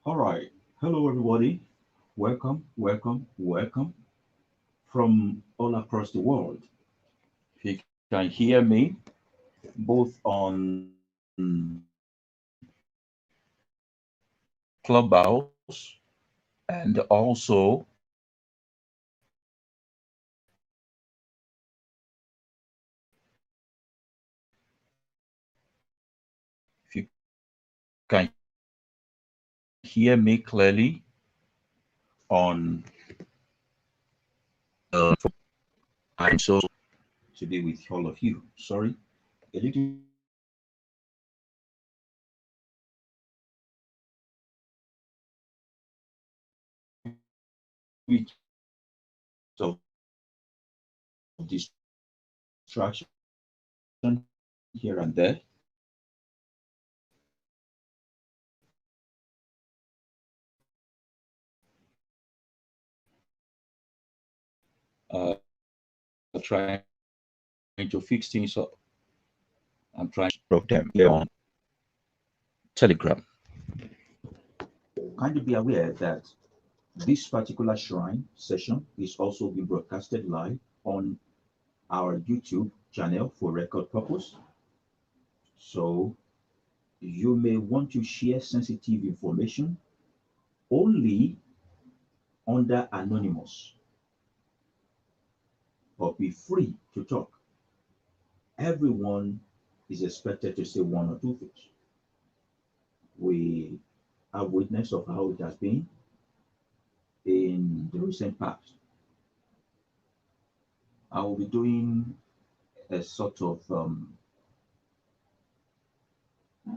All right. Hello, everybody. Welcome, welcome, welcome from all across the world. If you can hear me, both on Clubhouse and also if you can hear me clearly on I'm so to be with all of you. Sorry, a little bit of distraction here and there. Trying to fix things up. I'm trying to drop them here on Telegram. Kindly be aware that this particular shrine session is also being broadcasted live on our YouTube channel for record purpose. So you may want to share sensitive information only under anonymous, but be free to talk. Everyone is expected to say one or two things. We are witness of how it has been in the recent past. I will be doing a sort of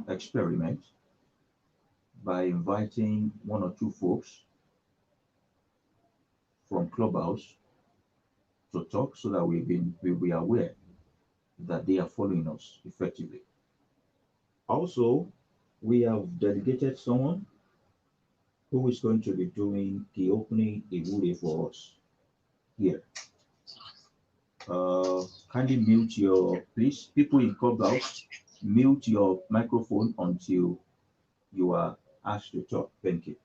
experiment by inviting one or two folks from Clubhouse to talk so that we'll be aware that they are following us effectively. Also, we have delegated someone who is going to be doing the opening Iwure for us here. Kindly mute your, please, people in Clubhouse, mute your microphone until you are asked to talk. Thank you.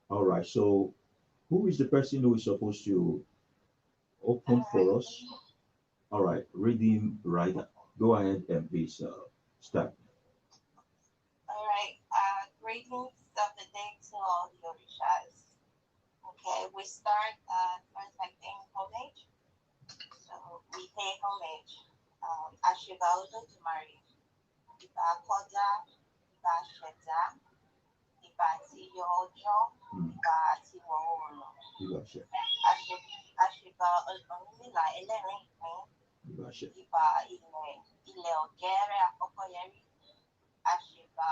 All right, so who is the person who is supposed to open for us? All right, reading writer. Go ahead and please start. All right. Greetings of the day to all the Orishas. Okay, we start first by paying homage. So we pay homage. Ashiba Odo to Mary. Iba Koda, Iba Sheda, Iba Tiyojo, Iba Tiwono. Ashiba Olumila Elerin Ìpín. Iba Ilẹ̀ Ọ̀gẹ́rẹ́ Àkọ́kọ́yẹrí. Àṣìbà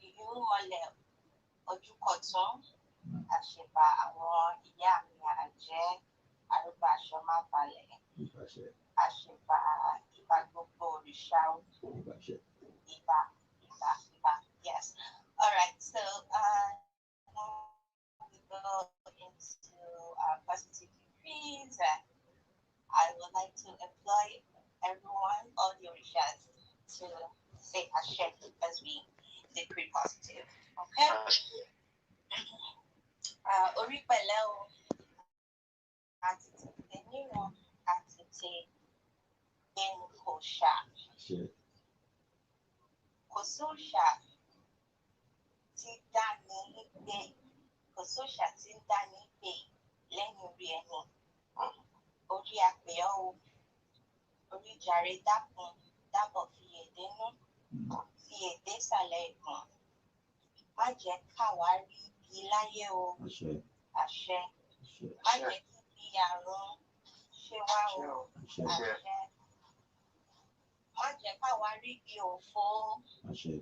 ìyúnmọ̀lẹ̀ ojúkọ̀tún, àṣìbà àwọn ìyá mi àjẹ́ arúgbó aṣọ má balẹ̀, àṣìbà ìbà gbogbo òrìṣà ìbà. Yes. All right. So we go into positive decrees. I would like to employ everyone, all the orishas, to say Hashem as we decree positive. Okay? Orí pẹ̀lẹ́ o, àti tètè nínú, àti tè ẹnu kò ṣà. Kò sóòṣà tí dání gbé, kò sóòṣà tí dání gbé lẹ́yìn orí ẹni. Orí àpè ọ́ o, orí jàre dákun, dábọ̀ fi èdè nú. Fi èdè sàlẹ̀ ìkùn. Má jẹ́ káwa rí igi láyé o. Àṣẹ. Má jẹ́ kí bí àrùn ṣe wá o. Àṣẹ. Má jẹ́ káwa rí igi òfo. Àṣẹ.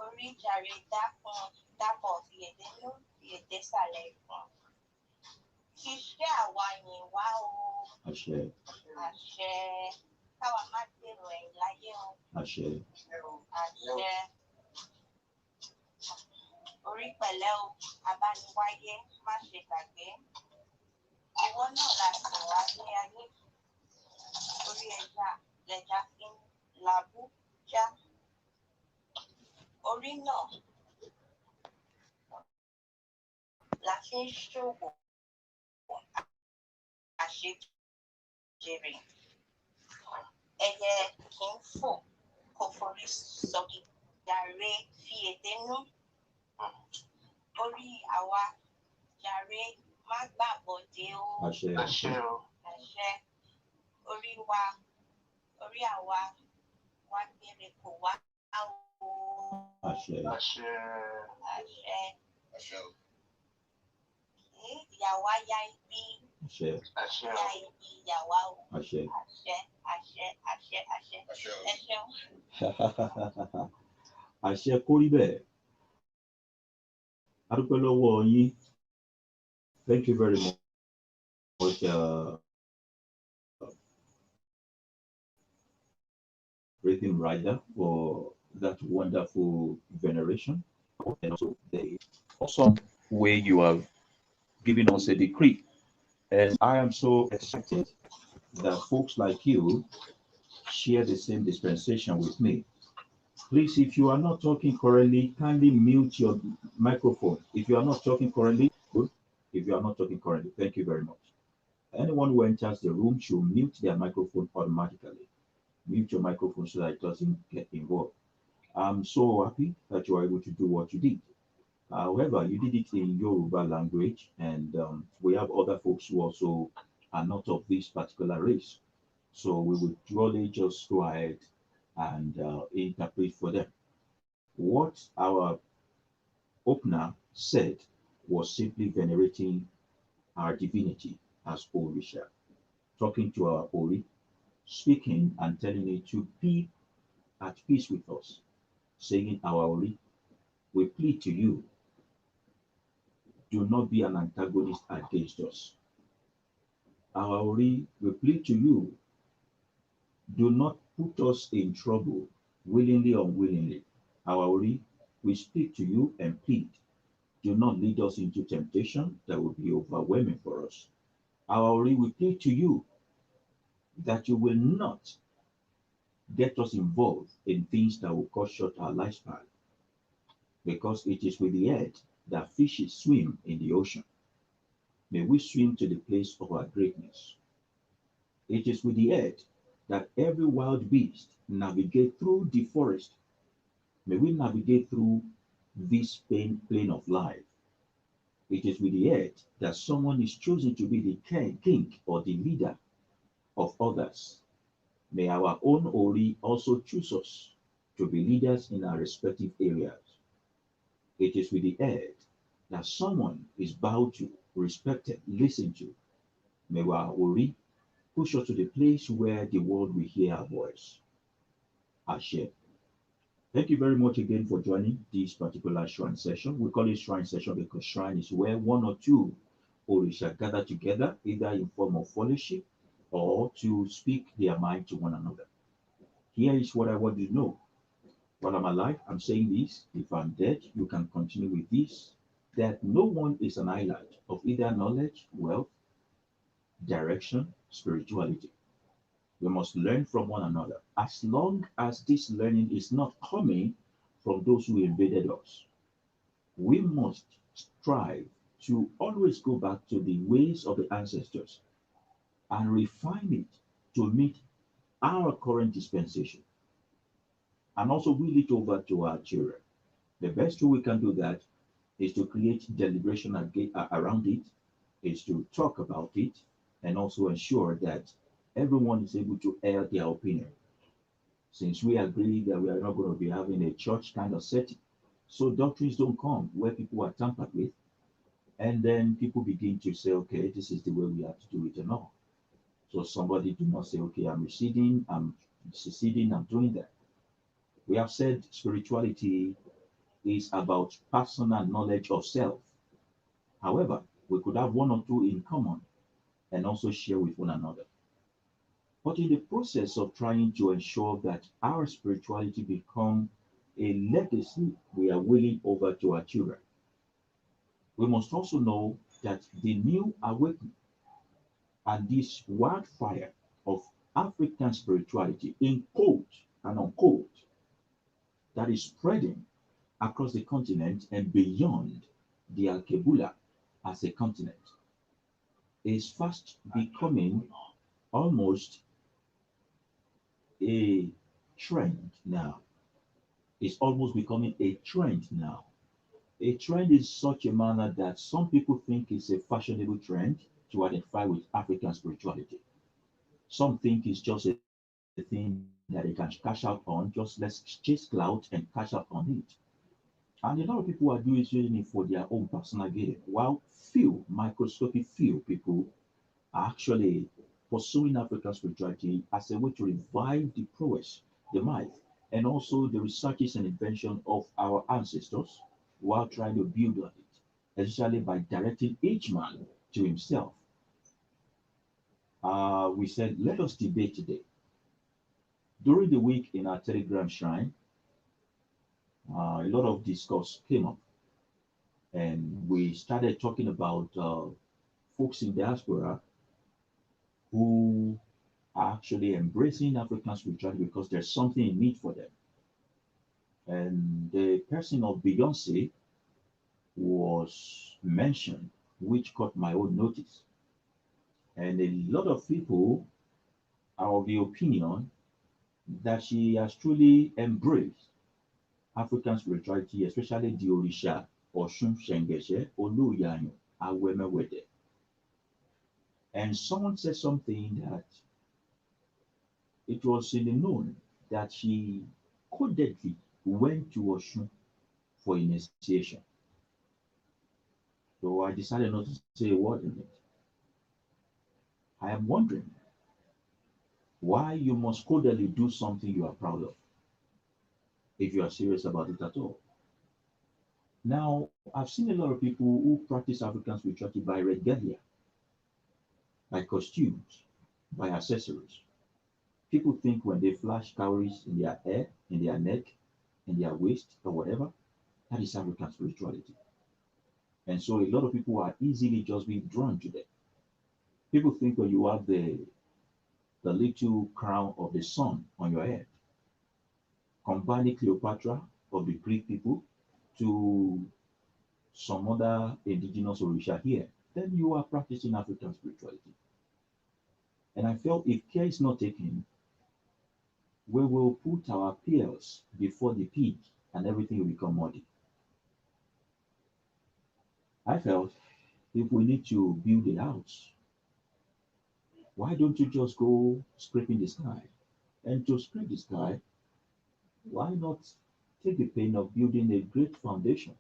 Orí jàre dákun, dábọ̀ fi èdè nú. Fi èdè sàlẹ̀ ìkùn. Iṣẹ́ àwa yìn wá o. Àṣẹ. Káwa má gbèrò ẹ̀yìn láyé o. Àṣẹ. Orí pẹ̀lẹ́ o, abániwáyé má ṣe gbàgbé. Ìwọ náà la sì wá ní ayé. Orí ẹja lẹja fi ń labú já. Orí tí ń ṣòwò àṣejèrè ẹyẹ kì í fò kó forí sọgi jàre fi èdè nú orí àwa jàre má gbàbọdé o àṣẹ orí àwa wá gbére kò wá o àṣẹ ìyàwó ya ibi ya ibi ìyàwó o àṣẹ. ẹ ṣeun. àṣẹ kó rí bẹ́ẹ̀. A dúpẹ́ lọ́wọ́ yín. Thank you very much, rhythm rider, for that wonderful veneration, and also the awesome way you have given us a decree. And I am so excited that folks like you share the same dispensation with me. Please, if you are not talking correctly, kindly mute your microphone. If you are not talking correctly, good. If you are not talking correctly, thank you very much. Anyone who enters the room should mute their microphone automatically. Mute your microphone so that it doesn't get involved. I'm so happy that you are able to do what you did. However, you did it in Yoruba language, and we have other folks who also are not of this particular race. So we would surely just go ahead and interpret for them. What our opener said was simply venerating our divinity as Orisha, talking to our Ori, speaking and telling it to be at peace with us, saying, our Ori, we plead to you, do not be an antagonist against us. Our Ori, we plead to you, do not put us in trouble, willingly or unwillingly. Our Ori, we speak to you and plead, do not lead us into temptation that will be overwhelming for us. Our Ori, we plead to you that you will not get us involved in things that will cut short our lifespan, because it is with the head that fishes swim in the ocean. May we swim to the place of our greatness. It is with the head that every wild beast navigate through the forest. May we navigate through this plane of life. It is with the head that someone is chosen to be the king or the leader of others. May our own Ori also choose us to be leaders in our respective areas. It is with the head that someone is bowed to, respected, listened to. May our Ori push us to the place where the world will hear our voice. Ashe. Thank you very much again for joining this particular shrine session. We call it shrine session because shrine is where one or two Orisha gather together, either in form of fellowship or to speak their mind to one another. Here is what I want you to know. While I'm alive, I'm saying this. If I'm dead, you can continue with this. That no one is an island of either knowledge, wealth, direction, spirituality. We must learn from one another, as long as this learning is not coming from those who invaded us. We must strive to always go back to the ways of the ancestors and refine it to meet our current dispensation, and also will it over to our children. The best way we can do that is to create deliberation around it, is to talk about it, and also ensure that everyone is able to air their opinion. Since we agree that we are not going to be having a church kind of setting, so doctrines don't come where people are tampered with, and then people begin to say, okay, this is the way we have to do it and all. So somebody do not say, okay, I'm receding, I'm seceding, I'm doing that. We have said spirituality is about personal knowledge of self. However, we could have one or two in common and also share with one another. But in the process of trying to ensure that our spirituality become a legacy we are willing over to our children, we must also know that the new awakening and this wildfire of African spirituality, in quote and unquote, that is spreading across the continent and beyond the Alkebula, as a continent is fast becoming almost a trend now. It's almost becoming a trend now. A trend is such a manner that some people think it's a fashionable trend to identify with African spirituality. Some think it's just a thing that they can cash out on, just let's chase clout and cash out on it. And a lot of people are doing it for their own personal gain, while microscopic few people are actually pursuing African spirituality as a way to revive the prowess, the might, and also the researches and invention of our ancestors while trying to build on it, especially by directing each man to himself. We said, let us debate today. During the week in our Telegram shrine, a lot of discourse came up, and we started talking about folks in diaspora who are actually embracing African spirituality because there's something in it for them. And the person of Beyonce was mentioned, which caught my own notice. And a lot of people are of the opinion that she has truly embraced African spirituality, especially the Orisha, Oshun Shengeshe, Oluyanyo, Awemewede. And someone said something that it was in the known that she codedly went to Oshun for initiation. So I decided not to say a word in it. I am wondering why you must codedly do something you are proud of if you are serious about it at all. Now, I've seen a lot of people who practice African spirituality by regalia, by costumes, by accessories. People think when they flash cowries in their hair, in their neck, in their waist, or whatever, that is African spirituality. And so a lot of people are easily just being drawn to them. People think when you have the little crown of the sun on your head, combining Cleopatra of the Greek people to some other indigenous Orisha here, then you are practicing African spirituality. And I felt if care is not taken, we will put our pearls before the pig and everything will become muddy. I felt if we need to build a house, why don't you just go scraping the sky? And to scrape the sky, why not take the pain of building a great foundation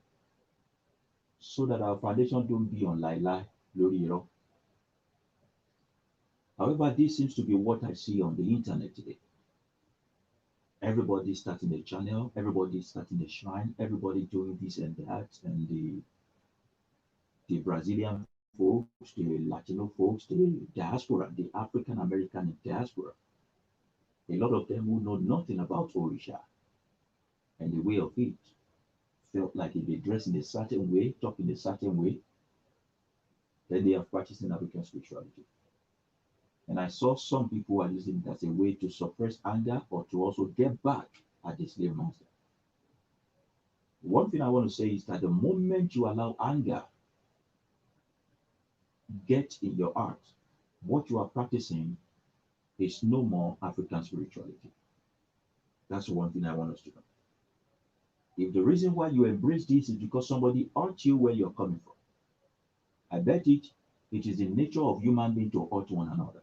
so that our foundation don't be on lie lori iro. However, this seems to be what I see on the internet today. Everybody starting a channel, everybody starting a shrine, everybody doing this and that, and the Brazilian folks, the Latino folks, the diaspora, the African American diaspora. A lot of them who know nothing about Orisha and the way of it felt like if they dress in a certain way, talk in a certain way, then they are practicing African spirituality. And I saw some people are using it as a way to suppress anger or to also get back at the slave master. One thing I want to say is that the moment you allow anger get in your heart, what you are practicing is no more African spirituality. That's one thing I want us to know. If the reason why you embrace this is because somebody hurt you where you're coming from, I bet it is the nature of human being to hurt one another.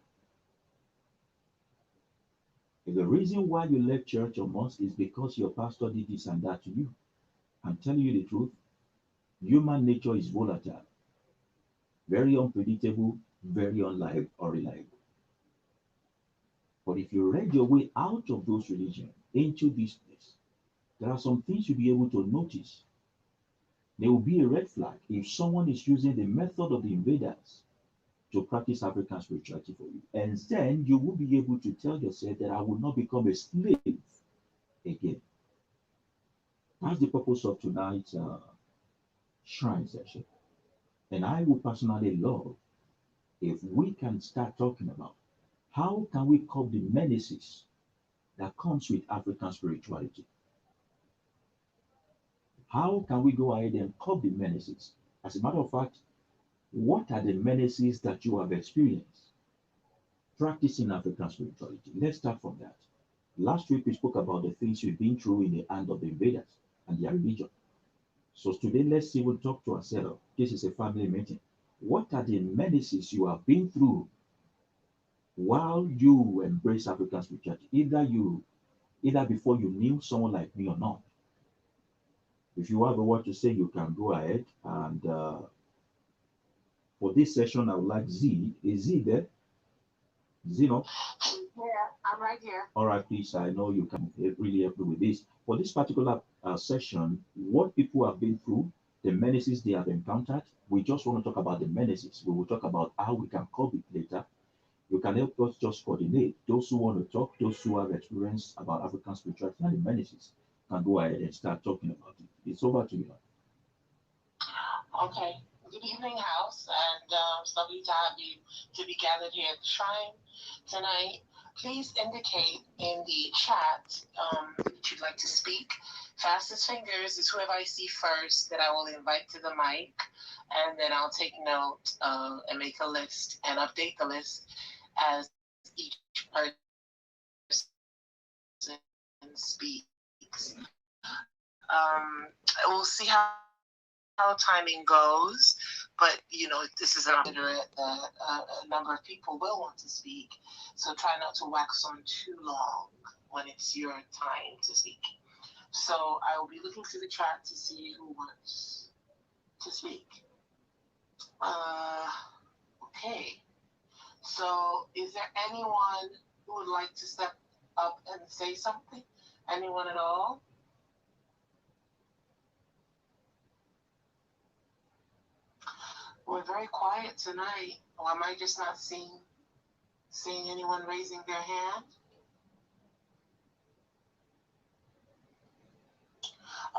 If the reason why you left church or mosque is because your pastor did this and that to you, I'm telling you the truth, human nature is volatile, very unpredictable, very unreliable. But if you read your way out of those religions into this place, there are some things you'll be able to notice. There will be a red flag if someone is using the method of the invaders to practice African spirituality for you. And then you will be able to tell yourself that I will not become a slave again. That's the purpose of tonight's shrine session. And I would personally love if we can start talking about how can we curb the menaces that comes with African spirituality. How can we go ahead and curb the menaces? As a matter of fact, What are the menaces that you have experienced practicing African spirituality? Let's start from that. Last week we spoke about the things we've been through in the hand of the invaders and their religion. So today let's see, we'll talk to ourselves. This is a family meeting. What are the menaces you have been through while you embrace African spirituality? Either before you knew someone like me or not. If you have a word to say, you can go ahead. And for this session, I would like Z. Is Z there? Zeno? Yeah, I'm right here. All right, please. I know you can really help me with this. For this particular session, what people have been through, the menaces they have encountered, we just want to talk about the menaces. We will talk about how we can curb it later. You can help us just coordinate. Those who want to talk, those who have experience about African spirituality and the menaces, can go ahead and start talking about it. It's over to you. Okay. Good evening, house, and it's lovely to have you to be gathered here at the shrine tonight. Please indicate in the chat that you'd like to speak. Fastest fingers is whoever I see first that I will invite to the mic, and then I'll take note and make a list and update the list as each person speaks. We'll see how timing goes, but this is an opportunity that a number of people will want to speak, so try not to wax on too long when it's your time to speak. So I will be looking through the chat to see who wants to speak. Okay, so is there anyone who would like to step up and say something? Anyone at all? We're very quiet tonight. Or am I just not seeing anyone raising their hand?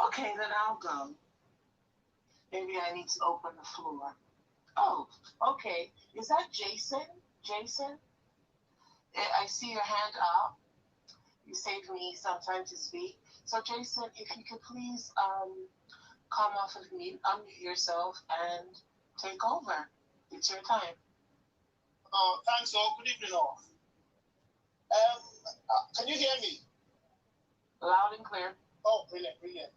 Okay, then I'll go. Maybe I need to open the floor. Oh, okay. Is that Jason? Jason? I see your hand up. You saved me some time to speak. So Jason, if you could please come off of mute, unmute yourself, and take over. It's your time. Thanks all. Good evening all. Can you hear me? Loud and clear. Oh, brilliant, brilliant.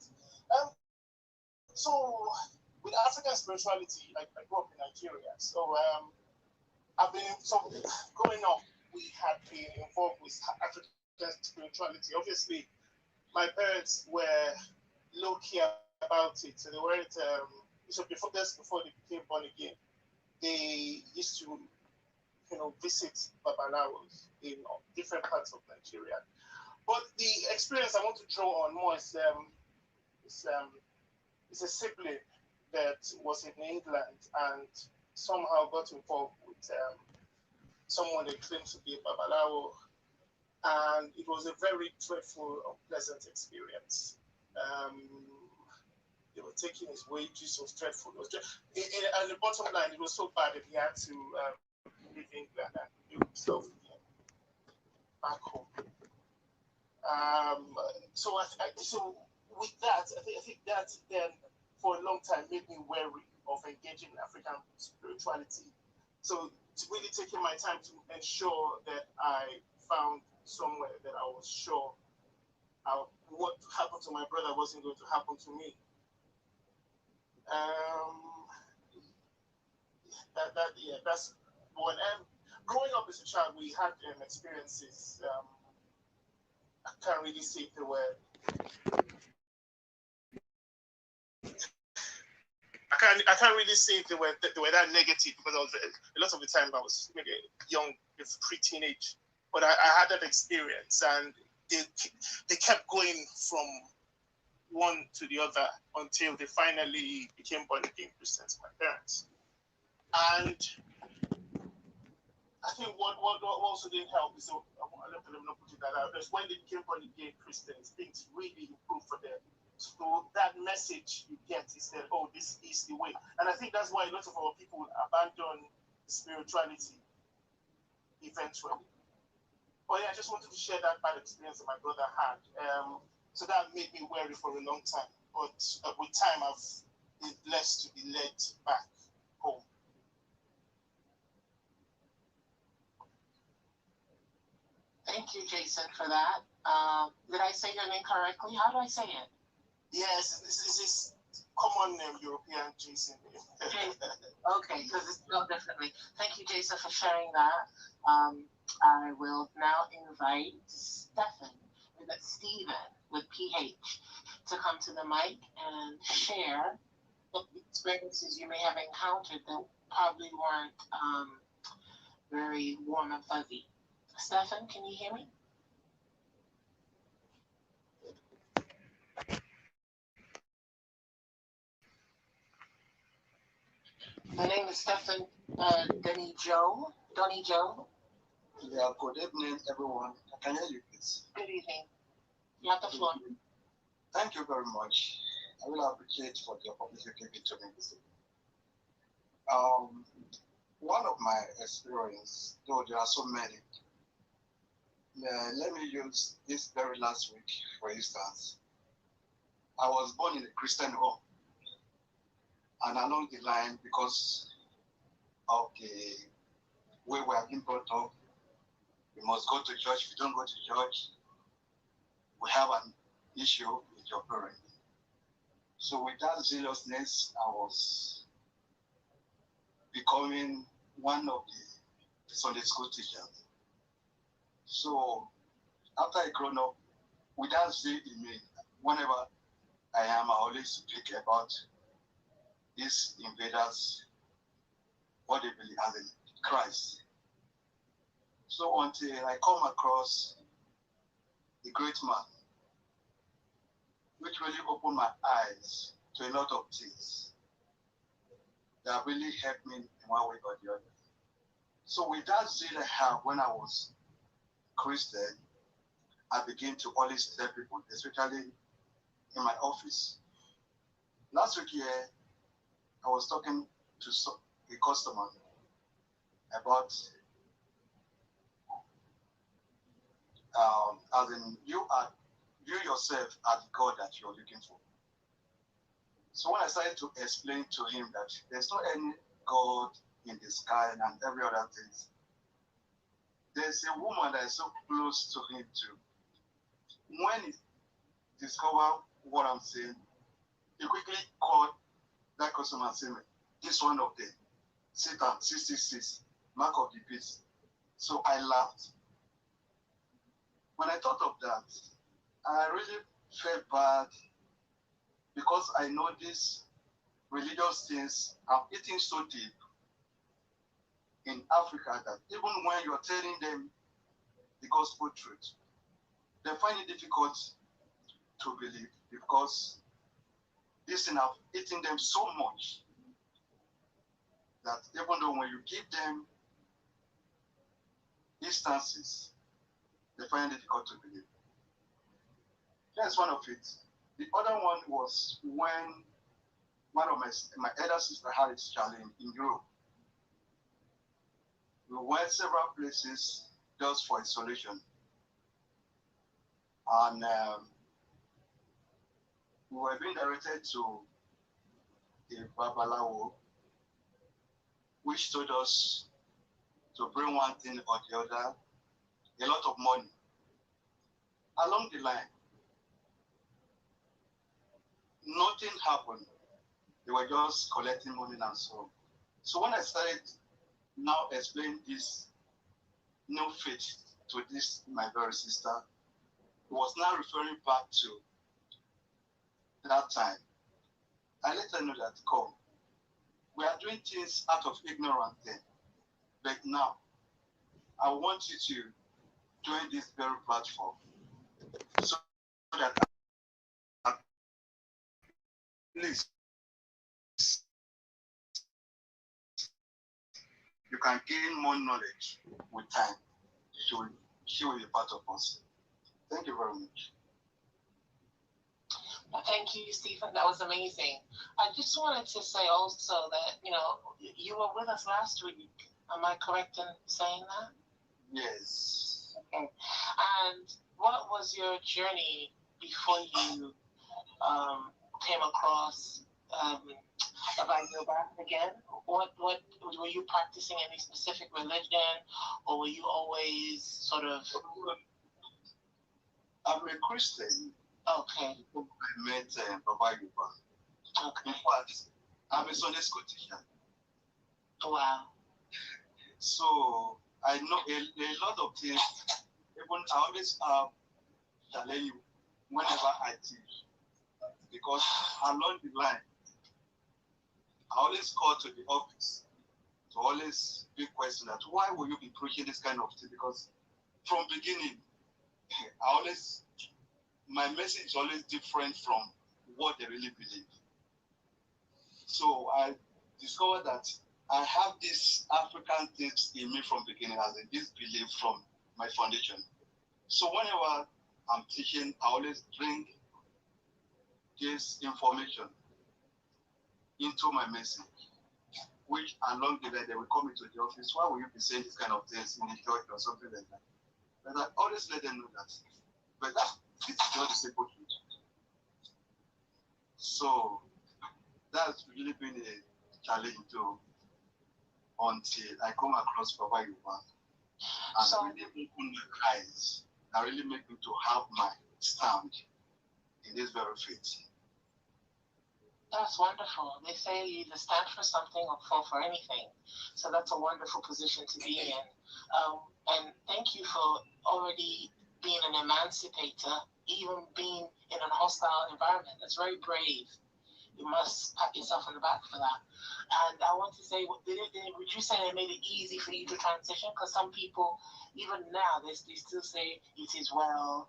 So with African spirituality, I grew up in Nigeria. So growing up, we had been involved with African spirituality. Obviously, my parents were low key about it, so they weren't. So before they became born again, they used to, visit babalawos in different parts of Nigeria. But the experience I want to draw on more is a sibling that was in England and somehow got involved with someone that claims to be a babalawo, and it was a very dreadful, unpleasant experience. They were taking his wages. It was dreadful. And the bottom line, it was so bad that he had to leave England and build himself back home. So with that, I think that then for a long time made me wary of engaging in African spirituality. So really taking my time to ensure that I found somewhere that I was sure what happened to my brother wasn't going to happen to me. That's one. And growing up as a child, we had experiences. I can't really say if they were. I can't really say if they were that negative, because I was a lot of the time I was maybe young, pre-teenage, but I had that experience, and they kept going from one to the other until they finally became born again Christians, my parents. And I think what also didn't help is, I'm not putting that out, is when they became born again Christians, things really improved for them. So that message you get is that, oh, this is the way. And I think that's why a lot of our people abandon spirituality eventually. But yeah, I just wanted to share that bad experience that my brother had. So that made me wary for a long time. But with time, I've been blessed to be led back home. Thank you, Jason, for that. Did I say your name correctly? How do I say it? Yes, this is common name, European Jason name. Okay, because it's spelled differently. Thank you, Jason, for sharing that. I will now invite Stefan, Stephen with PH, to come to the mic and share the experiences you may have encountered that probably weren't very warm and fuzzy. Stefan, can you hear me? My name is Stefan Donnie Joe. Yeah, good evening, everyone. I can hear you, please. Good evening. You have the floor. Thank you very much. I really appreciate for the opportunity given to me this evening. One of my experience, though there are so many, let me use this very last week, for instance. I was born in a Christian home, and along the line, because of the way we have been brought up, you must go to church. If you don't go to church, we have an issue with your parent. So with that zealousness, I was becoming one of the Sunday school teachers. So after I grown up, with that zeal in me, whenever I always speak about these invaders, what they believe as in Christ. So until I come across a great man, which really opened my eyes to a lot of things that really helped me in one way or the other. So with that zeal I have when I was Christian, I began to always tell people, especially in my office. Last week here, I was talking to a customer about as in you yourself are the God that you're looking for. So when I started to explain to him that there's not any God in the sky and every other thing, there's a woman that is so close to him too. When he discovered what I'm saying, he quickly called that customer and said, this one of them, Satan 666, mark of the beast. So I laughed. When I thought of that, I really felt bad because I know these religious things are eating so deep in Africa that even when you're telling them the gospel truth, they find it difficult to believe because this thing have eaten them so much that even though when you give them instances, they find it difficult to believe. That's one of it. The other one was when one of my elder sister had a challenge in Europe. We went several places just for a solution. And we were being directed to the Babalawo, which told us to bring one thing or the other, a lot of money. Along the line, nothing happened. They were just collecting money and so on. So when I started now explaining this new faith to this, my very sister, it was now referring back to that time. I let her know that, come, we are doing things out of ignorance then. But now, I want you to join this very platform so that at least you can gain more knowledge with time. She will be part of us. Thank you very much. Thank you, Stephen. That was amazing. I just wanted to say also that, you were with us last week. Am I correct in saying that? Yes. Okay. And what was your journey before you came across about yoga again? What were you practicing any specific religion, or were you always sort of? I'm a Christian. Okay. I met Baba Yoruba. Okay. In fact, I'm a Sunday school teacher. Wow. So I know a lot of things. Even I always challenge you whenever I teach, because along the line, I always call to the office to always be questioned that why will you be preaching this kind of thing? Because from beginning, my message is always different from what they really believe. So I discovered that I have this African things in me from beginning, as in this belief from my foundation. So whenever I'm teaching, I always bring this information into my message, which along the way they will come into the office. Why will you be saying this kind of things in the church or something like that? But I always let them know that. But this is not the simple truth. So that's really been a challenge too, until I come across Baba Yoruba and really open my eyes and really make me to have my stand in this very faith. That's wonderful. They say you either stand for something or fall for anything. So that's a wonderful position to be in. And thank you for already being an emancipator, even being in a hostile environment. That's very brave. You must pat yourself on the back for that. And I want to say, would you say they made it easy for you to transition? Because some people, even now, they still say it is well.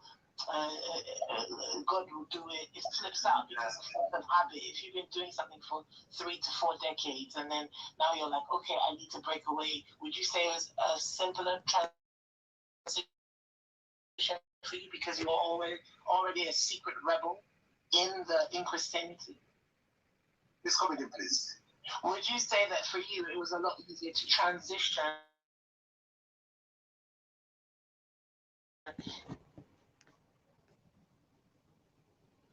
God will do it. It slips out because of habit. If you've been doing something for 3 to 4 decades, and then now you're like, okay, I need to break away. Would you say it was a simpler transition for you because you were already a secret rebel in Christianity? Please come again, please. Would you say that for you it was a lot easier to transition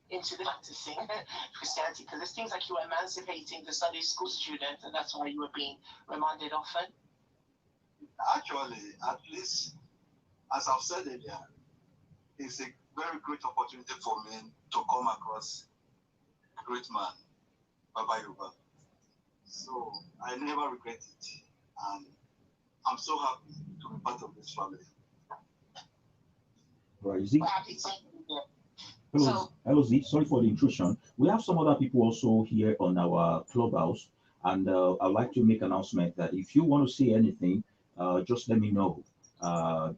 into the practicing Christianity? Because it seems like you were emancipating the Sunday school students, and that's why you were being remanded often. Actually, at least, as I've said earlier, it's a very great opportunity for me to come across a great man, Baba Yoruba. So I never regret it, and I'm so happy to be part of this family. Right, Z. We're happy to Hello, Z. Sorry for the intrusion. We have some other people also here on our clubhouse, and I'd like to make an announcement that if you want to say anything, just let me know.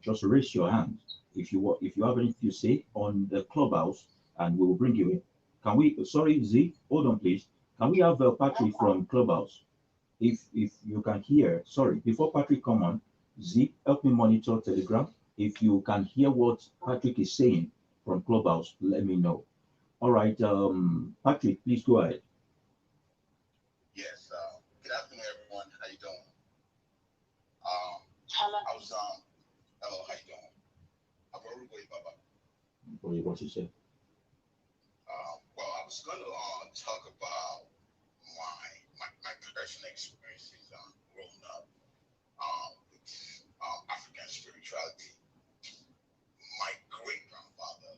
Just raise your hand if you have anything to say on the clubhouse, and we will bring you in. Can we? Sorry, Z. Hold on, please. Can we have Patrick from clubhouse? If you can hear, sorry, before Patrick come on, Z, help me monitor Telegram. If you can hear what Patrick is saying from Clubhouse, let me know. All right, Patrick, please go ahead. Yes. Good afternoon, everyone. How you doing? hello. Hello. How you doing? I'm Orishas, Baba. What you say? Well, I was going to talk about my personal experiences growing up with African spirituality. My great grandfather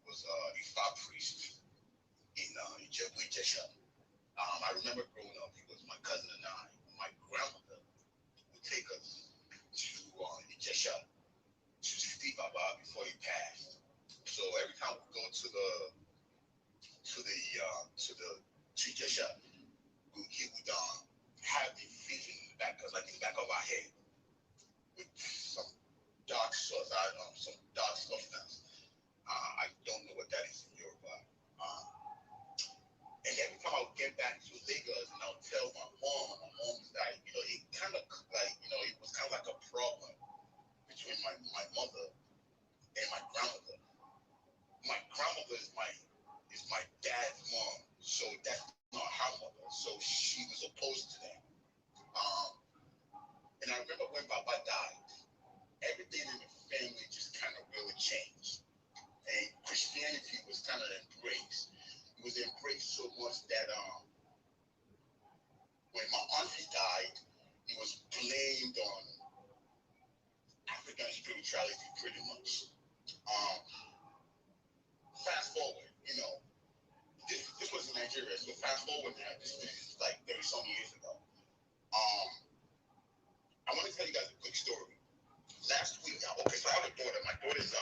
was a Ifa priest in Ijesha. I remember growing up, he was my cousin and I. My grandmother would take us to Ijesha to see Baba before he passed. So every time we go to Ijesha, he would have the vision in the back, like in the back of our head, with some dark sauce, some dark substance. I don't know what that is in Yoruba. And every time I would get back to Lagos and I would tell my mom, and my mom was like, it kind of like, it was kind of like a problem between my mother and my grandmother. My grandmother is my dad's mom, so that's not her mother. So she was opposed to that. And I remember when Baba died, everything in the family just kind of really changed. And Christianity was kind of embraced. It was embraced so much that African spirituality pretty much. Fast forward, this was in Nigeria, so fast forward now, this is like 30-some years ago. I want to tell you guys a quick story. Last week, okay, so I have a daughter. My daughter's 16.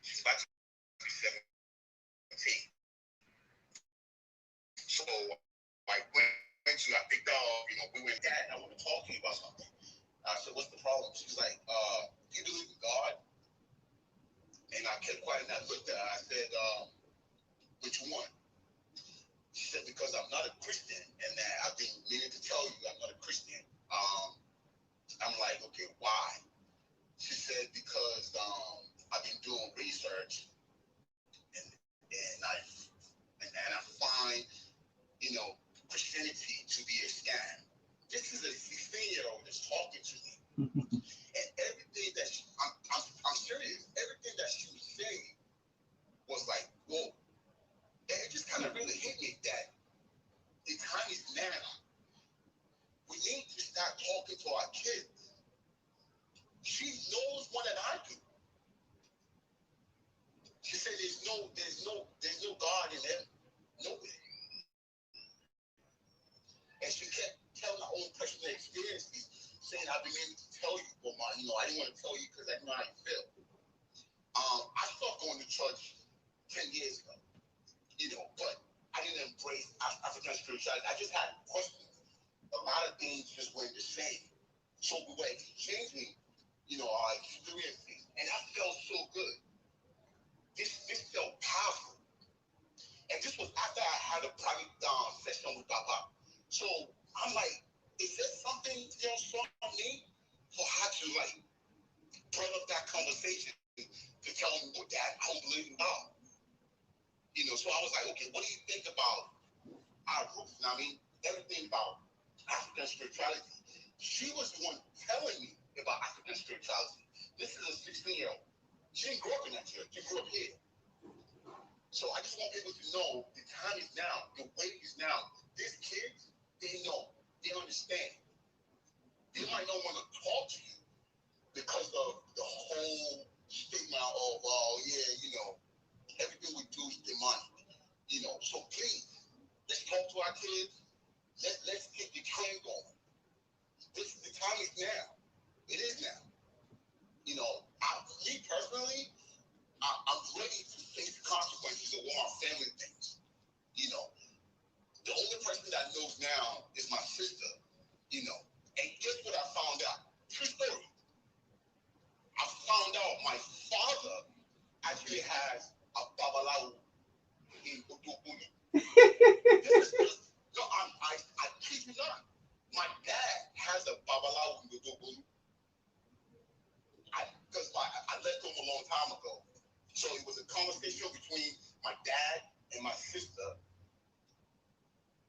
She's about to be 17. So I picked her up, we went, Dad, I want to talk to you about something. I said, what's the problem? She's like, do you believe in God? And I kept quiet and I looked at her. I said, which one? She said, because I'm not a Christian and that I've been meaning to tell you I'm not a Christian. I'm like, okay, why? She said, because I've been doing research and I find, Christianity to be a scam. This is a 16-year-old that's talking to me. And everything that I'm serious, everything that she was saying was like, whoa. And it just kind of really hit me that the time is now. We need to start talking to our kids. She knows more than I do. She said there's no God in heaven. Nowhere. And she kept telling her own personal experiences, saying I've been able to tell you, but I didn't want to tell you because I know how you feel. I started going to church 10 years ago, but I didn't embrace African spirituality. I just had questions. A lot of things just weren't the same. So we were exchanging, our experiences, and that felt so good. This felt powerful. And this was after I had a private session with Papa. So I'm like, is there something else on me for her to bring up that conversation to tell me, well, Dad, I don't believe in God. So I was like, okay, what do you think about our roots? Everything about African spirituality. She was the one telling me about African spirituality. This is a 16-year-old. She didn't grow up in Nigeria. She grew up here. So I just want people to know the time is now. The way is now. These kids, they know. They understand. They might not want to talk to you because of the whole stigma of, everything we do is demonic. So please, let's talk to our kids. Let's get the train going. The time is now. It is now. Me personally, I'm ready to face the consequences of what my family thinks. The only person that knows now is my sister, And guess what I found out? True story. I found out my father actually has a babalawo in Otokuni. I kid you not. My dad has a babalawo in Otokuni. Because I left him a long time ago. So it was a conversation between my dad and my sister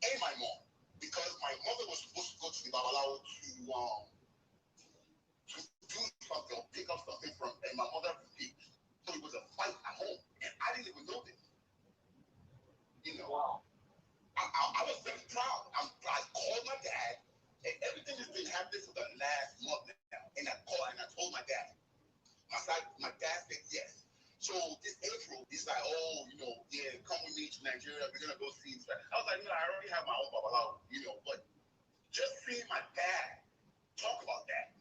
and my mom. Because my mother was supposed to go to the babalawo to do something or pick up something from, and my mother refused. So it was a fight at home. And I didn't even know this. Wow. I was very proud. I called my dad, and everything has been happening for the last month now. And I called and I told my dad. My dad said yes. So this April, he's like, come with me to Nigeria. We're going to go see. I was like, I already have my own babalawo, but just seeing my dad talk about that,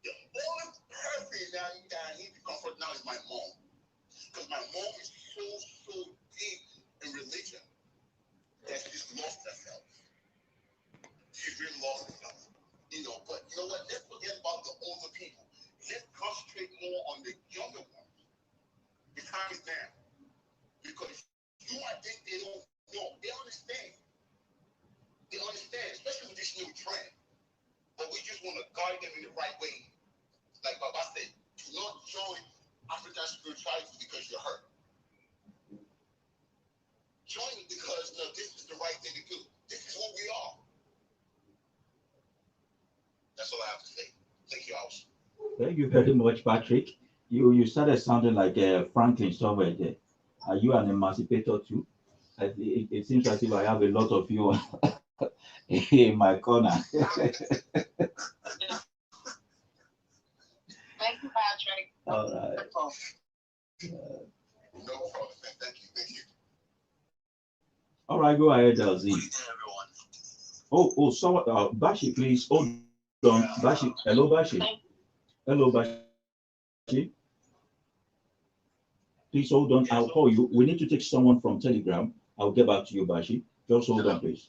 the only person that I need to comfort now is my mom. Because my mom is so deep in religion that she's lost herself. She really lost herself. But you know what? Let's forget about the older people. Let's concentrate more on the younger ones. The time is now. Because you might think they don't know. They understand. They understand, especially with this new trend. But we just want to guide them in the right way. Like Baba said, do not join African spirituality because you're hurt. Join it because this is the right thing to do. This is who we are. That's all I have to say. Thank you, Alice. Thank you very much, Patrick. You started sounding like Franklin somewhere there. Are you an emancipator too? It seems as if I have a lot of you in my corner. All right. No problem. Thank you. Thank you. All right, go ahead, Z. Good evening, everyone. Oh, someone, Bashi, please hold on. Bashi, hello, Bashi. Hello, Bashi. Please hold on. I'll call you. We need to take someone from Telegram. I'll get back to you, Bashi. Just hold on, please.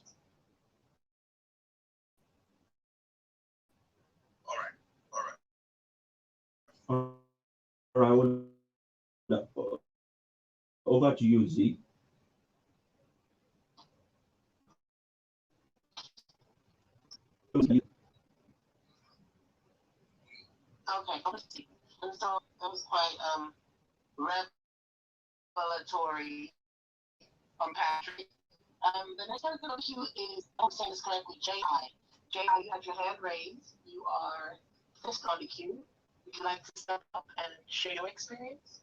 All right. All right. Over to you, Z. Okay. And so that was quite revelatory from Patrick. The next one to you is, I hope I'm saying this correctly, J.I. J.I., you have your hand raised. You are first on the queue. Would you like to step up and share your experience?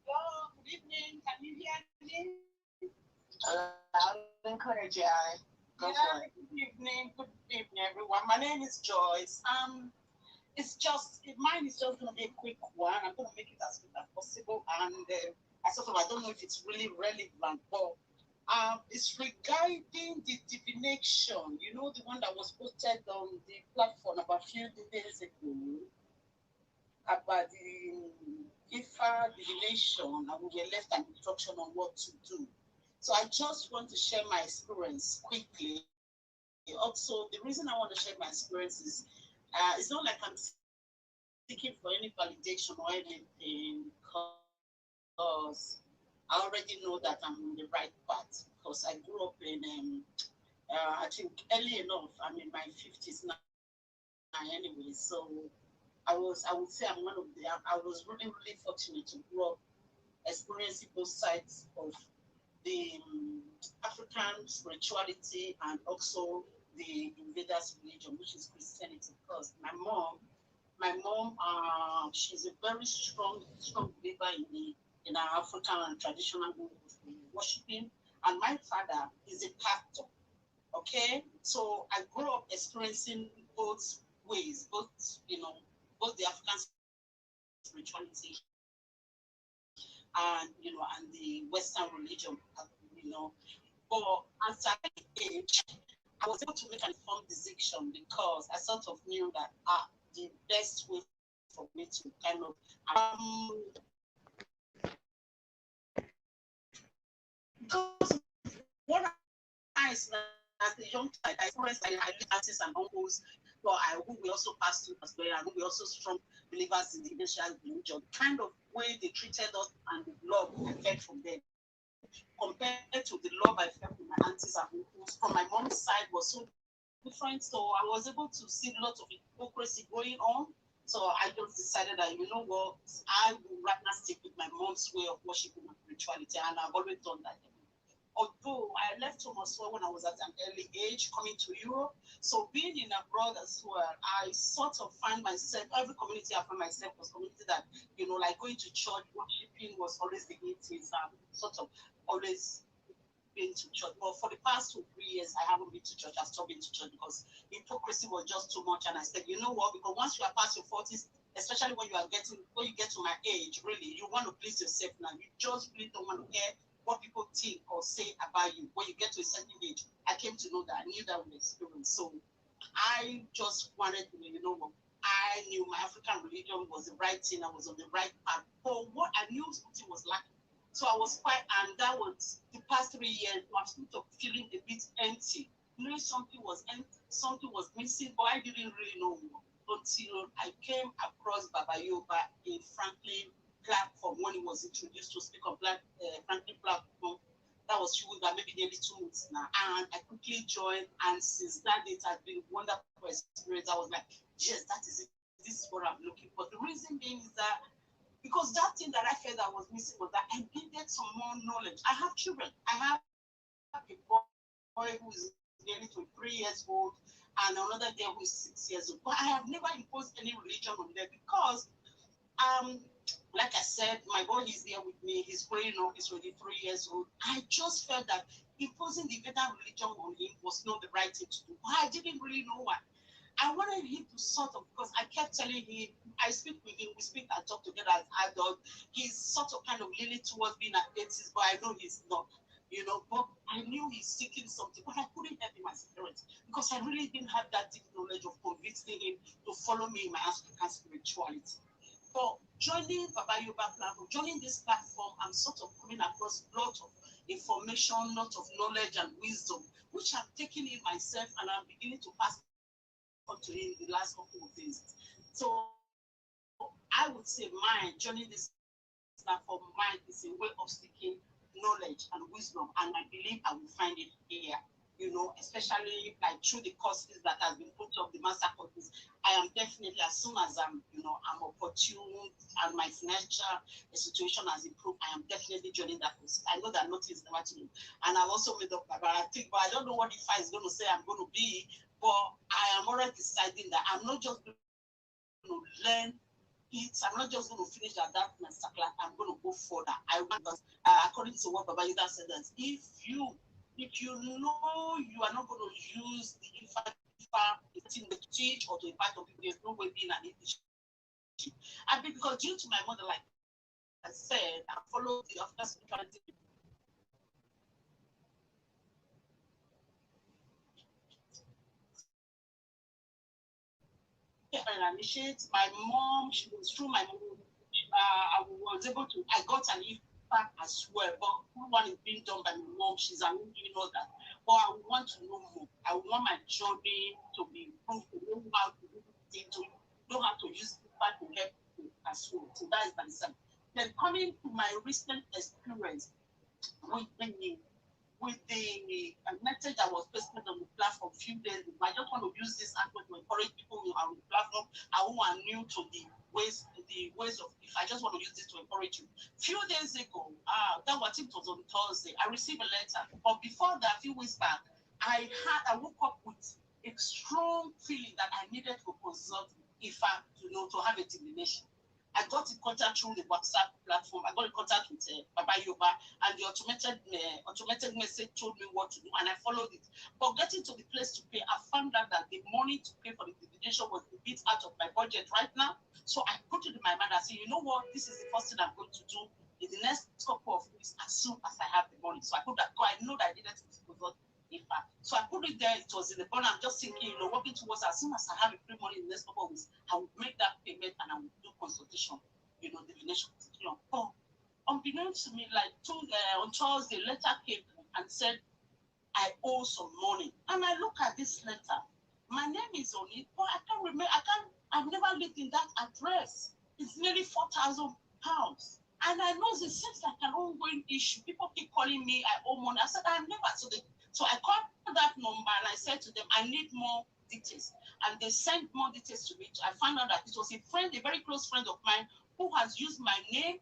Hello, good evening. Can you hear me? Loud and clear, J.I. Go for it. Good evening, everyone. My name is Joyce. Mine is just gonna be a quick one. I'm gonna make it as quick as possible, and I don't know if it's really relevant, but it's regarding the divination. You know, the one that was posted on the platform about a few days ago about the Ifa divination, and we were left an instruction on what to do. So I just want to share my experience quickly. Also, the reason I want to share my experience is it's not like I'm seeking for any validation or anything, because I already know that I'm on the right path, because I grew up in, I think early enough, I'm in my 50s now anyway, so I would say I was really, really fortunate to grow up experiencing both sides of the African spirituality and also the invaders religion, which is Christianity. Because my mom, she's a very strong believer in our African traditional way of worshiping, and my father is a pastor. Okay, so I grew up experiencing both ways, both the African spirituality and the Western religion, But as I age, I was able to make an informed decision, because I sort of knew that the best way for me to kind of because what I as a young child, I experienced I had aunties and uncles who were also pastors as well, and who were also strong believers in the Asian religion. Kind of way they treated us and the love we felt from them, compared to the love I felt from my aunties and uncles from my mom's side, was so different. So I was able to see lots of hypocrisy going on. So I just decided that, you know what, I would rather stick with my mom's way of worshiping and spirituality, and I've always done that. Although I left home as well when I was at an early age, coming to Europe. So being in abroad as well, I sort of find myself, every community I found myself was community that, like going to church, worshiping was always the 80s. Sort of always been to church. But for the past 2-3 years, I haven't been to church. I stopped being to church because hypocrisy was just too much. And I said, you know what? Because once you are past your 40s, especially when you get to my age, really, you want to please yourself now. You just really don't want to care what people think or say about you. When you get to a certain age, I came to know that. I knew that with experience. So I just wanted to, I knew my African religion was the right thing. I was on the right path. But what I knew something was lacking. So I was and that was the past 3 years, I was sort of feeling a bit empty. Knowing something was empty, something was missing, but I didn't really know until I came across Baba Yoba in Franklin platform when he was introduced to speak on Franklin platform. That was true that maybe nearly 2 months now. And I quickly joined, and since that it has been a wonderful experience. I was like, yes, that is it. This is what I'm looking for. The reason being is that because that thing that I felt that was missing was that I needed some more knowledge. I have children. I have a boy who is nearly 23 years old and another girl who is 6 years old. But I have never imposed any religion on them because, like I said, my boy is there with me. He's growing up. He's 23 years old. I just felt that imposing the Vedan religion on him was not the right thing to do. I didn't really know why. I wanted him to sort of, because I kept telling him, I speak with him, we speak and talk together as adults. He's sort of kind of leaning towards being an atheist, but I know he's not, you know, but I knew he's seeking something, but I couldn't help him as a parent because I really didn't have that deep knowledge of convincing him to follow me in my African spirituality. But joining Baba Yoba platform, joining this platform, I'm sort of coming across a lot of information, lot of knowledge and wisdom, which I'm taking in myself and I'm beginning to pass to him the last couple of days. So I would say joining this platform, mine is a way of seeking knowledge and wisdom, and I believe I will find it here. You know, especially like through the courses that has been put up, the master courses. I am definitely, as soon as I'm opportune and my financial situation has improved, I am definitely joining that course. I know that nothing is never too late, and I've also made up but I don't know what IFA is going to say I'm going to be, but I am already deciding that I'm not just going to learn it. I'm not just going to finish that masterclass. I'm going to go further. I want, according to what Baba Yuda said, that if you know you are not going to use the IFA to teach or to impart on people, there's no way being an teacher. And because due to my mother, like I said, I followed the African spirituality. My mom, she was through my mom. I was able to, I got an IFA as well, but one is being done by my mom. She's an you know that. But I want to know more. I want my journey to be improved, to know how to do things, to know how to use IFA to help people as well. So that is my son. Then coming to my recent experience with the message that was posted on the platform a few days ago, I just want to use this aspect to encourage people who are on the platform and who are new to the ways of if I just want to use this to encourage you. A few days ago, that was it was on Thursday, I received a letter. But before that, a few weeks back, I woke up with a strong feeling that I needed to consult IFA to have a divination. I got in contact through the WhatsApp platform. I got in contact with Baba Yoba, and the automated message told me what to do, and I followed it. But getting to the place to pay, I found out that the money to pay for the divination was a bit out of my budget right now. So I put it in my mind. I said, you know what? This is the first thing I'm going to do in the next couple of weeks as soon as I have the money. So I put that. I know that I needed to consult IFA. So I put it there. It was in the burner. I'm just thinking, working towards as soon as I have a free money in the next couple of weeks, I will make that payment and I will do consultation, divination. But unbeknownst to me, like on Thursday, letter came and said I owe some money. And I look at this letter. My name is on it, but I can't remember. I've never lived in that address. It's nearly £4,000. And I know it seems like an ongoing issue. People keep calling me, I owe money. I said, I've never. So I called that number and I said to them, I need more details. And they sent more details to me. I found out that it was a very close friend of mine who has used my name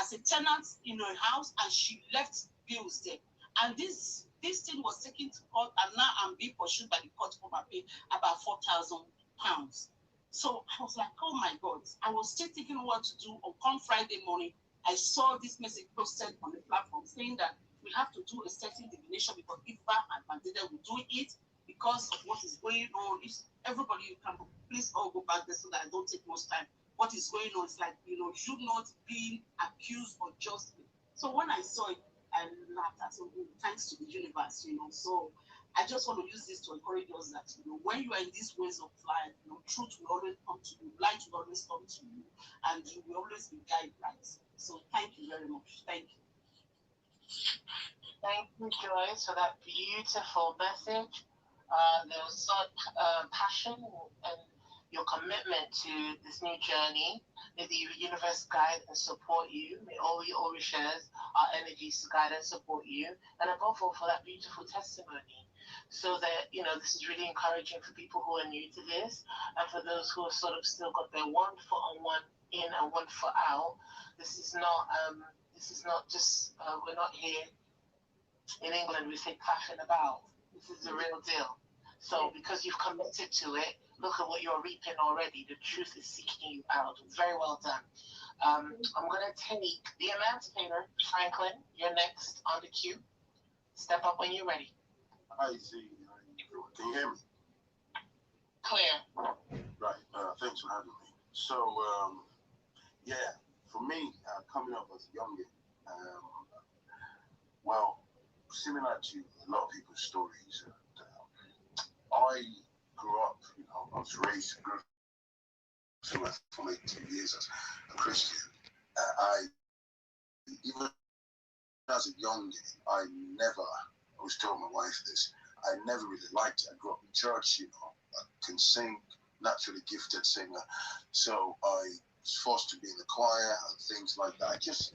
as a tenant in her house, and she left bills there. And this thing was taken to court, and now I'm being pursued by the court for my pay about £4,000. So I was like, oh my God. I was still thinking what to do. Come Friday morning, I saw this message posted on the platform saying that we have to do a certain divination because IFA and Mandela will do it because of what is going on. If everybody, you can please all go back there so that I don't take much time. What is going on is like, you not being accused unjustly. So when I saw it, I laughed. I said, thanks to the universe, So I just want to use this to encourage us that, when you are in these ways of life, truth will always come to you, light will always come to you, and you will always be guided right. So thank you very much. Thank you. Thank you, Joyce, for that beautiful message. There was such passion and your commitment to this new journey. May the universe guide and support you. May all your Orishas, our energies, guide and support you. And above all, for that beautiful testimony. So that, this is really encouraging for people who are new to this, and for those who have sort of still got their 1 foot on one in and 1 foot out. This is not just, we're not here in England, we say clashing about. This is the real deal. So because you've committed to it, look at what you're reaping already. The truth is seeking you out. Very well done. I'm going to take the Emancipator, Franklin. You're next on the queue. Step up when you're ready. I see. Can you hear me? Clear. Thanks for having me. So, yeah, for me, coming up as a youngin, well, similar to a lot of people's stories, I grew up, I was raised, grew up for like 2 years as a Christian. Even as a youngin, I was telling my wife this, I never really liked it. I grew up in church, I can sing, naturally gifted singer. So I was forced to be in the choir and things like that. It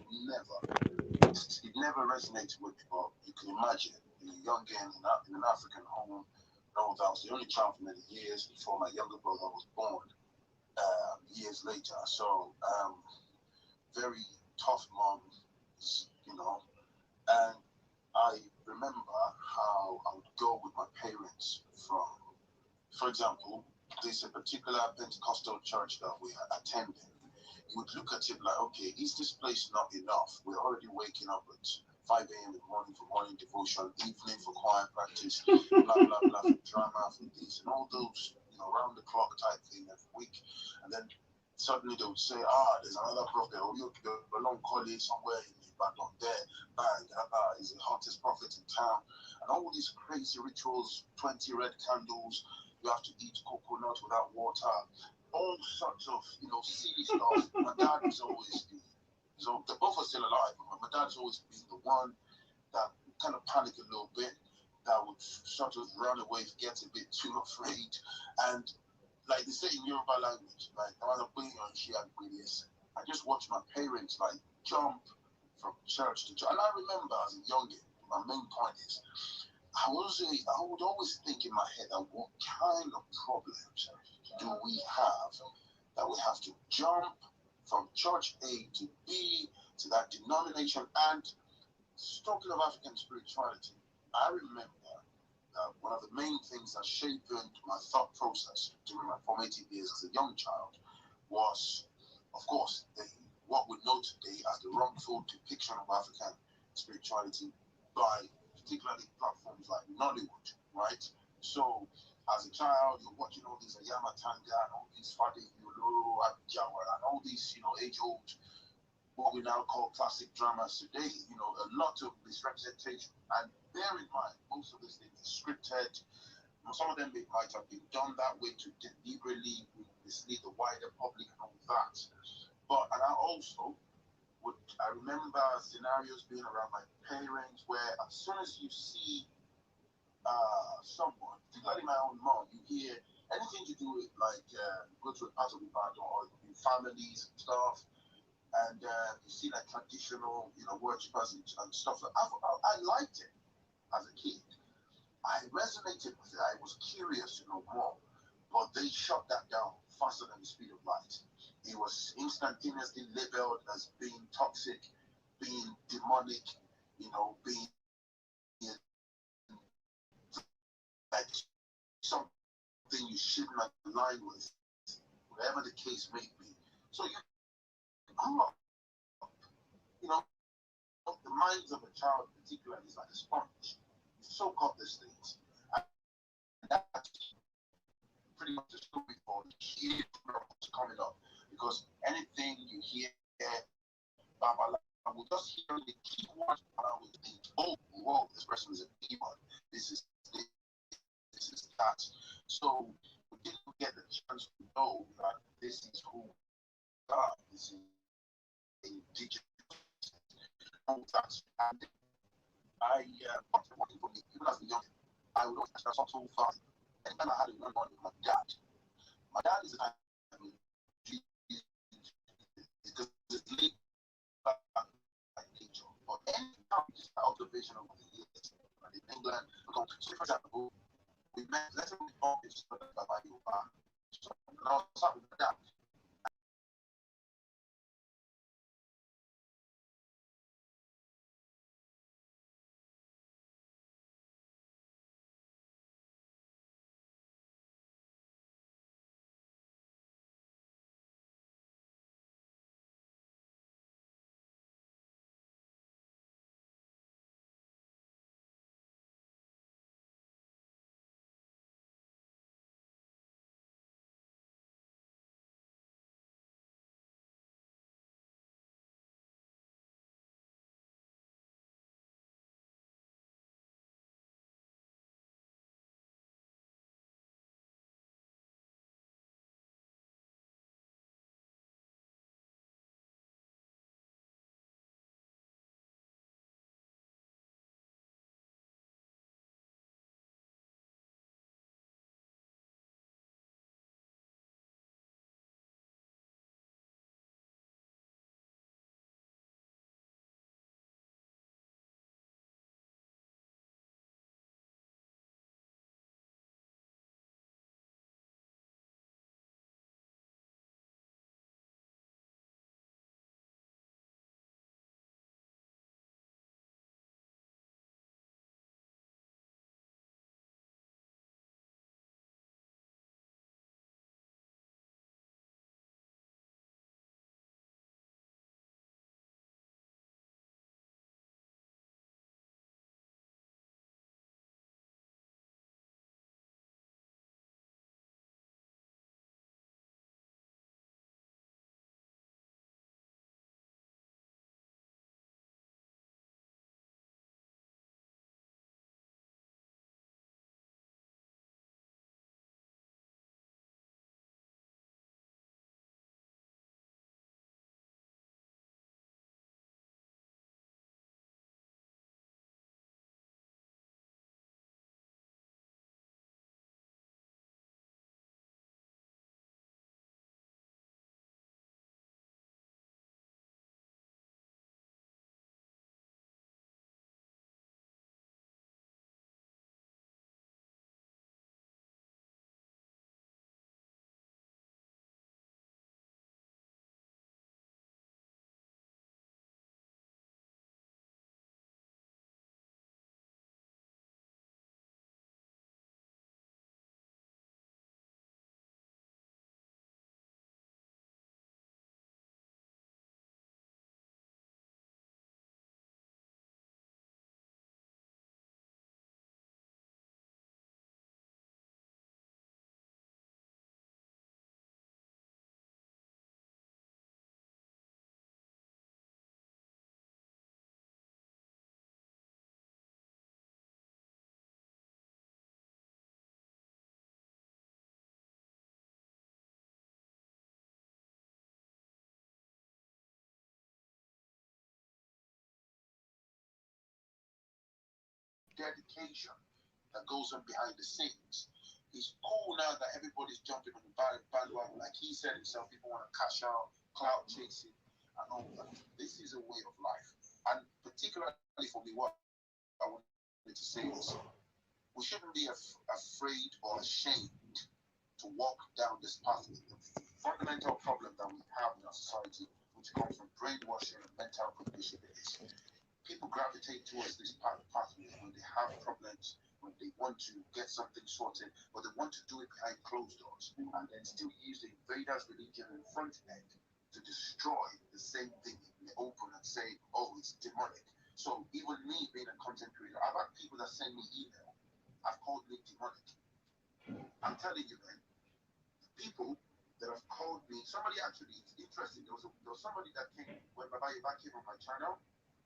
never resonated with me. But you can imagine, a young girl in an African home, I was the only child for many years before my younger brother was born years later. So very tough mom, and I remember how I would go with my parents from, for example, there's a particular Pentecostal church that we are attending. You would look at it like, okay, is this place not enough? We're already waking up at 5 a.m. in the morning for morning devotion, evening for choir practice, blah, blah, blah, for drama, for this, and all those, round the clock type thing every week. And then suddenly they would say, there's another prophet, or you're a long colleague somewhere in Ibadan there, bang, he's the hottest prophet in town. And all these crazy rituals, 20 red candles, you have to eat coconut without water, all sorts of, silly stuff. My dad was always the both are still alive. My dad's always been the one that kind of panicked a little bit, that would sort of run away, get a bit too afraid. And like they say in Yoruba language, like, I just watched my parents like jump from church to church. And I remember as a youngin, my main point is, I would always think in my head that what kind of problems do we have that we have to jump from church A to B to that denomination? And talking of African spirituality, I remember that one of the main things that shaped my thought process during my formative years as a young child was, of course, what we know today as the wrongful depiction of African spirituality by particularly platforms like Nollywood, right? So, as a child, you're watching all these Ayama Tanga and all these Fadi Yolo, Abijawara, and all these, age-old, what we now call classic dramas today, a lot of misrepresentation. And bear in mind, most of these things are scripted. Some of them might have been done that way to deliberately mislead the wider public and all that. And I remember scenarios being around my parents where as soon as you see someone, particularly my own mom, you hear anything to do with like go to a part of the band or in families and stuff, and you see like traditional, worshippers and stuff. I liked it as a kid. I resonated with it. I was curious to know more, but they shut that down faster than the speed of light. It was instantaneously labeled as being toxic, being demonic, being like something you shouldn't align with, whatever the case may be. So you grew up, the minds of a child particularly is like a sponge. You soak up these things. And that's pretty much the story for the kid coming up. Because anything you hear, Babala, will just hear the key words, will think, oh, whoa, this person is a demon. This is that. So we didn't get the chance to know that this is who God is, indigenous, all that. And I working for me, even as a young, I would always ask myself so far. Anytime I had a one-on-one with my dad is an because it's late by nature. But anytime just my observation over the years, in England, so for example, we met, let's say we talked about Yoruba. So I was talking with my dad. dedication that goes on behind the scenes. It's cool now that everybody's jumping on the bandwagon. Like he said himself, people want to cash out, cloud chasing, and all that. This is a way of life. And particularly for me, what I wanted to say is we shouldn't be afraid or ashamed to walk down this pathway. The fundamental problem that we have in our society, which comes from brainwashing and mental conditioning, is people gravitate towards this pathway when they have problems, when they want to get something sorted, but they want to do it behind closed doors, and then still use the invaders' religion in front end to destroy the same thing in the open and say, oh, it's demonic. So even me being a content creator, I've had people that send me email, I've called me demonic. I'm telling you, man, people that have called me, somebody actually, it's interesting, there was somebody that came, when Baba Yoba came on my channel,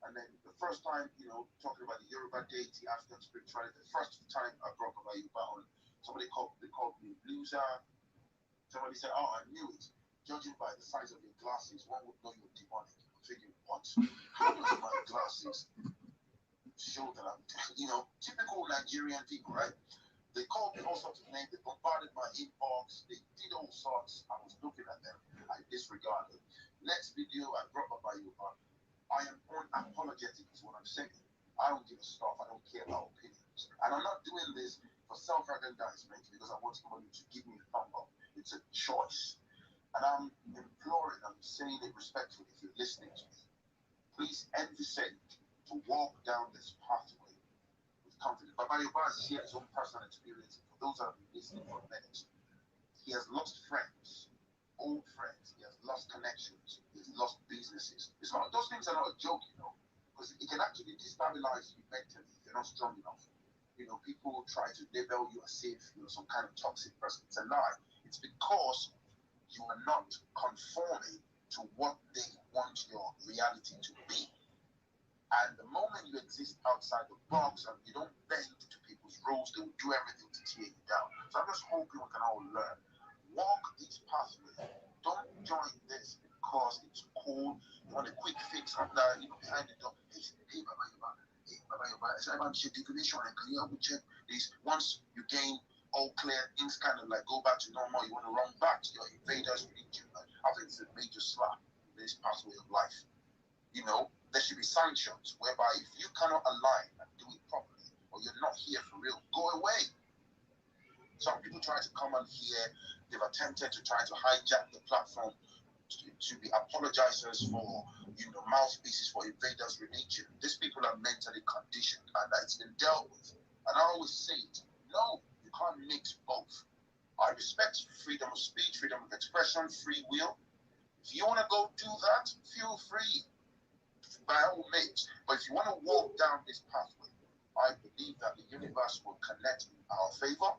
and then the first time, talking about the Yoruba deity, African spirituality, the first time I brought Baba Yoba on, they called me loser. Somebody said, oh, I knew it. Judging by the size of your glasses, one would know you're demonic. I'm thinking, what? How does my glasses show that I'm, typical Nigerian people, right? They called me all sorts of names. They bombarded my inbox. They did all sorts. I was looking at them. I disregarded. Next video, I brought Baba Yoba. I am unapologetic is what I'm saying. I don't give a stuff. I don't care about opinions. And I'm not doing this for self-aggrandizement because I want somebody to give me a thumb up. It's a choice. And I'm imploring, I'm saying it respectfully if you're listening to me. Please end the same to walk down this pathway with confidence. Baba Yoba has shared his own personal experience. For those that have been listening for a minute, he has lost friends, old friends. He has lost connections. He has lost businesses. It's not, those things are not a joke, because it can actually destabilize you mentally if you're not strong enough. People try to label you as if you're some kind of toxic person. It's a lie. It's because you are not conforming to what they want your reality to be. And the moment you exist outside the box and you don't bend to people's rules, they will do everything to tear you down. So I'm just hoping we can all learn. Walk this pathway. Don't join this because it's cool. You want a quick fix under, behind the door. Hey, Baba Yoba. Hey, Baba Yoba. So I'm divination and clear. We check this. Once you gain all clear, things kind of like go back to normal. You want to run back to your invaders religion. I think it's a major slap in this pathway of life. There should be sanctions whereby if you cannot align and do it properly, or you're not here for real, go away. Some people try to come on here. They've attempted to try to hijack the platform to be apologizers for, mouthpieces for invaders' religion. These people are mentally conditioned, and it's been dealt with. And I always say it, no, you can't mix both. I respect freedom of speech, freedom of expression, free will. If you want to go do that, feel free, by all means. But if you want to walk down this pathway, I believe that the universe will connect in our favor,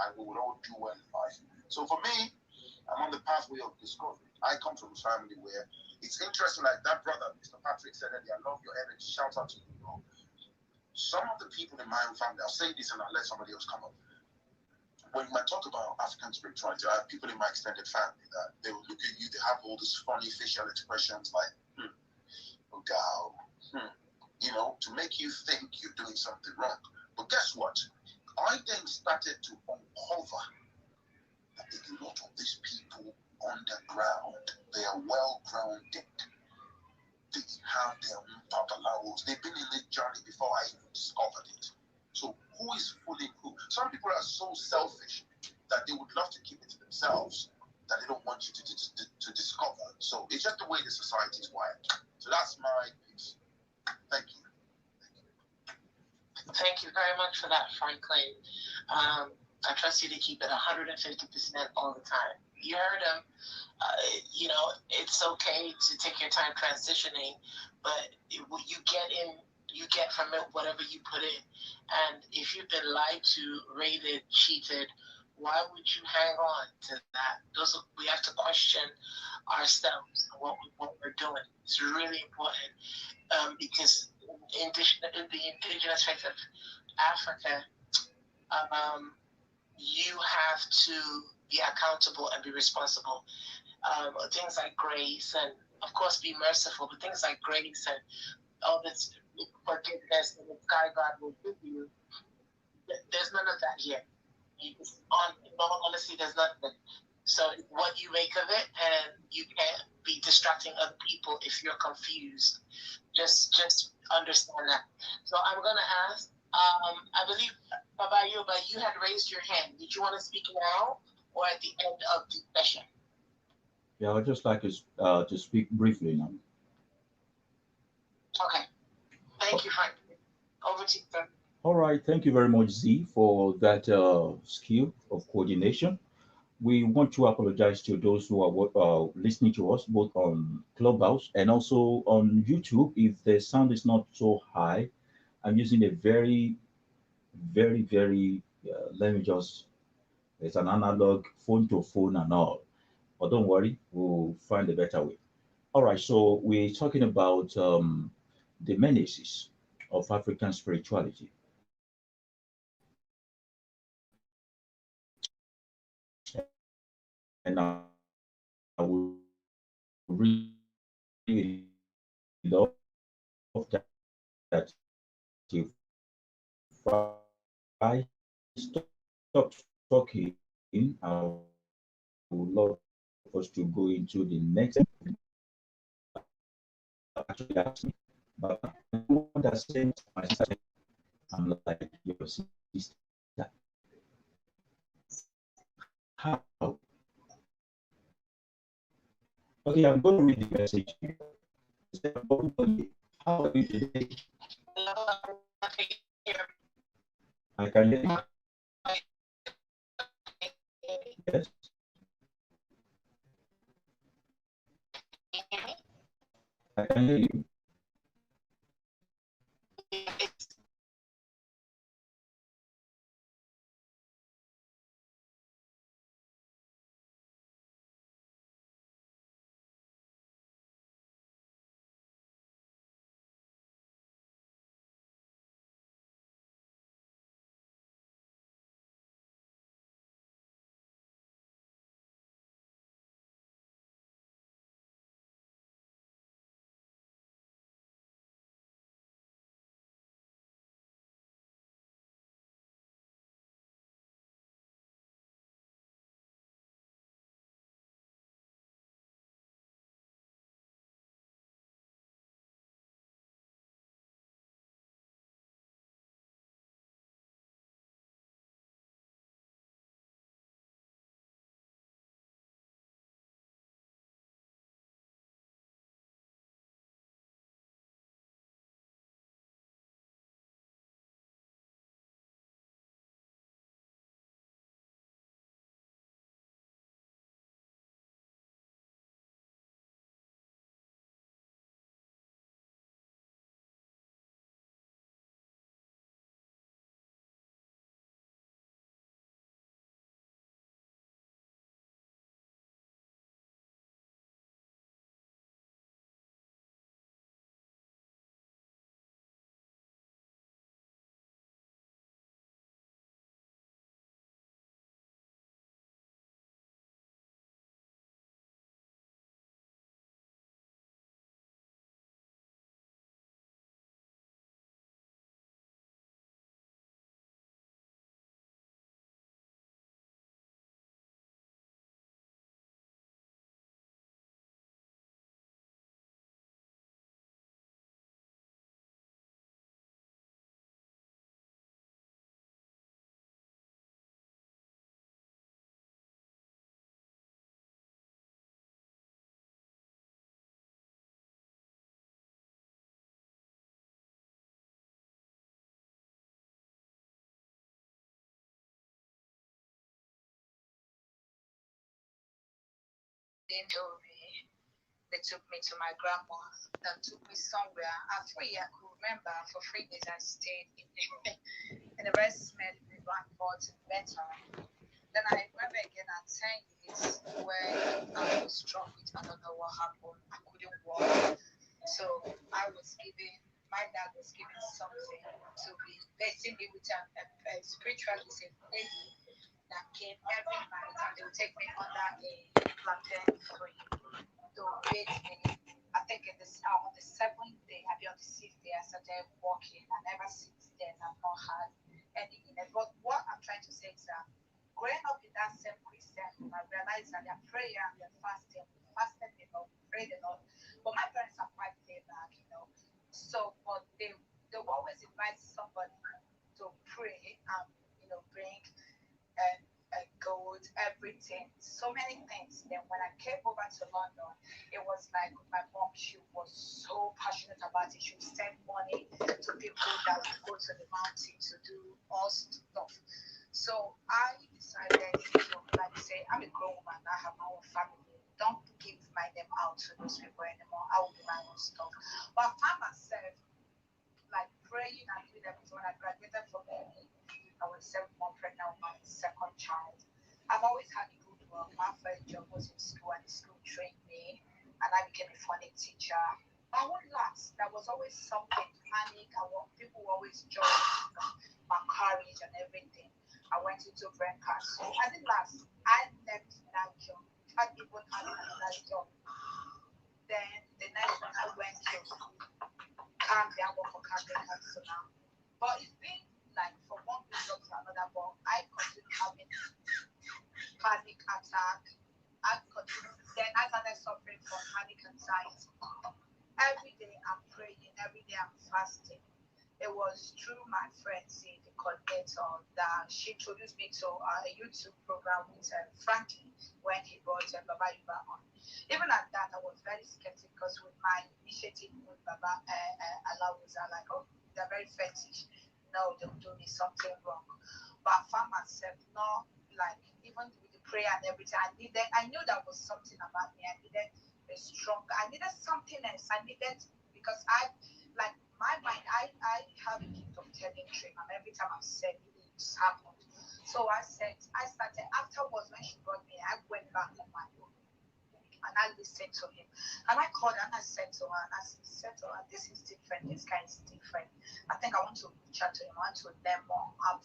and we will all do well in life. So for me, I'm on the pathway of discovery. I come from a family where it's interesting, like that brother, Mr. Patrick, said earlier, I love your energy. Shout out to you, Some of the people in my own family, I'll say this and I'll let somebody else come up. When I talk about African spirituality, I have people in my extended family that they will look at you, they have all these funny facial expressions like, oh, God, to make you think you're doing something wrong. But guess what? I then started to uncover that a lot of these people underground, they are well grounded. They have their own babalawos. They've been in this journey before I even discovered it. So who is fooling who? Some people are so selfish that they would love to keep it to themselves, that they don't want you to discover. So it's just the way the society is wired. So that's my piece. Thank you. Thank you very much for that, Franklin. I trust you to keep it 150% all the time. You heard him. It's okay to take your time transitioning, but you get from it whatever you put in. And if you've been lied to, raided, cheated, why would you hang on to that? We have to question ourselves and what we're doing. It's really important because in the indigenous faith of Africa, you have to be accountable and be responsible. Things like grace and, of course, be merciful, but things like grace and all this forgiveness that the sky God will give you. There's none of that here. In all honesty, there's nothing. So what you make of it, and you can't be distracting other people if you're confused. Just understand that. So I'm gonna ask. I believe Baba Yoba, you had raised your hand. Did you want to speak now or at the end of the session? Yeah, I'd just like to speak briefly now. Okay. Thank you, Frank. Over to you, sir. All right, thank you very much, Z, for that skill of coordination. We want to apologize to those who are listening to us both on Clubhouse and also on YouTube. If the sound is not so high, I'm using a very, very, very, let me just, it's an analog phone to phone and all. But don't worry, we'll find a better way. All right, so we're talking about the menaces of African spirituality. And I would really love that if I stop talking, I would love us to go into the next actually ask me. But I want to say my sister, I'm like your sister. How? Okay, I'm going to read the message to you. How are you today? I can hear you. Yes. I can hear you. They took me to my grandma and took me somewhere. I could remember for 3 days I stayed in a very smelly blackboard better. Then I remember again at 10 years when I was struck with, I don't know what happened. I couldn't walk. So I was given, my dad was given something to be basically with a spiritualist lady that came every night and they would take me under a plantain tree to bathe me. At think on the 7th day, I mean on the 6th day, I started walking, and ever since then, I've not had any illness. But what I'm trying to say is that growing up in that same Christian home, I realized that their prayer and their fasting, we fasted a lot, we prayed a lot. But my parents are quite laid back, you know. So, but they will always invite somebody to pray and, you know, bring gold, everything, so many things. Then when I came over to London, it was like my mom, she was so passionate about it. She would send money to people that would go to the mountain to do all stuff. So I decided to, like, say, I'm a grown woman, I have my own family. Don't give my name out to those people anymore. I will do my own stuff. But I found myself like praying and doing everything. When I graduated from uni, I was 7 months pregnant with my second child. I've always had a good work. My first job was in school, and the school trained me, and I became a funny teacher. I won't last. There was always something panic. People were always judging my courage and everything. I went into Veneration. So I didn't last. I left that job. I didn't even have another job. Then the next one I went to Camden, I work for Camden Council now. But it's been like from one good job to another, but I continue having panic attack. Then I started suffering from panic anxiety. Every day I'm praying, every day I'm fasting. It was through my friend, the coordinator, that she introduced me to a YouTube program with Frankie when he brought Baba Yuba on. Even at that, I was very skeptical because with my initiative with Baba Alawuza, like, oh, they're very fetish. No, they'll do me something wrong. But I found myself not like, even with the prayer and everything, I knew that was something about me. I needed a strong, I needed something else. I needed, because like my mind, I have a gift of telling dream, and every time I'm saying it's happened. So I started afterwards when she brought me, I went back on my own. And I listened to him. And I called her and I said to her, this is different. This guy is different. I think I want to reach out to him. I want to learn more. I'm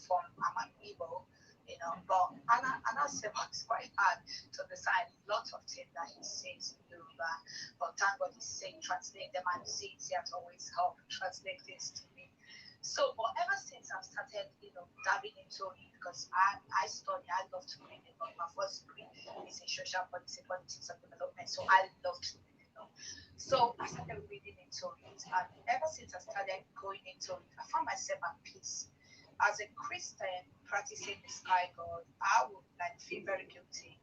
an Igbo, you know. But and I said, well, it's quite hard to decide lots of things that he says in Yoruba. But thank God he's saying translate them, and it's easier to always help translate this to me. So, but ever since I've started, you know, diving into it, because I love to read it. My first degree is in social policy, politics and development, so I love to read it. So I started reading into it, and ever since I started going into it, I found myself at peace. As a Christian practicing the sky God, I would like feel very guilty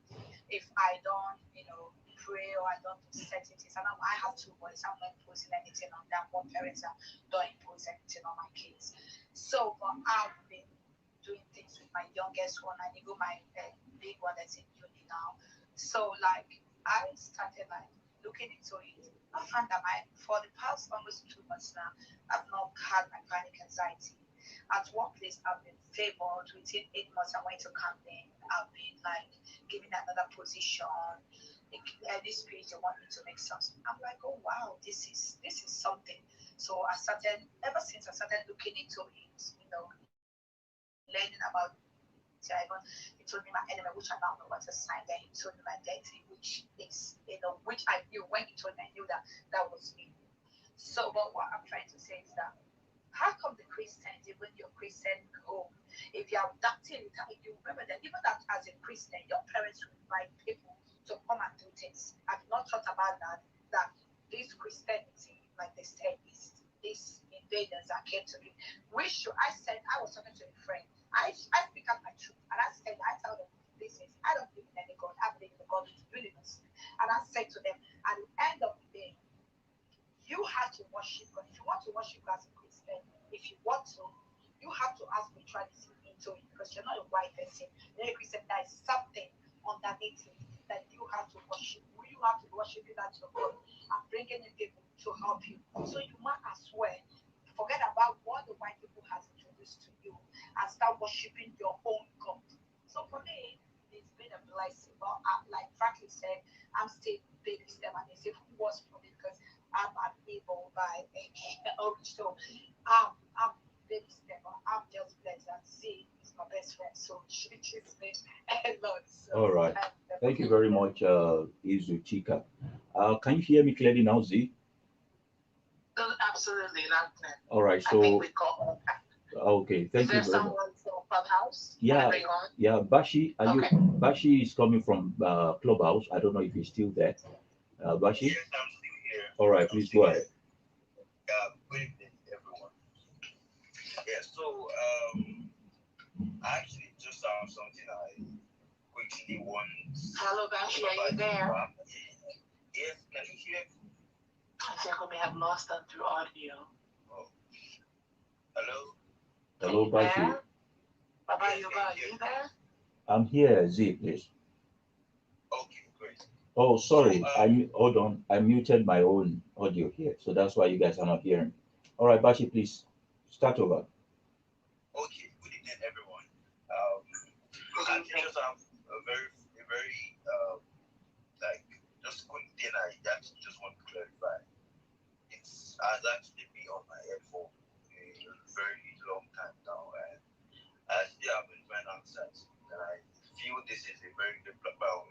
if I don't, you know, pray or I don't do certain things. And I have 2 boys. I'm not imposing anything on them. More parents don't impose anything on my kids. So, but I've been doing things with my youngest one, and even my big one that's in uni now. So, like, I started like looking into it. I found that for the past almost 2 months now, I've not had my panic anxiety. At one place, I've been favored. Within 8 months, I went to campaign. I've been like given another position. This page they want me to make something. I'm like, oh wow, this is something. So I started, ever since I started looking into it, you know, learning about he told me my enemy, which I now know what to sign. Then he told me my deity, which is, you know, which I knew when he told me, I knew that was me. So, but what I'm trying to say is that how come the Christians, even your Christian home, if you're adopting it, you remember that even that as a Christian, your parents will invite people to come and do things. I've not thought about that this Christianity, like they said, is these invaders that came to me. I was talking to a friend. I speak up my truth, and I tell them, I don't believe in any God. I believe in the God of the universe. And I said to them, at the end of the day, you have to worship God. If you want to worship God as a Christian, if you want to, you have to ask neutrality into it, because you're not a white person. You're a Christian. There is something underneath it that you have to worship. You have to worship you that your God and bringing in people to help you. So you might as well forget about what the white people has introduced to you and start worshiping your own God. So for me, it's been a blessing. But like Frankie said, I'm still baby step, and they say who was for me, because I'm able by Orishas. So I'm baby step. I'm just blessed, and Z is my best friend. So she treats me a lot. So, all right. Thank you very much, Izu Chika. Can you hear me clearly now, Z? Absolutely, not then. All right, I think so we got all that. okay, Is thank there you very much. someone from Clubhouse? Yeah, Bring on? yeah, Bashi, are you? Okay. Bashi is coming from Clubhouse. I don't know if he's still there. Bashi. Yes, I'm still here. All right, I'm please still go here. ahead. Good evening, everyone. Yeah, so I actually just found something I quickly want. Hello, Bashi, are you there? Yes, can you hear? I think we may have lost them through audio. Oh. Hello? Hello, Bashi. There? Baba Yes, Yoba, can are you hear you me? there? I'm here, Z, please. Okay, great. Oh, sorry. So, Hold on. I muted my own audio here, so that's why you guys are not hearing. All right, Bashi, please start over. Okay, good evening, everyone. I actually just have a very, like, just one thing I actually just want to clarify. It's has actually been on my head for a very long time now, and I still have been trying answers. And I feel this is a very good platform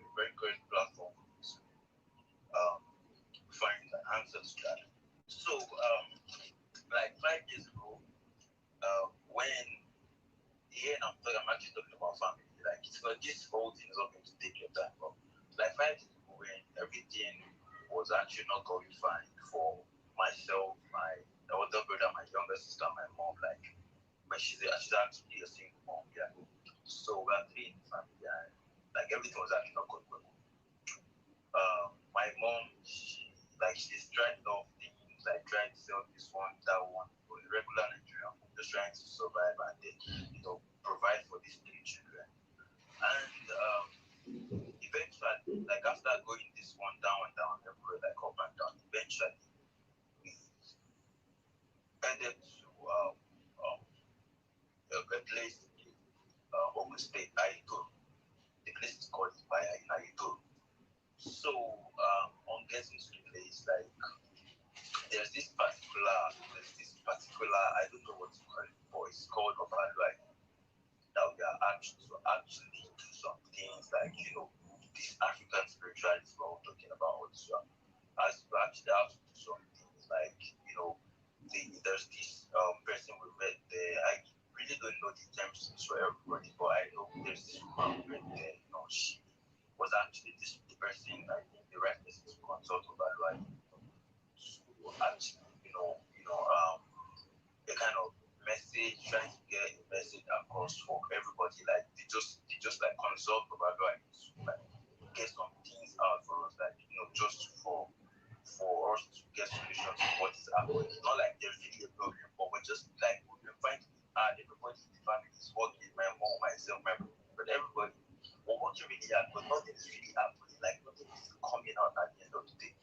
to find the answers to that. So, like 5 years ago, when I'm actually talking about family. Like, it's because this whole thing is not going to take your time. But like 5 years ago, when everything was actually not going fine for myself, my older brother, my younger sister, my mom, like, but she's actually a single mom, yeah. So we're three in the family, and like everything was actually not going well. My mom, she's trying off things, like trying to sell this one, that one, for a regular Nigerian, just trying to survive and then, provide for these three children. And eventually, like after going this one down and down, everywhere, like up and down, eventually we ended to a place in Ogun State, Aito. The place is called Ibaya in Aito. So on getting to the place, like there's this particular, I don't know what to call it, but it's called Obalai, that we are actually do some things like, this African spirituality we're talking about also. As we actually have to do some things like, there's this person we met there. I really don't know the terms for everybody, but I know there's this woman we met there, she was actually the person, I think the right person to consult about, right? To actually, a kind of message, trying to get a message across for everybody. Like they just like consult about, right? To like get some things out for us, like just for us to get solutions to what is happening. It's not like there's really a problem, but we're just like we've been finding it hard. Everybody in the family is working, my mom, myself, but everybody we're working really hard, but nothing is really happening. Like nothing is coming out at the end of the day.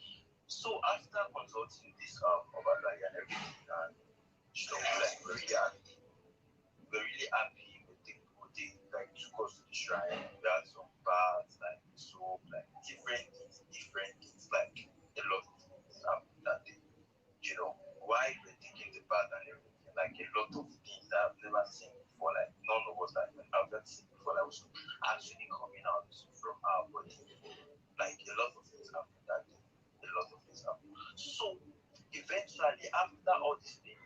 So after consulting this Obalai and everything, and like we're really happy with the like took us to the shrine. We had some baths, like soap, like different things, like a lot of things happened that day. Why we're taking the bath and everything, like a lot of things that I've never seen before, like none of us like I've never seen before, that was actually coming out from our body. Like a lot of things happened that day. A lot of things happened. So eventually, after all these things,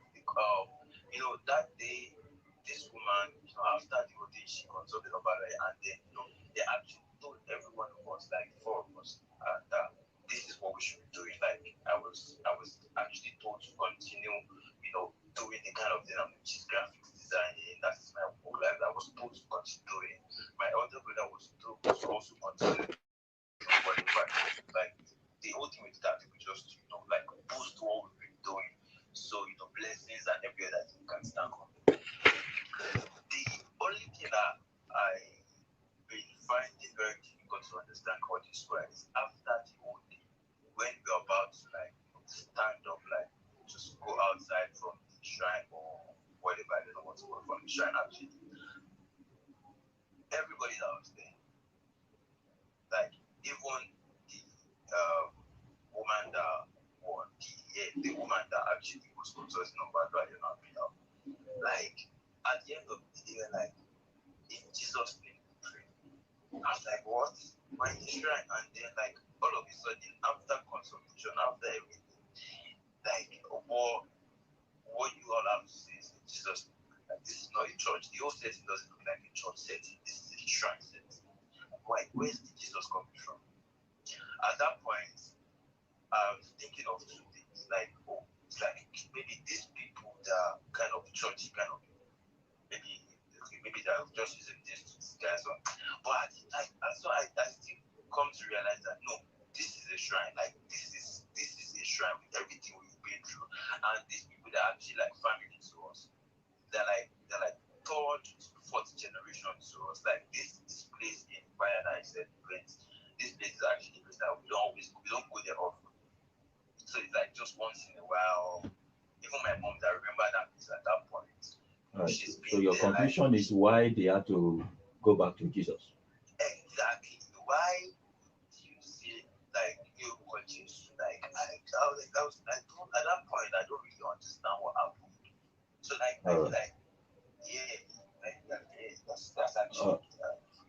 that day, this woman, after the whole thing, she consulted about it, and then, they actually told every one of us, like four of us, that this is what we should be doing. Like I was actually told to continue, doing the kind of thing which is graphics designing. That is my work. Like I was told to continue doing. My older brother was told to also continue. Like the whole thing with that, we just like boost what we've been doing. So blessings and every other thing can stand on. The only thing that I been finding very difficult to understand how this works is after the whole thing, when we're about to like stand up, like just go outside from the shrine or whatever, I don't know what to call from the shrine actually. Everybody that was there, like even the woman that the woman that actually was consulting about like at the end of the day, like in Jesus' name we pray. I was like, what? Why in the shrine? And then like all of a sudden after consultation, after everything, like church, the whole setting doesn't look like a church setting. This is a shrine setting. Why? Where's the Jesus coming from? At that point, I was thinking of two things. Like, oh, it's like maybe these people that are kind of churchy, kind of maybe they're just using this to disguise one. But I still come to realize that no, this is a shrine. Like this is a shrine with everything we've been through. And these people that are actually like family to us. They're like third, fourth generation to us. Like this place in Paradise and Prince, this place is actually a place that we don't go there often. So it's like just once in a while. Even my mom that remember that place at that point. Right. So your conclusion is why they had to go back to Jesus. Exactly. Why would you say like you want Jesus? Like I don't at that point I don't really understand what happened. So like I feel like that's actually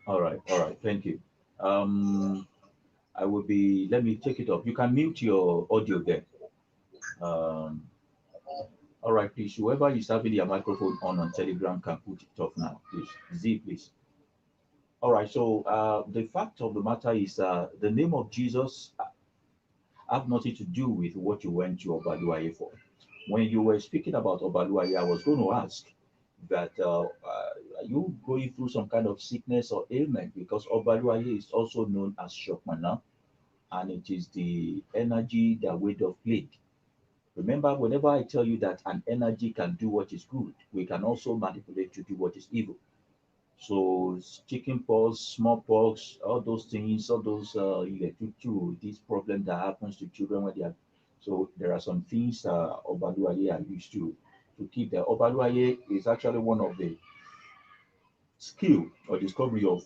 all right. Thank you. I will be. Let me take it off. You can mute your audio there. All right, please. Whoever is having their microphone on Telegram can put it off now, please. Z, please. All right. So the fact of the matter is, the name of Jesus have nothing to do with what you went to Obaluaye for. When you were speaking about Obaluaye, I was going to ask that are you going through some kind of sickness or ailment, because Obaluaye is also known as Shokmana, and it is the energy that weighed off plague. Remember, whenever I tell you that an energy can do what is good, we can also manipulate to do what is evil. So chicken pox, smallpox, all those things, all those this problem that happens to children when they are. So there are some things Obaluaye are used to keep there. Obaluaye is actually one of the skill or discovery of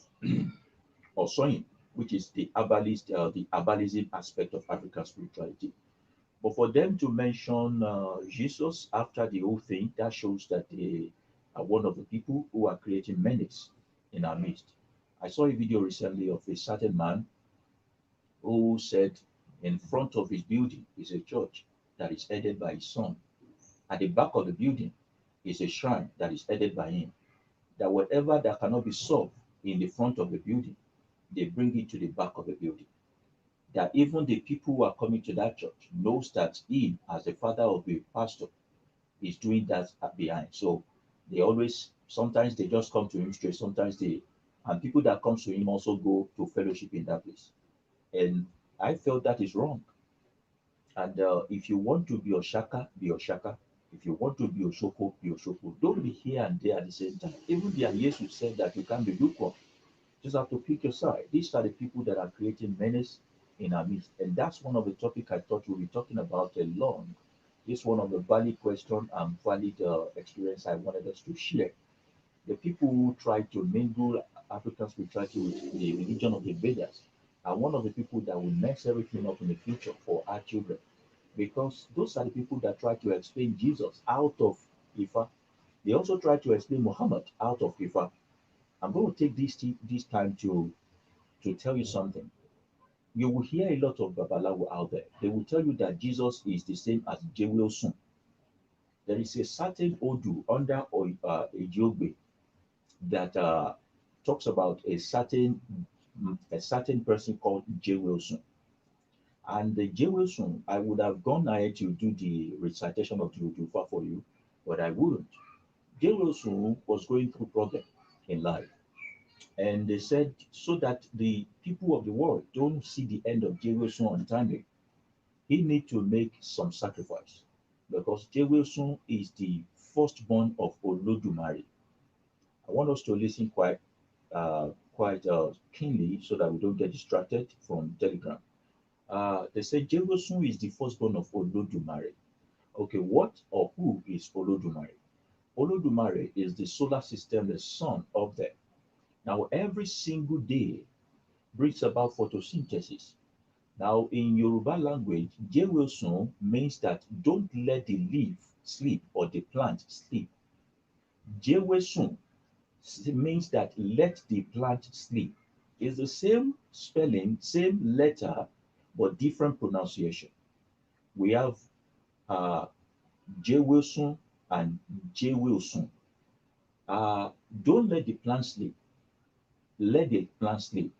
or sewing, which is the herbalism aspect of African spirituality. But for them to mention Jesus after the whole thing, that shows that they are one of the people who are creating menace in our midst. I saw a video recently of a certain man who said in front of his building is a church that is headed by his son. At the back of the building is a shrine that is headed by him. That whatever that cannot be solved in the front of the building, they bring it to the back of the building. That even the people who are coming to that church knows that he, as the father of the pastor, is doing that behind. So they always, sometimes they just come to him straight, and people that comes to him also go to fellowship in that place. And I felt that is wrong. And if you want to be Oshaka, be Oshaka. If you want to be Oshoko, be Oshoko. Don't be here and there at the same time. Even the Jesus said that you can't be lukewarm. Just have to pick your side. These are the people that are creating menace in our midst. And that's one of the topics I thought we'll be talking about along. This one of the valid question and valid experience I wanted us to share. The people who try to mingle African spirituality with the religion of the Vedas are one of the people that will mess everything up in the future for our children. Because those are the people that try to explain Jesus out of Ifa. They also try to explain Muhammad out of Ifa. I'm going to take this time to tell you something. You will hear a lot of Babalawo out there. They will tell you that Jesus is the same as Jewelsun. There is a certain Odu under Ejogbe that talks about a certain person called Jewelsun. And the Jewelsun, I would have gone ahead to do the recitation of the Odufa for you, but I wouldn't. Jewelsun was going through problem in life. And they said, so that the people of the world don't see the end of Jerusalem untimely, he need to make some sacrifice. Because Jerusalem is the firstborn of Olodumare. I want us to listen quite keenly so that we don't get distracted from Telegram. They say Jerusalem is the firstborn of Olodumare. Okay, what or who is Olodumare? Olodumare is the solar system, the sun up there. Now, every single day brings about photosynthesis. Now, in Yoruba language, Jewosun means that don't let the leaf sleep or the plant sleep. Jewosun means that let the plant sleep. It's the same spelling, same letter, but different pronunciation. We have Jewosun and Jewosun. Don't let the plant sleep. Let the plant sleep.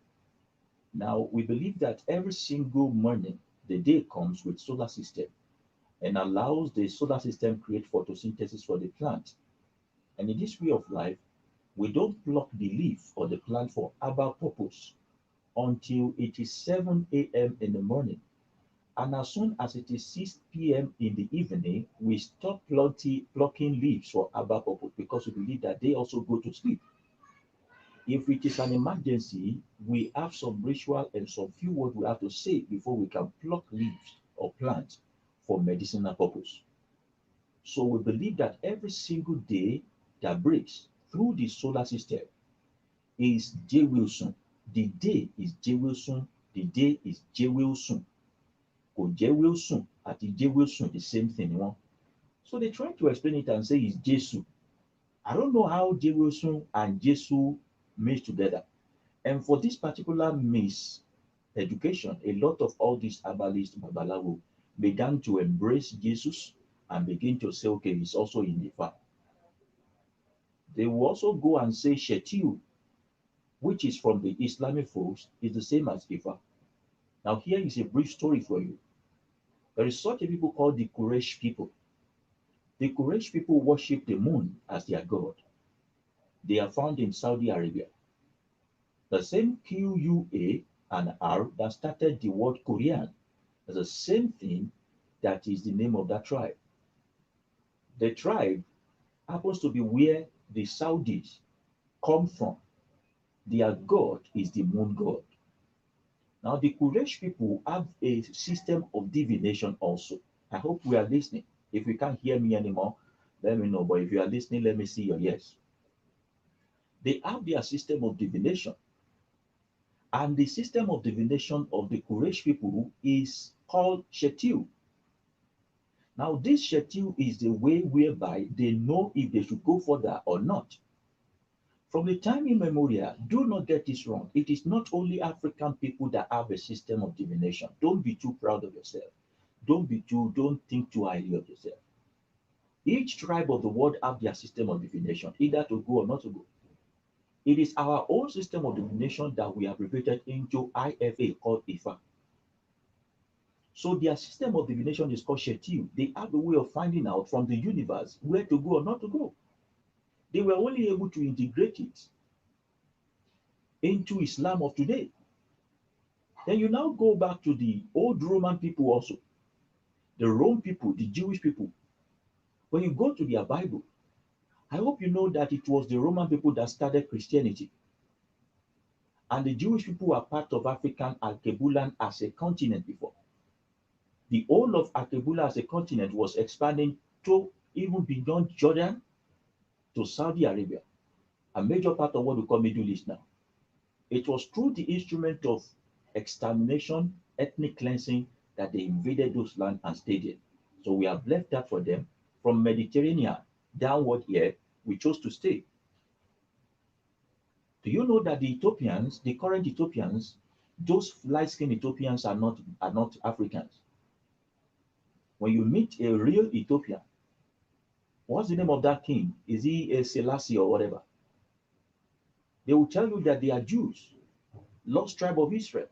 Now, we believe that every single morning, the day comes with solar system and allows the solar system create photosynthesis for the plant. And in this way of life, we don't pluck the leaf or the plant for other purpose until it is 7 a.m. in the morning. And as soon as it is 6 p.m. in the evening, we stop plucking leaves for other purpose because we believe that they also go to sleep. If it is an emergency, we have some ritual and some few words we have to say before we can pluck leaves or plants for medicinal purpose. So we believe that every single day that breaks through the solar system is J. Wilson. The day is J. Wilson. The day is J. Wilson. Kò J. Wilson àti J. Wilson, the same thing. You know? So they try to explain it and say it's Jesu. I don't know how J. Wilson and Jesu mix together. And for this particular miseducation, a lot of all these herbalists, Babalawo, began to embrace Jesus and begin to say, okay, he's also in the farm. They will also go and say Shetiu, which is from the Islamic folks, is the same as Ifa. Now, here is a brief story for you. There is such a people called the Quraysh people. The Quraysh people worship the moon as their god. They are found in Saudi Arabia. The same QUA and R that started the word Korean is the same thing that is the name of that tribe. The tribe happens to be where the Saudis come from. Their god is the moon god. Now, the Quraysh people have a system of divination also. I hope we are listening. If you can't hear me anymore, let me know. But if you are listening, let me see your yes. They have their system of divination. And the system of divination of the Quraysh people is called Shetiu. Now, this Shetiu is the way whereby they know if they should go further or not. From the time immemorial, do not get this wrong. It is not only African people that have a system of divination. Don't be too proud of yourself. Don't think too highly of yourself. Each tribe of the world have their system of divination, either to go or not to go. It is our own system of divination that we abbreviated into IFA called IFA. So their system of divination is called Shetiu. They have a way of finding out from the universe where to go or not to go. They were only able to integrate it into Islam of today. Then you now go back to the old Roman people also, the Rome people, the Jewish people. When you go to their Bible, I hope you know that it was the Roman people that started Christianity. And the Jewish people were part of African Archebulan as a continent before. The whole of Archebula as a continent was expanding to even beyond Jordan to Saudi Arabia, a major part of what we call Middle East now. It was through the instrument of extermination, ethnic cleansing, that they invaded those lands and stayed in. So we have left that for them. From Mediterranean downward here, we chose to stay. Do you know that the Ethiopians, the current Ethiopians, those light-skinned Ethiopians are not Africans? When you meet a real Ethiopian, what's the name of that king? Is he a Selassie or whatever? They will tell you that they are Jews, lost tribe of Israel.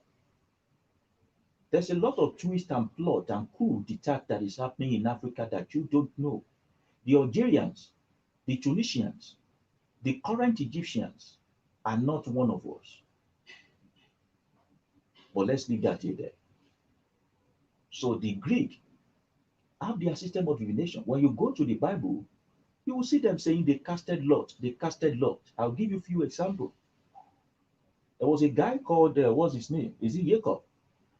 There's a lot of twist and plot and coup d'etat that is happening in Africa that you don't know. The Algerians, the Tunisians, the current Egyptians are not one of us. But let's leave that here there. So the Greek have their system of divination. When you go to the Bible, you will see them saying they casted Lot. They casted Lot. I'll give you a few examples. There was a guy called, what's his name? Is it Jacob?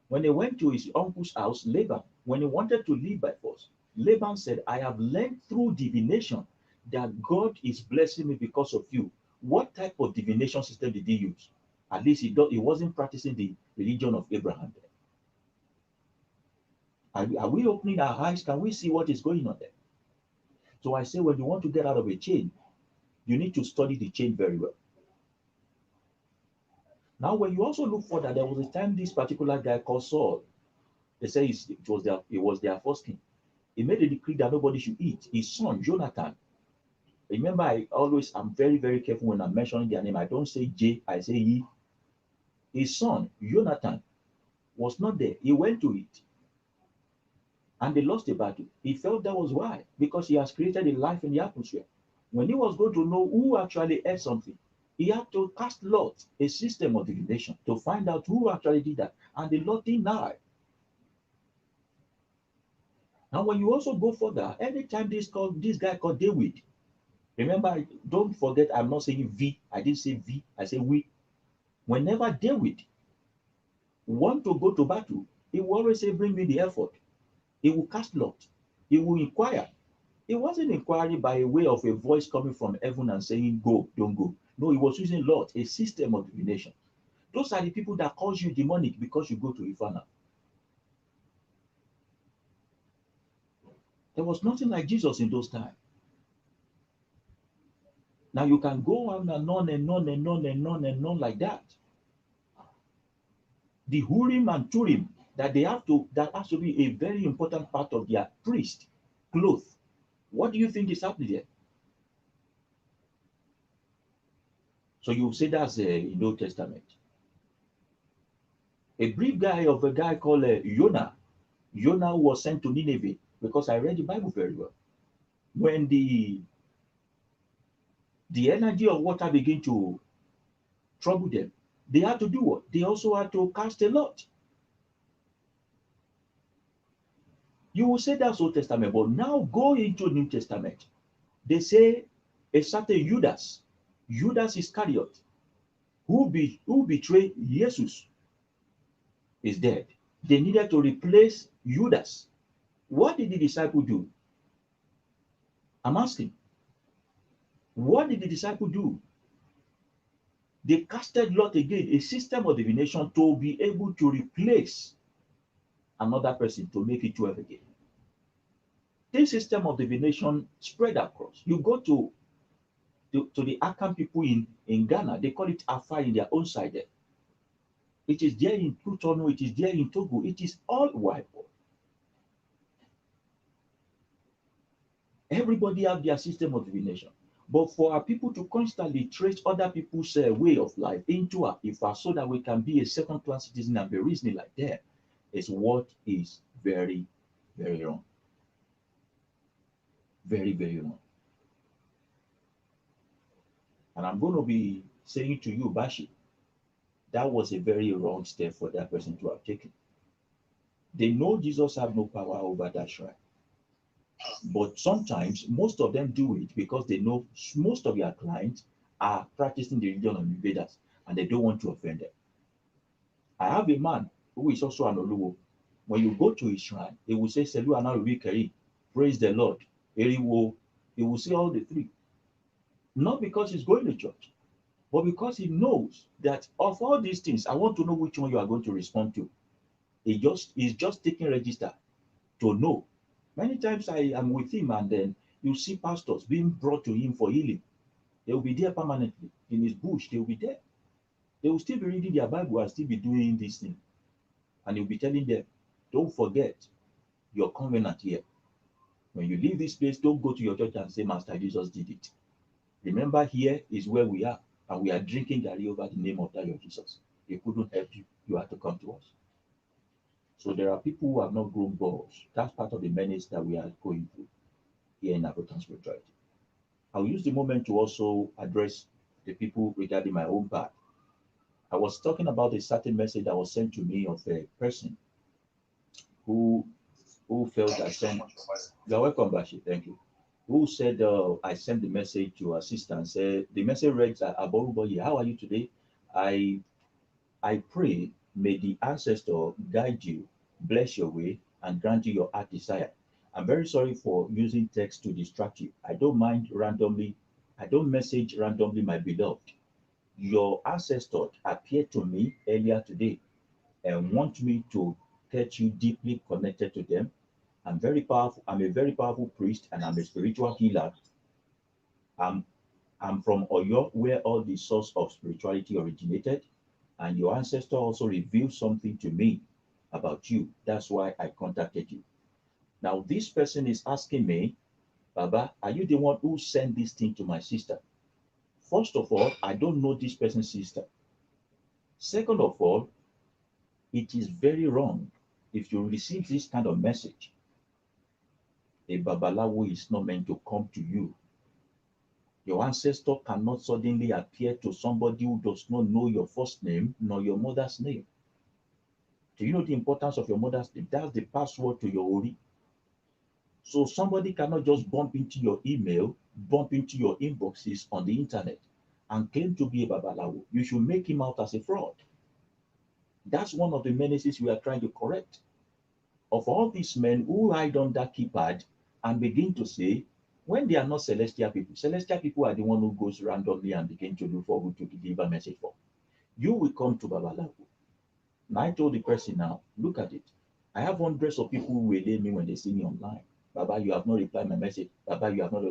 When they went to his uncle's house, Laban, when he wanted to live by force, Laban said, I have learned through divination that God is blessing me because of you. What type of divination system did he use? At least he wasn't practicing the religion of Abraham. Are we opening our eyes? Can we see what is going on there? So I say, when you want to get out of a chain, you need to study the chain very well. Now, when you also look further, there was a time this particular guy called Saul, they say it was their first king. He made a decree that nobody should eat. His son, Jonathan, Remember, I'm very, very careful when I'm mentioning their name. I don't say J, I say he. His son, Jonathan, was not there. He went to it and they lost the battle. He felt that was why, because he has created a life in the atmosphere. When he was going to know who actually ate something, he had to cast lot, a system of divination, to find out who actually did that. And the Lord denied. And when you also go further, anytime this guy called David, remember, don't forget, I'm not saying V. I didn't say V. I say we. Whenever David want to go to battle, he will always say, bring me the effort. He will cast lot. He will inquire. It wasn't inquiry by way of a voice coming from heaven and saying, go, don't go. No, he was using lot, a system of divination. Those are the people that cause you demonic because you go to Ifana. There was nothing like Jesus in those times. Now you can go on and on and on and on and on and on like that. The Urim and Turim that has to be a very important part of their priest cloth. What do you think is happening there? So you say that's in the Old Testament. A brief guy of a guy called Jonah. Jonah was sent to Nineveh because I read the Bible very well. When the energy of water began to trouble them, they had to do what? They also had to cast a lot. You will say that's Old Testament, but now go into New Testament. They say a certain Judas Iscariot, who betrayed Jesus, is dead. They needed to replace Judas. What did the disciple do? I'm asking. What did the disciple do? They casted lot again, a system of divination to be able to replace another person to make it 12 again. This system of divination spread across. You go to the Akan people in Ghana, they call it Afa in their own side there. It is there in Cotonou, it is there in Togo, it is all white. Everybody have their system of divination. But for our people to constantly trace other people's way of life into our Ifa so that we can be a second-class citizen and be reasoning like them is what is very, very wrong. Very, very wrong. And I'm going to be saying to you, Bashi, that was a very wrong step for that person to have taken. They know Jesus have no power over that shrine. But sometimes, most of them do it because they know most of their clients are practicing the religion of the Vedas and they don't want to offend them. I have a man who is also an Oluwo. When you go to his shrine, he will say, Selu Anarubi, praise the Lord. He will say all the three. Not because he's going to church, but because he knows that of all these things, I want to know which one you are going to respond to. He's just taking register to know. Many times I am with him and then you see pastors being brought to him for healing. They will be there permanently. In his bush, they will be there. They will still be reading their Bible and still be doing this thing. And he'll be telling them, don't forget your covenant here. When you leave this place, don't go to your church and say, Master Jesus did it. Remember, here is where we are, and we are drinking Gary over the name of that Lord Jesus. He couldn't help you. You had to come to us. So there are people who have not grown balls. That's part of the menace that we are going through here in African spirituality. I'll use the moment to also address the people regarding my own path. I was talking about a certain message that was sent to me of a person who felt I sent. You're welcome, Bashi. Thank you. Who said I sent the message to her sister and said the message reads, Aboruboye, how are you today? I pray may the ancestor guide you, bless your way, and grant you your heart desire. I'm very sorry for using text to distract you. I don't message randomly, my beloved. Your ancestor appeared to me earlier today and want me to get you deeply connected to them. I'm very powerful. I'm a very powerful priest and I'm a spiritual healer. I'm from Oyo, where all the source of spirituality originated. And your ancestor also revealed something to me about you. That's why I contacted you. Now, this person is asking me Baba, are you the one who sent this thing to my sister? First of all, I don't know this person's sister. Second of all, it is very wrong if you receive this kind of message. A babalawo is not meant to come to you. Your ancestor cannot suddenly appear to somebody who does not know your first name nor your mother's name. Do you know the importance of your mother's name? That's the password to your Ori. So somebody cannot just bump into your email, bump into your inboxes on the internet and claim to be a babalawo. You should make him out as a fraud. That's one of the menaces we are trying to correct. Of all these men who hide under keypad and begin to say, when they are not celestial people are the one who goes randomly and begin to look for who to deliver message for. You will come to babalawo. And I told the person now, look at it. I have hundreds of people who will lay me when they see me online. Baba, you have not replied my message. Baba, you have not.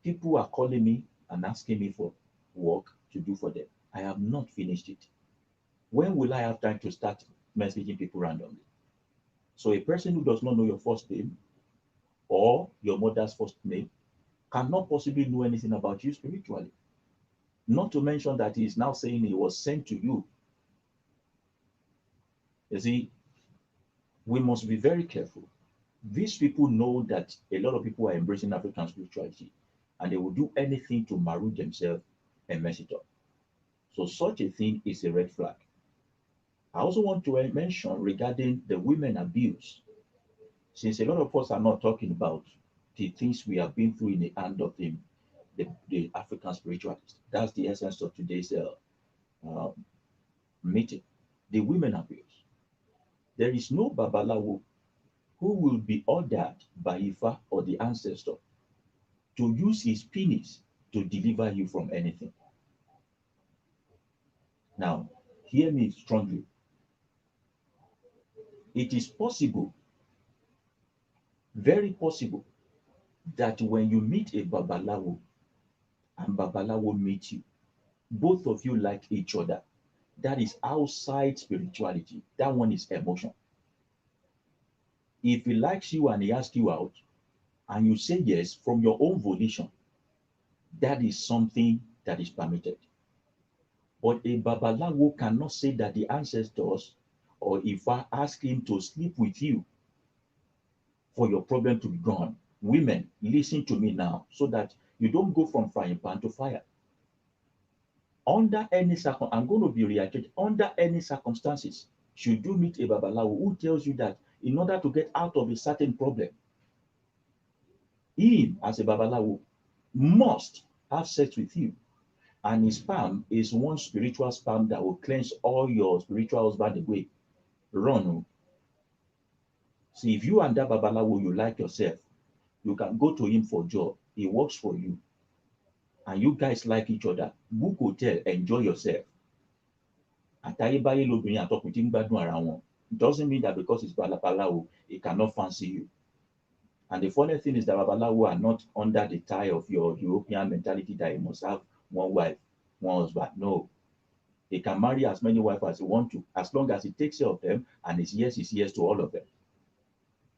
People are calling me and asking me for work to do for them. I have not finished it. When will I have time to start messaging people randomly? So a person who does not know your first name or your mother's first name cannot possibly know anything about you spiritually. Not to mention that he is now saying he was sent to you. You see, we must be very careful. These people know that a lot of people are embracing African spirituality and they will do anything to maroon themselves and mess it up. So such a thing is a red flag. I also want to mention regarding the women abuse, since a lot of us are not talking about the things we have been through in the hand of the African spiritualist. That's the essence of today's uh, meeting. The women abuse. There is no babalawo who will be ordered by Ifa or the ancestor to use his penis to deliver you from anything. Now, hear me strongly. It is possible, very possible, that when you meet a babalawo and babalawo meet you, both of you like each other. That is outside spirituality. That one is emotion. If he likes you and he asks you out, and you say yes from your own volition, that is something that is permitted. But a babalawo cannot say that the ancestors or if I ask him to sleep with you for your problem to be gone. Women, listen to me now so that you don't go from frying pan to fire. Under any I'm going to be reiterated, under any circumstances, should you meet a babalawo who tells you that in order to get out of a certain problem, him as a babalawo must have sex with you, and his sperm is one spiritual sperm that will cleanse all your spiritual husband away. Run. Oh. See, if you and that babalawo, you like yourself, you can go to him for job. He works for you. And you guys like each other. Book hotel, enjoy yourself. Àtayébáyé lobìnrin àtọkùnrin tí ń gbádùn ara wọn. Doesn't mean that because it's babalawo, it cannot fancy you. And the funny thing is that babalawo are not under the tie of your European mentality that you must have one wife, one husband. No. He can marry as many wives as he wants to, as long as he takes care of them and his yes is yes to all of them.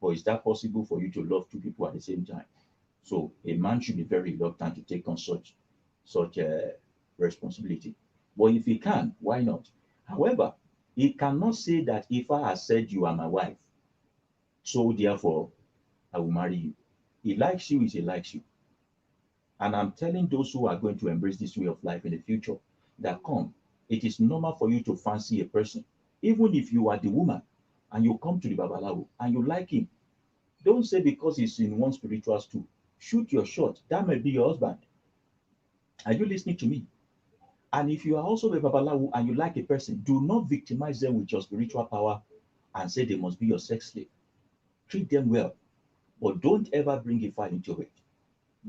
But is that possible for you to love two people at the same time? So a man should be very reluctant to take on such responsibility. But if he can, why not? However, he cannot say that if I have said you are my wife, so therefore I will marry you. He likes you is he likes you. And I'm telling those who are going to embrace this way of life in the future that come, it is normal for you to fancy a person. Even if you are the woman and you come to the babalawo and you like him, don't say because he's in one spiritual stool. Shoot your shot. That may be your husband. Are you listening to me? And if you are also a babalawo and you like a person, do not victimize them with your spiritual power and say they must be your sex slave. Treat them well, but don't ever bring Ifa into it.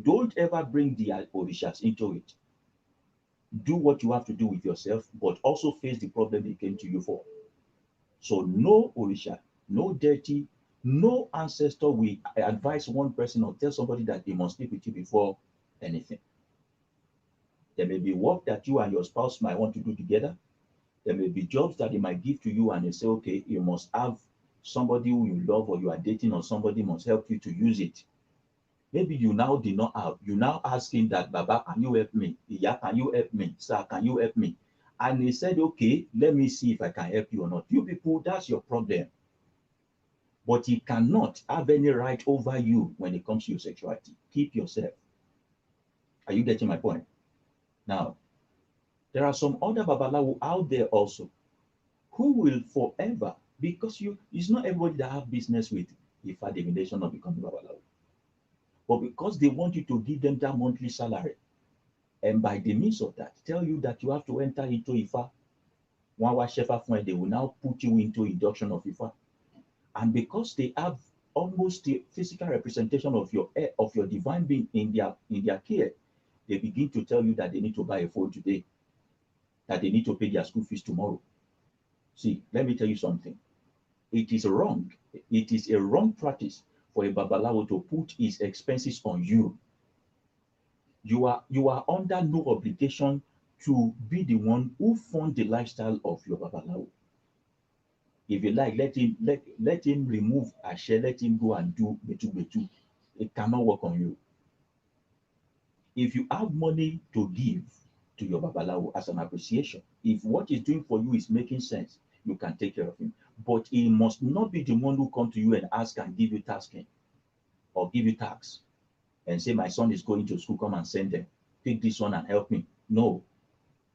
Don't ever bring the Orishas into it. Do what you have to do with yourself, but also face the problem they came to you for. So no Orisha, no deity, no ancestor will advise one person or tell somebody that they must sleep with you before anything. There may be work that you and your spouse might want to do together. There may be jobs that they might give to you and they say, okay, you must have somebody who you love or you are dating or somebody must help you to use it. Maybe you now did not have. You now asking that, Baba, can you help me? Yeah, can you help me? Sir, can you help me? And he said, okay, let me see if I can help you or not. You people, that's your problem. But he cannot have any right over you when it comes to your sexuality. Keep yourself. Are you getting my point? Now, there are some other Babalawo out there also who will forever, because it's not everybody that have business with Ifa divination or becoming Babalawo. But because they want you to give them that monthly salary, and by the means of that, tell you that you have to enter into Ifa. One Shefa Fund, they will now put you into induction of Ifa. And because they have almost the physical representation of your divine being in their care, they begin to tell you that they need to buy a phone today, that they need to pay their school fees tomorrow. See, let me tell you something. It is wrong. It is a wrong practice for a Babalawo to put his expenses on you. You are under no obligation to be the one who fund the lifestyle of your Babalawo. If you like, let him remove Ashe, let him go and do betu. It cannot work on you. If you have money to give to your Babalawo as an appreciation, if what he's doing for you is making sense, you can take care of him. But he must not be the one who come to you and ask and give you tasking or give you tax and say, my son is going to school, come and send them. Take this one and help me. No,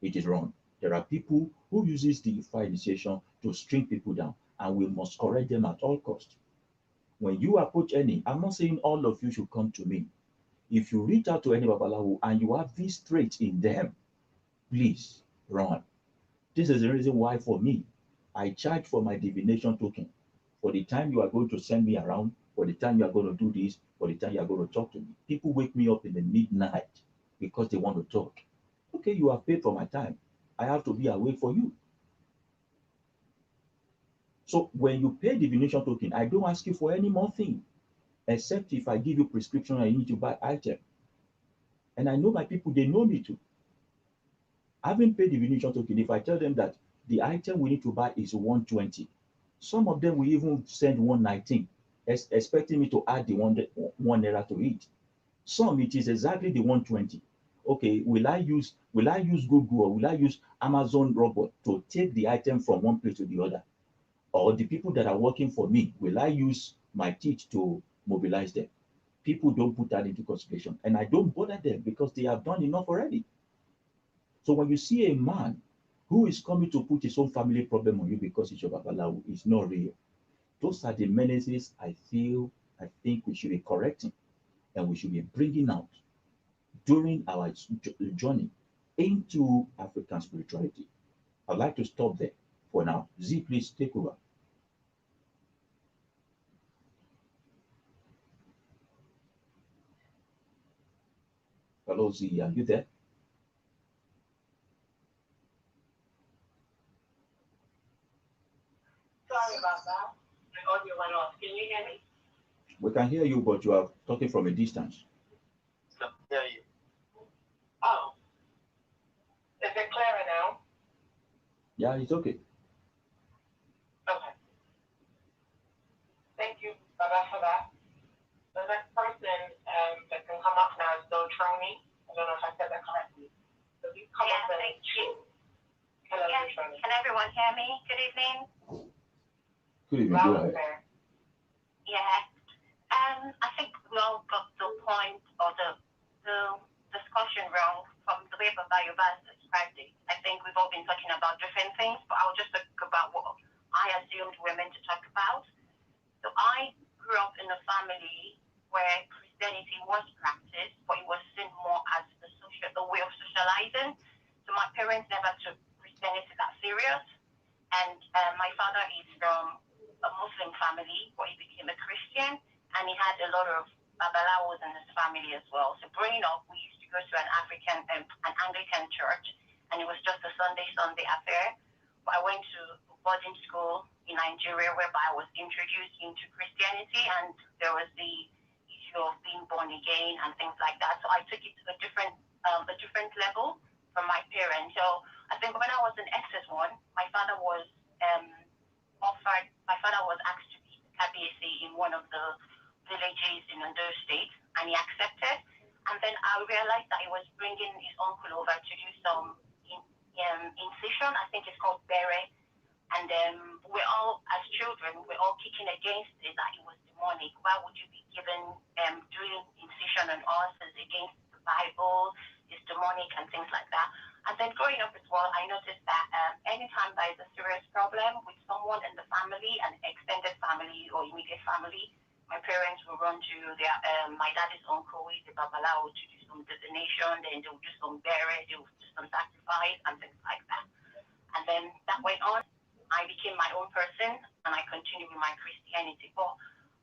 it is wrong. There are people who uses the Ifa initiation to string people down, and we must correct them at all costs. When you approach any, I'm not saying all of you should come to me. If you reach out to any Babalawo and you have this trait in them, please run. This is the reason why for me, I charge for my divination token. For the time you are going to send me around, for the time you are going to do this, for the time you are going to talk to me. People wake me up in the midnight because they want to talk. Okay, you have paid for my time. I have to be awake for you. So when you pay divination token, I don't ask you for any more thing, except if I give you prescription and you need to buy item. And I know my people, they know me too. Having paid divination token, if I tell them that the item we need to buy is 120, some of them will even send 119, expecting me to add the one naira to it. Some, it is exactly the 120. Okay, will I use Google or will I use Amazon robot to take the item from one place to the other? Or the people that are working for me, will I use my teeth to mobilize them? People don't put that into consideration, and I don't bother them because they have done enough already. So when you see a man who is coming to put his own family problem on you because it's your Babalawo, it's not real. Those are the menaces I think we should be correcting and we should be bringing out during our journey into African spirituality. I'd like to stop there for now. Z, please take over. Hello, Z, are you there? Sorry about that. My audio went off. Can you hear me? We can hear you, but you are talking from a distance. No, hear you. Oh. Is it clearer now? Yeah, it's okay. Okay. Thank you, Baba, for that. The next person that can come up now is Don Troni. I don't know if I said that correctly. So you come up and thank you. hello, Yes, Troni. can everyone hear me? Good evening. Good evening, go ahead. Yeah. I think we all got the point or the discussion wrong from the way Baba Yoruba described it. I think we've all been talking about different things, but I'll just talk about what I assumed we're meant to talk about. So I grew up in a family where Christianity was practiced, but it was seen more as a way of socializing. So my parents never took Christianity that serious. And my father is from a Muslim family, but he became a Christian, and he had a lot of Babalawos in his family as well. So growing up, we used to go to an Anglican church, and it was just a Sunday affair. But I went to boarding school in Nigeria, whereby I was introduced into Christianity, and there was the issue of being born again and things like that. So I took it to a different level from my parents. So I think when I was in SS1, my father was asked to be a KBC in one of the villages in Ondo State, and he accepted. And then I realized that he was bringing his uncle over to do some incision. I think it's called bere. And we're all, as children, we're all kicking against it, that it was demonic. Why would you be given doing incision on us? It's against the Bible, it's demonic and things like that. And then growing up as well, I noticed that anytime there is a serious problem with someone in the family, an extended family or immediate family, my parents will run to their my daddy's uncle, who is a babalao, to do some divination, then they will do some burial, they will do some sacrifice and things like that. And then that went on. I became my own person and I continued with my Christianity. But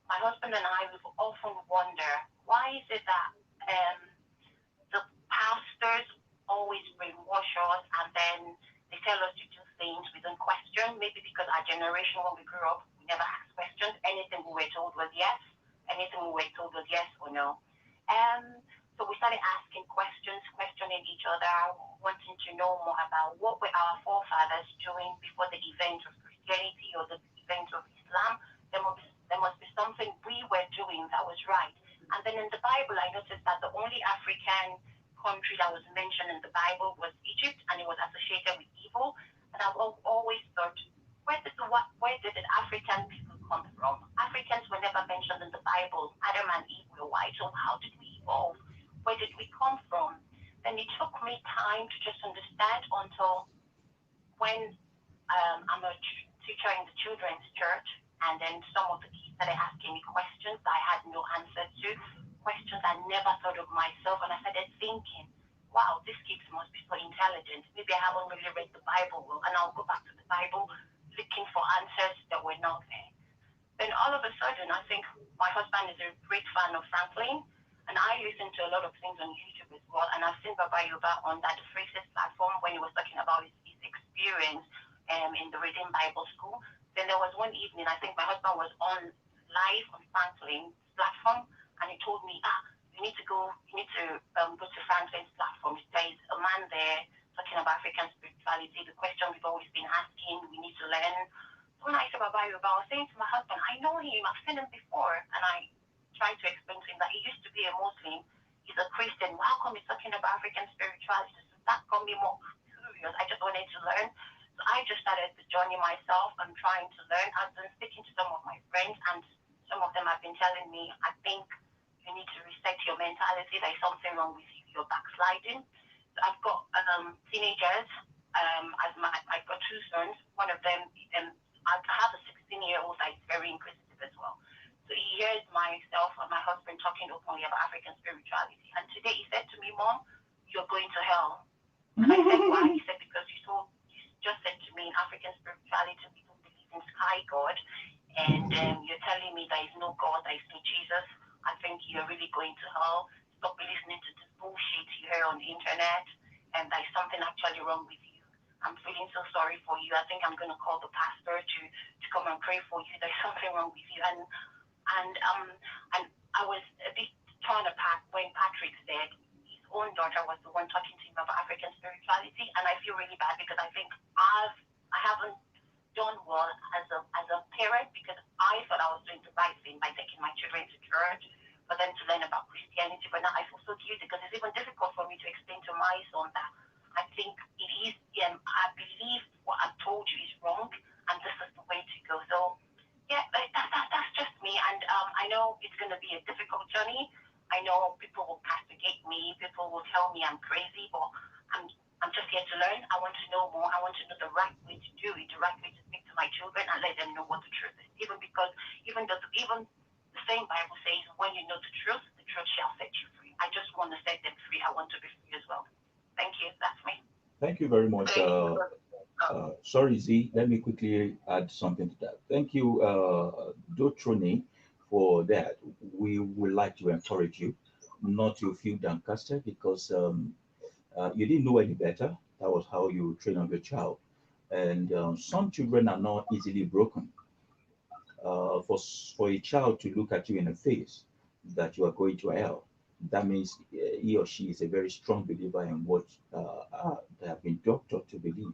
my husband and I will often wonder, why is it that the pastors always brainwash us and then they tell us to do things we don't question? Maybe because our generation, when we grew up, we never asked questions. Anything we were told was yes. Anything we were told was yes or no. So we started asking questions, questioning each other, wanting to know more about what were our forefathers doing before the event of Christianity or the event of Islam. There must be something we were doing that was right. And then in the Bible, I noticed that the only African country that was mentioned in the Bible was Egypt, and it was associated with evil. And I've always thought, where did the African people come from? Africans were never mentioned in the Bible. Adam and Eve were white, so how did we evolve? Where did we come from? Then it took me time to just understand until when I'm a teacher in the children's church, and then some of the kids started asking me questions that I had no answer to, questions I never thought of myself, and I started thinking, wow, these kids must be so intelligent. Maybe I haven't really read the Bible well, and I'll go back to the Bible looking for answers that were not there. Then all of a sudden, I think my husband is a great fan of Franklin, and I listen to a lot of things on YouTube as well, and I've seen Baba Yoba on that Phrases platform when he was talking about his experience in the Reading Bible School. Then there was one evening, I think my husband was on live on Franklin's platform, and he told me, you need to go to Franklin's platform. There is a man there talking about African spirituality, the question we've always been asking, we need to learn. So when I said Baba Yoba, I was saying to my husband, I know him, I've seen him before, and I tried to explain to him that he used to be a Muslim, he's a Christian, how come he's talking about African spirituality? So that got me more curious. I just wanted to learn. So I just started the journey myself and trying to learn. I've been speaking to some of my friends, and some of them have been telling me, I think you need to reset your mentality. There's something wrong with you. You're backsliding. So I've got teenagers. I've got two sons. One of them, I have a 16-year-old that is very inquisitive as well. So he hears myself and my husband talking openly about African spirituality. And today he said to me, Mom, you're going to hell. And I said, why? He said, because you just said to me, in African spirituality, we don't believe in sky God. And you're telling me there is no God, there is no Jesus. I think you're really going to hell. Stop listening to this bullshit you hear on the internet. And there's something actually wrong with you. I'm feeling so sorry for you. I think I'm going to call the pastor to come and pray for you. There's something wrong with you. And I was a bit torn apart when Patrick said his own daughter was the one talking to him about African spirituality, and I feel really bad because I think I haven't done well as a parent, because I thought I was doing the right thing by taking my children to church for them to learn about Christianity, but now I feel so guilty because it's even difficult for me to explain to my son that I think it is, I believe what I've told you is wrong, and this is the way to go. So yeah, that's just me, and I know it's going to be a difficult journey. I know people will castigate me, people will tell me I'm crazy, but I'm just here to learn. I want to know more. I want to know the right way to do it, the right way to speak to my children and let them know what the truth is. Even the same Bible says, when you know the truth shall set you free. I just want to set them free. I want to be free as well. Thank you. That's me. Thank you very much. Sorry, Z, let me quickly add something to that. Thank you, Dotroni, for that. We would like to encourage you not to feel downcasted because you didn't know any better. That was how you train up your child. And some children are not easily broken. For a child to look at you in the face that you are going to hell, that means he or she is a very strong believer in what they have been doctored to believe.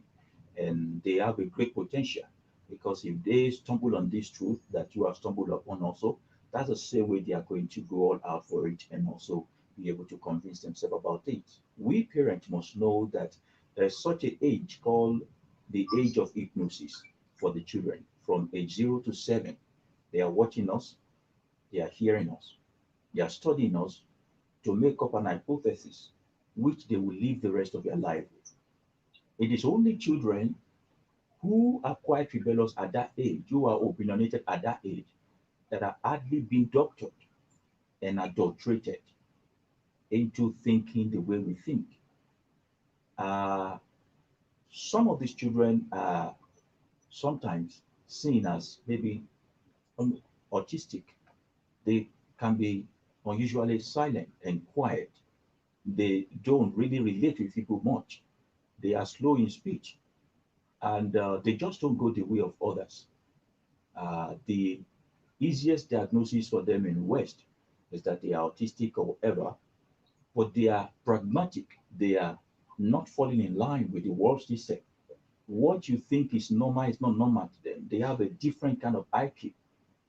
And they have a great potential, because if they stumble on this truth that you have stumbled upon also, that's the same way they are going to go all out for it and also be able to convince themselves about it. We parents must know that there's such an age called the age of hypnosis for the children from age 0 to 7. They are watching us, they are hearing us, they are studying us to make up an hypothesis which they will live the rest of their life with. It is only children who are quite rebellious at that age, who are opinionated at that age, that are hardly being doctored and adulterated into thinking the way we think. Uh, some of these children are sometimes seen as maybe autistic. They can be unusually silent and quiet. They don't really relate with people much. They are slow in speech and they just don't go the way of others. The easiest diagnosis for them in West is that they are autistic or whatever, but they are pragmatic. They are not falling in line with the world system. What you think is normal is not normal to them. They have a different kind of IQ.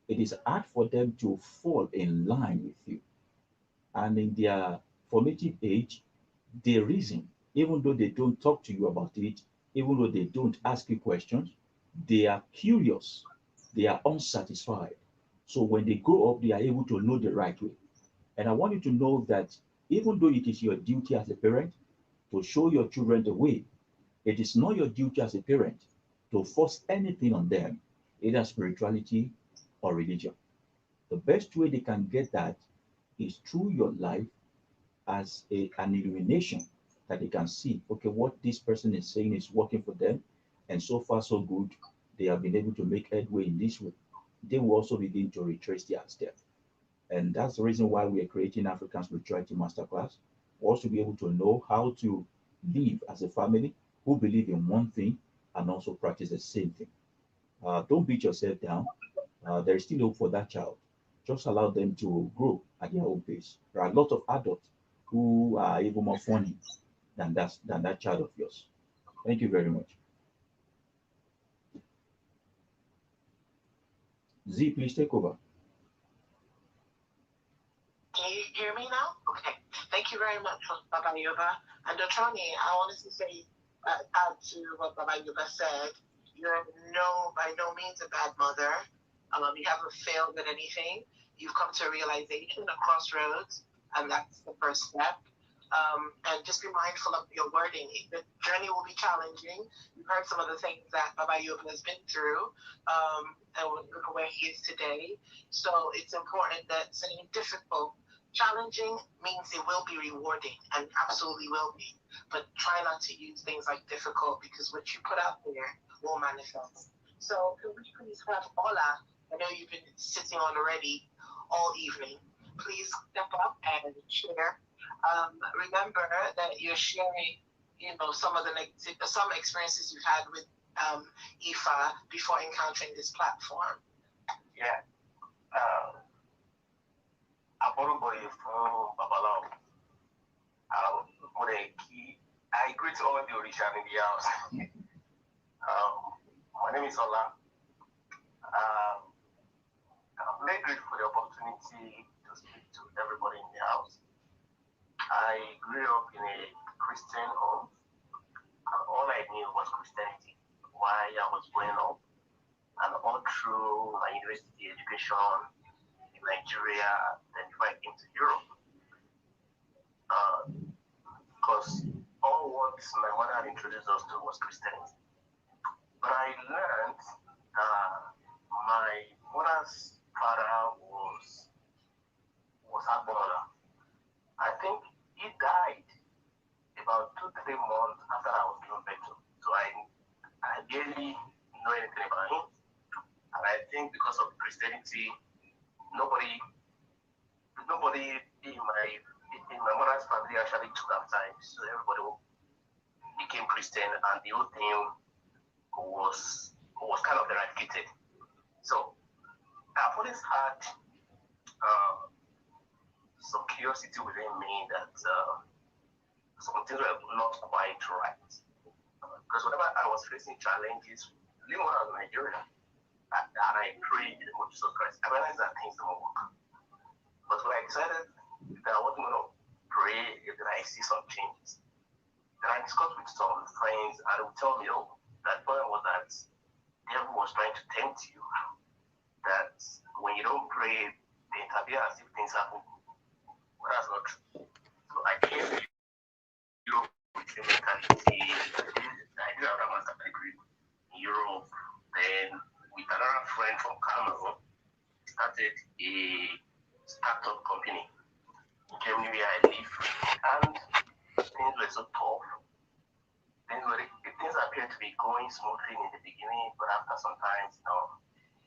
It is hard for them to fall in line with you. And in their formative age, they reason, even though they don't talk to you about it, even though they don't ask you questions, they are curious, they are unsatisfied. So when they grow up, they are able to know the right way. And I want you to know that even though it is your duty as a parent to show your children the way, it is not your duty as a parent to force anything on them, either spirituality or religion. The best way they can get that is through your life as an illumination that they can see, okay, what this person is saying is working for them. And so far, so good. They have been able to make headway in this way. They will also begin to retrace their steps. And that's the reason why we are creating African Spirituality Masterclass, for us to be able to know how to live as a family who believe in one thing and also practice the same thing. Don't beat yourself down. There is still hope for that child. Just allow them to grow at their own pace. There are a lot of adults who are even more funny than that child of yours. Thank you very much. Z, please take over. Can you hear me now? Okay. Thank you very much, Baba Yoba. And Dotrani, I wanted to say, add to what Baba Yoba said, you're by no means a bad mother. You haven't failed at anything. You've come to a realization, a crossroads, and that's the first step. And just be mindful of your wording. The journey will be challenging. You've heard some of the things that Baba Yoba has been through, and look where he is today. So it's important that saying difficult, challenging means it will be rewarding, and absolutely will be. But try not to use things like difficult, because what you put out there will manifest. So can we please have Ola? I know you've been sitting on already all evening. Please step up and share. Remember that you're sharing, some of some experiences you've had with IFA before encountering this platform. Yeah. Àbọ̀rọ̀bọ̀yè fún Babaláwo. I greet all the Orishas in the house. My name is Ola. I'm very grateful for the opportunity to speak to everybody in the house. I grew up in a Christian home, and all I knew was Christianity while I was growing up, and all through my university education in Nigeria, then before I came to Europe. Because all what my mother had introduced us to was Christianity. But I learned my mother's father was Agbonmola. I think he died about 2-3 months after I was given birth to. So I barely know anything about him. And I think because of Christianity, nobody in my mother's family actually took after him. So everybody became Christian, and the whole thing was kind of eradicated. So I've always had some curiosity within me that some things were not quite right. Because whenever I was facing challenges, living when I was in Nigeria, and I prayed Jesus Christ, I realized that things don't work. But when I decided that I wasn't going to pray, that I see some changes, then I discussed with some friends, and they would tell me, oh, that point was that the devil was trying to tempt you, that when you don't pray, they interfere as if things happen. Well, that's not true. So I came to Europe with the mentality. I did have a master's degree in Europe. Then, with another friend from Cameroon, started a startup company in Germany where I live. And things were so tough. Things appeared to be going smoothly in the beginning, but after some time,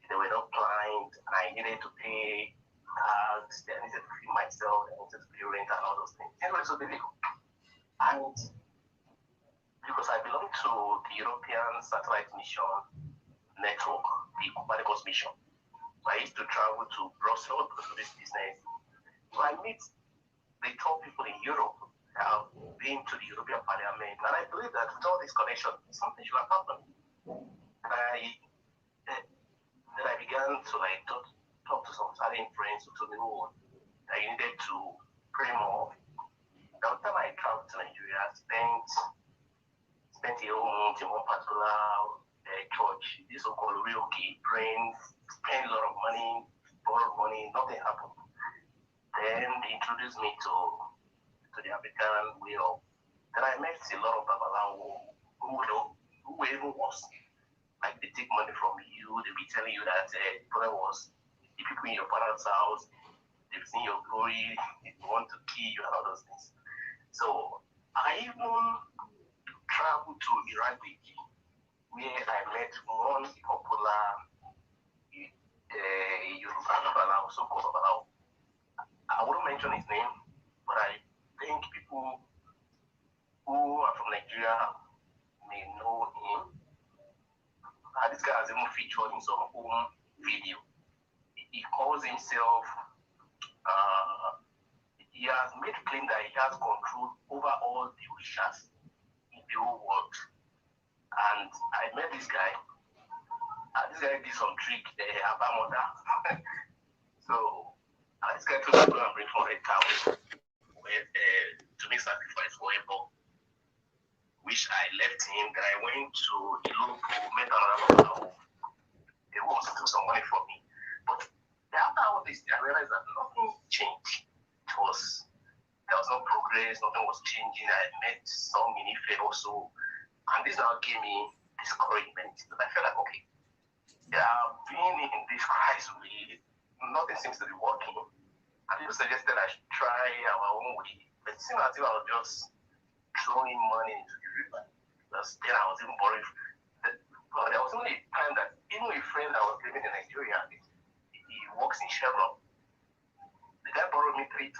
they were not clients, and I needed to pay tax, I needed to feed myself, I needed to pay rent and all those things. It was so difficult. And because I belong to the European Satellite Mission Network, the Copernicus mission, so I used to travel to Brussels to do this business. So I meet the top people in Europe. I've been to the European Parliament, and I believe that with all this connection, something should have happened. And then I began to talk to some certain friends who told me, oh, I needed to pray more. The time I traveled to Nigeria, I spent a whole month in one particular church, this so-called real key, praying, spent a lot of money, borrowed money, nothing happened. Then they introduced me to the African way of. Then I met a lot of Babalawo who even was like they take money from you, they be telling you that the problem was the people in your father's house, they've seen your glory, they want to kill you and all those things. So I even traveled to Iraq where I met one popular Yoruba Babalawo, so-called Babalawo. I wouldn't mention his name, but I think people who are from Nigeria may know him. This guy has even featured in some own video. He calls himself, he has made claim that he has control over all the Orishas in the whole world. And I met this guy. This guy did some trick, Abamoda. So, this guy told me to go and bring 400 cows to make sacrifice for a bull, which I left him. Then I went to Ilopo, met another Babalawo. They also took some money from me. But after all this, I realized that nothing changed. There was no progress, nothing was changing. I met some in Ife also, and this now gave me discouragement. But I felt like, okay, being in this crisis, nothing seems to be working. And people suggested I should try our own way. But it seemed as if I was just throwing money into the river. Because then I was even borrowing. But there was only a time that even a friend that was living in Nigeria, he works in Chevron. The guy borrowed me $3,000,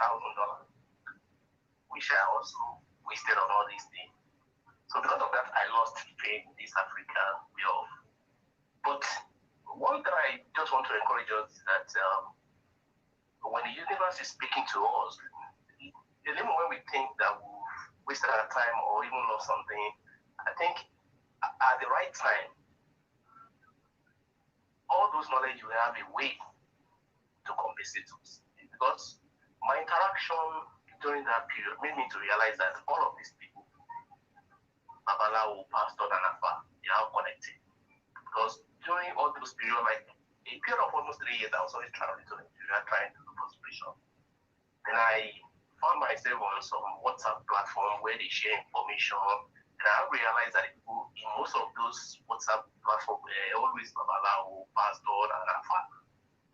which I also wasted on all these things. So because of that, I lost faith in this African way of. But one thing I just want to encourage us is that when the universe is speaking to us, even when we think that we've wasted our time or even lost something, I think at the right time, all those knowledge will have a way to compensate us. Because my interaction during that period made me to realize that all of these people, Babalawo, Pastor, and Afa, they are connected. Because during all those periods, like a period of almost 3 years, I was always traveling to Nigeria trying to do conspiration. Then I found myself on some WhatsApp platform where they share information. And I realized that people in most of those WhatsApp platforms were always Babalawo, Pastor, and Afa.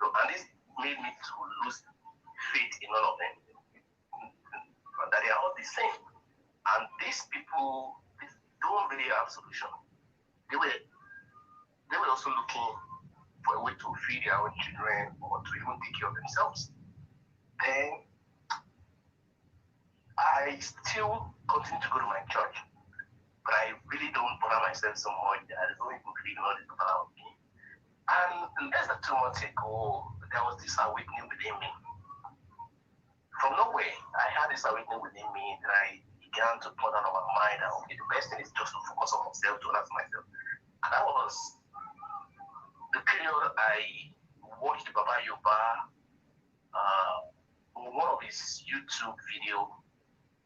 So, and this made me to lose faith in all of them. That they are all the same. And these people don't really have solution. They were also looking for a way to feed their own children or to even take care of themselves. Then I still continue to go to my church, but I really don't bother myself so much that I don't even really know this about me. And less than 2 months ago, there was this awakening within me. From nowhere, I had this awakening within me that I began to put out of my mind that, okay, the best thing is just to focus on myself, to ask myself. And that was the period I watched Baba Yoba one of his YouTube video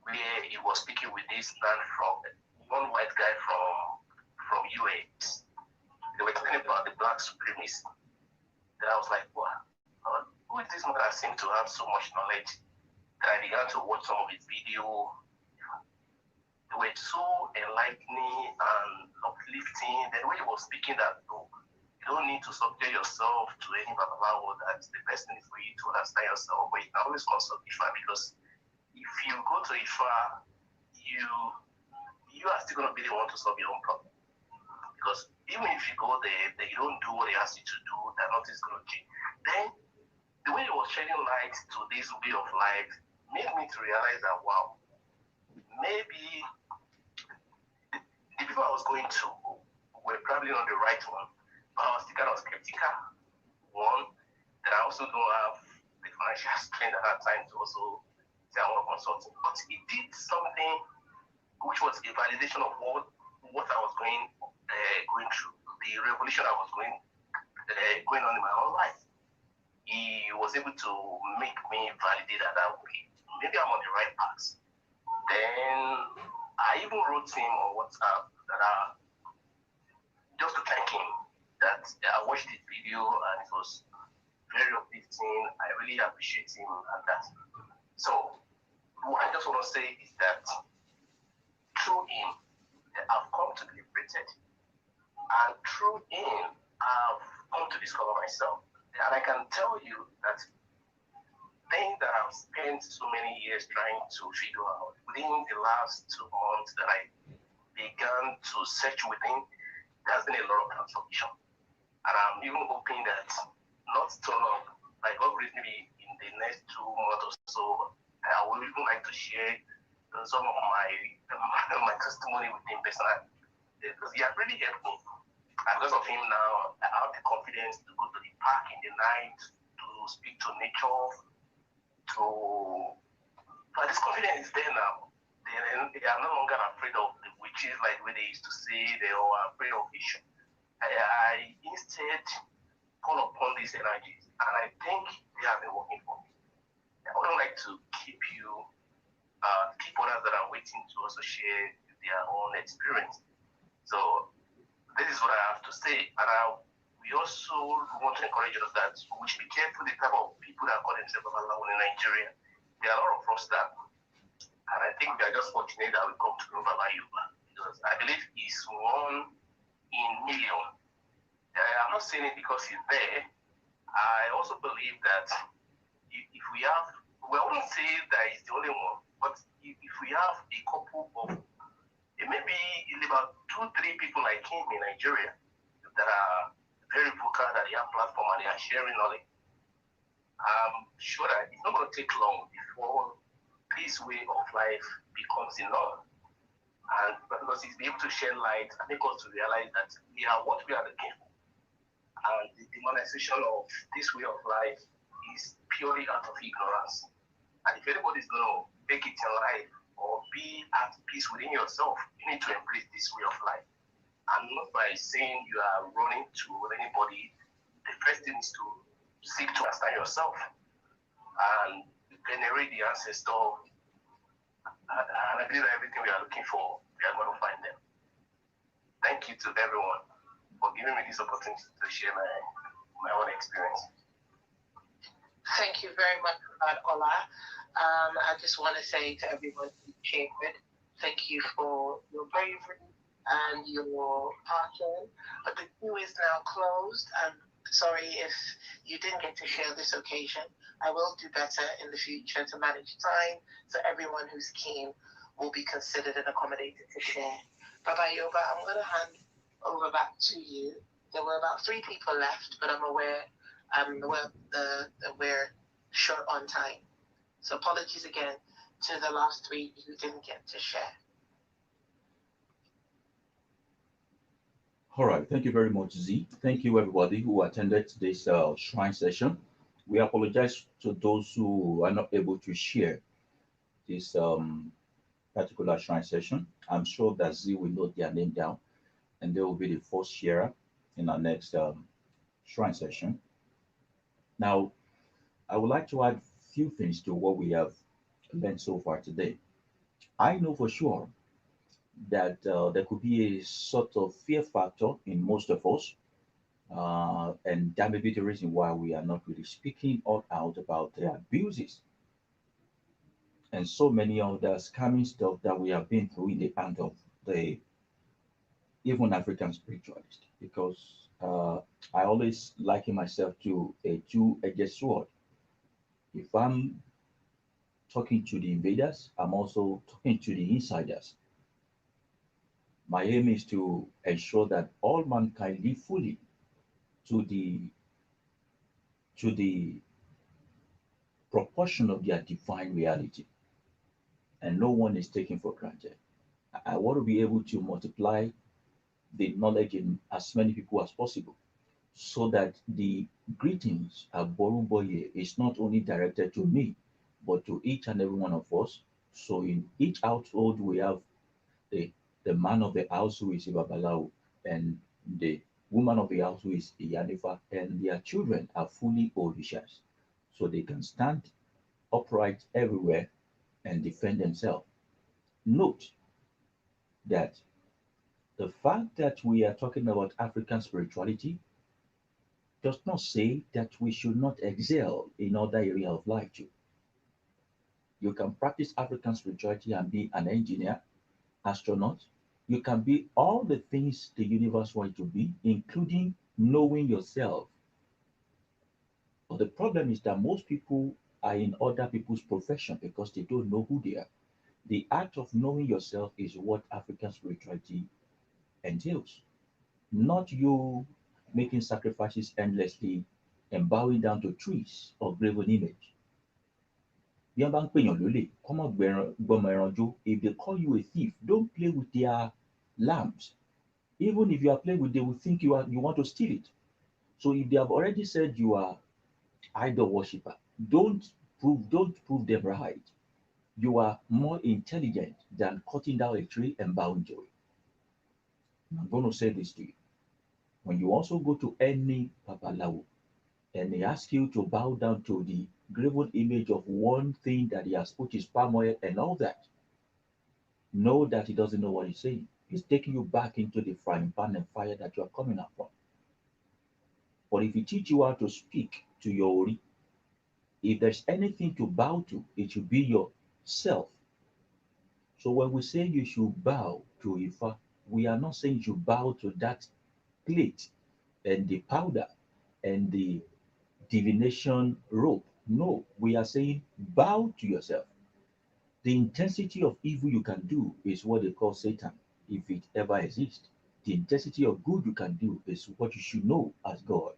where he was speaking with this man from one white guy from US. They were talking about the black supremacy. And I was like, wow, who is this man that seemed to have so much knowledge? That I began to watch some of his video. They were so enlightening and uplifting. The way he was speaking that, no, you don't need to subject yourself to any babalawo. That the best thing is for you to understand yourself, but you can always consult Ifa, because if you go to Ifa, you are still going to be the one to solve your own problem. Because even if you go there, you don't do what he asks you to do, that nothing's going to change. Then the way he was shedding light to this way of life made me to realize that, wow, maybe the people I was going to were probably not the right one. But I was still kind of skeptical. One, that I also don't have the financial strength at that time to also say I want to consult. But he did something which was a validation of what I was going through, the revolution I was going on in my own life. He was able to make me validate that way. Maybe I'm on the right path. Then I even wrote him on WhatsApp that just to thank him that I watched his video and it was very uplifting. I really appreciate him and that. So what I just want to say is that through him, I've come to be liberated. And through him, I've come to discover myself. And I can tell you that things that I've spent so many years trying to figure out, within the last 2 months that I began to search within, there's been a lot of transformation. And I'm even hoping that not too long, like God willing, maybe in the next 2 months or so, I would even like to share some of my testimony with him personally, because he has really helped me. And because of him now, I have the confidence to go to the park in the night, to speak to nature, but this confidence is there now. They are no longer afraid of the witches like where they used to say they were afraid of vision. I instead call upon these energies, and I think they have been working for me. I wouldn't like to keep others that are waiting to also share their own experience. So this is what I have to say. And we also want to encourage us that we should be careful the type of people that call themselves Babalawo in Nigeria. There are a lot of us that, and I think we are just fortunate that we come to know Baba Yoba, because I believe he's one in million. I'm not saying it because he's there. I also believe that if we have, I wouldn't say that he's the only one, but if we have a couple of, maybe about 2-3 people like him in Nigeria that are very vocal, that they have platform and they are sharing knowledge, I'm sure that it's not going to take long before this way of life becomes the norm. And because he's able to shed light and make us to realize that we are what we are looking for. And the demonization of this way of life is purely out of ignorance. And if anybody's going to make it in life or be at peace within yourself, you need to embrace this way of life. And not by saying you are running to anybody. The first thing is to seek to understand yourself and venerate the ancestor. And I believe that everything we are looking for, we are going to find them. Thank you to everyone for giving me this opportunity to share my own experience. Thank you very much for that, Ola. I just want to say to everyone who shared, thank you for your bravery and your passion. But the queue is now closed. I'm sorry if you didn't get to share this occasion. I will do better in the future to manage time so everyone who's keen will be considered and accommodated to share. Baba Yoba, I'm going to hand over back to you. There were about 3 people left, but I'm aware we're short on time. So apologies again to the last 3 who didn't get to share. All right, thank you very much, Z. Thank you, everybody who attended this shrine session. We apologize to those who are not able to share this particular shrine session. I'm sure that Z will note their name down, and they will be the first sharer in our next shrine session. Now, I would like to add few things to what we have learned so far today. I know for sure that there could be a sort of fear factor in most of us, and that may be the reason why we are not really speaking all out about the abuses and so many other scamming stuff that we have been through in the hand of the even African spiritualist. Because I always liken myself to a two-edged sword. If I'm talking to the invaders, I'm also talking to the insiders. My aim is to ensure that all mankind live fully to the proportion of their divine reality, and no one is taken for granted. I want to be able to multiply the knowledge in as many people as possible, so that the greetings at Boruboye is not only directed to me, but to each and every one of us. So in each household, we have the, the man of the house who is Ibabalao, and the woman of the house who is Iyanifa, and their children are fully Orishas. So they can stand upright everywhere and defend themselves. Note that the fact that we are talking about African spirituality does not say that we should not excel in other area of life too. You can practice African spirituality and be an engineer, astronaut. You can be all the things the universe wants you to be, including knowing yourself. But the problem is that most people are in other people's profession because they don't know who they are. The act of knowing yourself is what African spirituality entails, not you making sacrifices endlessly and bowing down to trees or graven image. Bí wọ́n bá ń pèèyàn lólè, kọ́ mọ̀ gbọ́mọ ẹran jó. If they call you a thief, don't play with their lambs. Even if you are playing with, they will think you want to steal it. So if they have already said you are idol worshiper, don't prove them right. You are more intelligent than cutting down a tree and bowing to it. I'm going to say this to you. When you also go to any babalawo and they ask you to bow down to the graven image of one thing that he has put his palm oil and all that, know that he doesn't know what he's saying. He's taking you back into the frying pan and fire that you are coming out from. But if he teach you how to speak to your ori, if there's anything to bow to, it should be yourself. So when we say you should bow to Ifa, we are not saying you should bow to that plate and the powder and the divination rope. No, we are saying bow to yourself. The intensity of evil you can do is what they call Satan, if it ever exists. The intensity of good you can do is what you should know as God.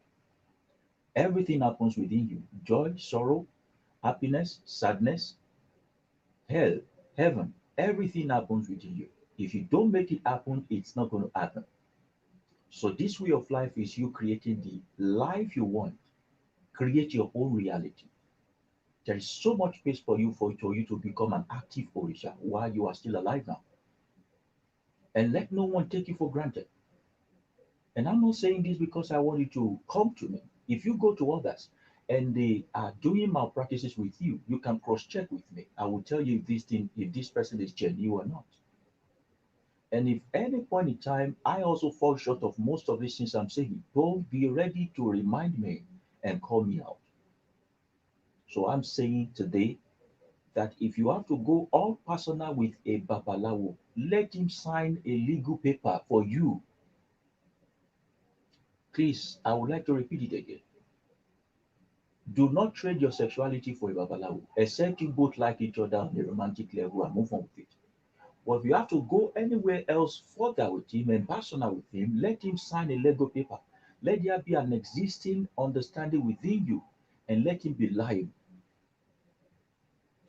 Everything happens within you: joy, sorrow, happiness, sadness, hell, heaven. Everything happens within you. If you don't make it happen, it's not going to happen. So, this way of life is you creating the life you want. Create your own reality. There is so much space for you to become an active Orisha while you are still alive now. And let no one take you for granted. And I'm not saying this because I want you to come to me. If you go to others and they are doing malpractices with you, you can cross-check with me. I will tell you if this person is genuine or not. And if any point in time I also fall short of most of these things I'm saying, don't be ready to remind me and call me out. So I'm saying today that if you have to go all personal with a babalawo, let him sign a legal paper for you. Please, I would like to repeat it again. Do not trade your sexuality for a babalawo, except you both like each other on a romantic level and move on with it. But if you have to go anywhere else further with him and personal with him, let him sign a legal paper. Let there be an existing understanding within you, and let him be liable.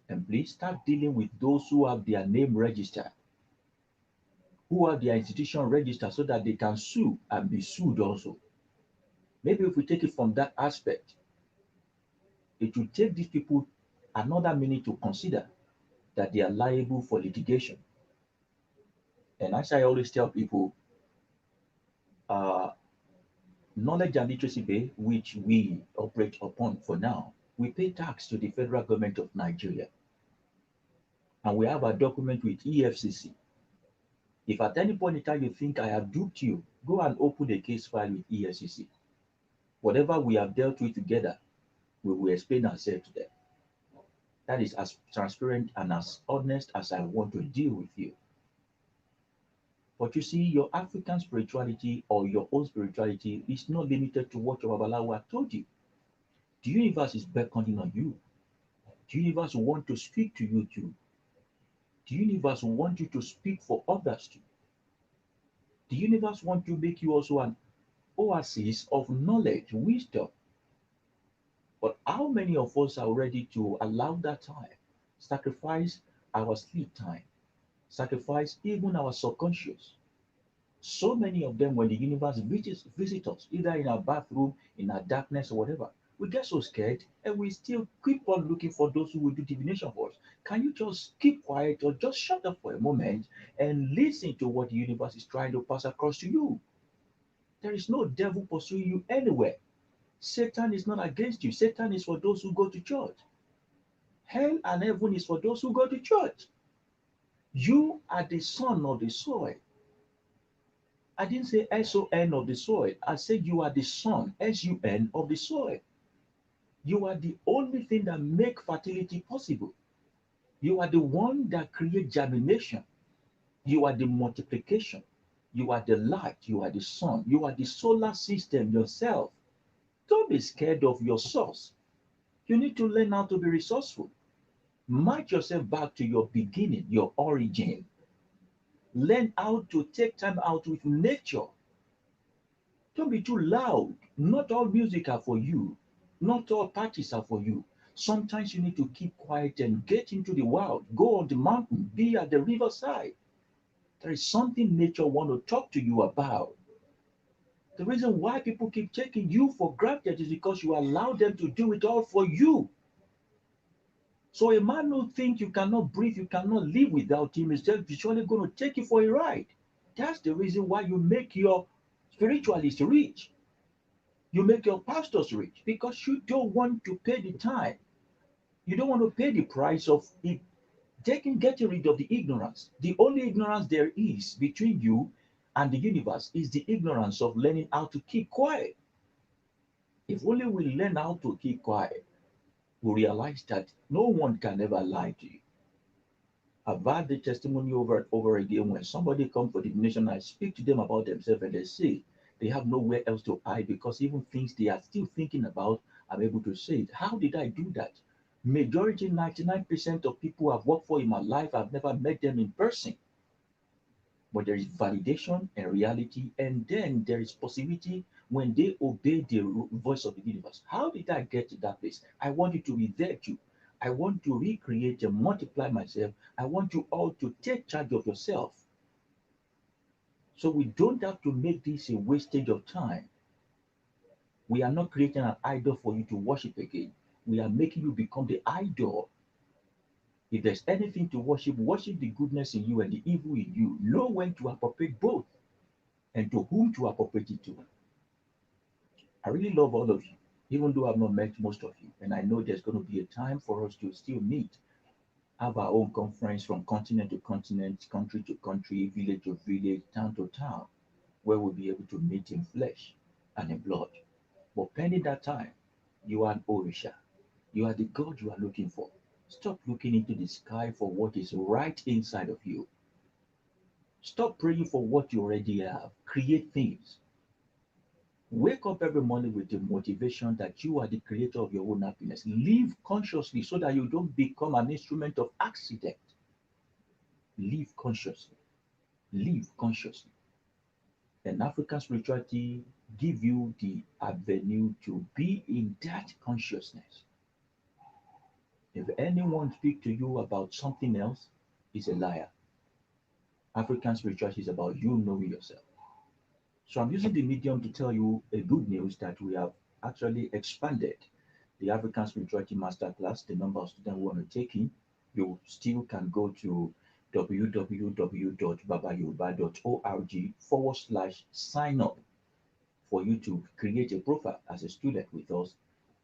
And please start dealing with those who have their name registered, who have their institution registered, so that they can sue and be sued also. Maybe if we take it from that aspect, it will take these people another minute to consider that they are liable for litigation. And as I always tell people, Knowledge and literacy bay, which we operate upon for now, we pay tax to the federal government of Nigeria. And we have a document with EFCC. If at any point in time you think I have duped you, go and open a case file with EFCC. Whatever we have dealt with together, we will explain ourselves to them. That is as transparent and as honest as I want to deal with you. But you see, your African spirituality or your own spirituality is not limited to what your Babalawo told you. The universe is beckoning on you. The universe wants to speak to you too. The universe wants you to speak for others too. The universe wants to make you also an oasis of knowledge, wisdom. But how many of us are ready to allow that time, sacrifice our sleep time, sacrifice even our subconscious? So many of them, when the universe visits us, either in our bathroom, in our darkness, or whatever, we get so scared and we still keep on looking for those who will do divination for us. Can you just keep quiet or just shut up for a moment and listen to what the universe is trying to pass across to you? There is no devil pursuing you anywhere. Satan is not against you. Satan is for those who go to church. Hell and heaven is for those who go to church. You are the son of the soil. I didn't say son of the soil. I said you are the son, sun, of the soil. You are the only thing that make fertility possible. You are the one that create germination. You are the multiplication. You are the light. You are the sun. You are the solar system yourself. Don't be scared of your source. You need to learn how to be resourceful. March yourself back to your beginning, your origin. Learn how to take time out with nature. Don't be too loud. Not all music are for you. Not all parties are for you. Sometimes you need to keep quiet and get into the wild. Go on the mountain. Be at the riverside. There is something nature want to talk to you about. The reason why people keep taking you for granted is because you allow them to do it all for you. So a man who thinks you cannot breathe, you cannot live without him is just surely going to take you for a ride. That's the reason why you make your spiritualists rich. You make your pastors rich because you don't want to pay the time. You don't want to pay the price of it, getting rid of the ignorance. The only ignorance there is between you and the universe is the ignorance of learning how to keep quiet. If only we learn how to keep quiet, we realize that no one can ever lie to you. I've had the testimony over and over again when somebody comes for divination, I speak to them about themselves and they say they have nowhere else to hide because even things they are still thinking about, I'm able to say it. How did I do that? Majority, 99% of people I've worked for in my life, I've never met them in person. But there is validation and reality, and then there is possibility when they obey the voice of the universe. How did I get to that place? I want you to be there too. I want to recreate and multiply myself. I want you all to take charge of yourself. So we don't have to make this a wastage of time. We are not creating an idol for you to worship again. We are making you become the idol. If there's anything to worship, worship the goodness in you and the evil in you. Know when to appropriate both and to whom to appropriate it to. I really love all of you, even though I've not met most of you. And I know there's going to be a time for us to still meet, have our own conference from continent to continent, country to country, village to village, town to town, where we'll be able to meet in flesh and in blood. But pending that time, you are an Orisha. You are the God you are looking for. Stop looking into the sky for what is right inside of you. Stop praying for what you already have. Create things. Wake up every morning with the motivation that you are the creator of your own happiness. Live consciously so that you don't become an instrument of accident. Live consciously. Live consciously. And African spirituality give you the avenue to be in that consciousness. If anyone speak to you about something else, is a liar. African spirituality is about you knowing yourself. So I'm using the medium to tell you a good news that we have actually expanded the African Spirituality Masterclass, the number of students who want to take in. You still can go to www.babayoruba.org/sign up for you to create a profile as a student with us,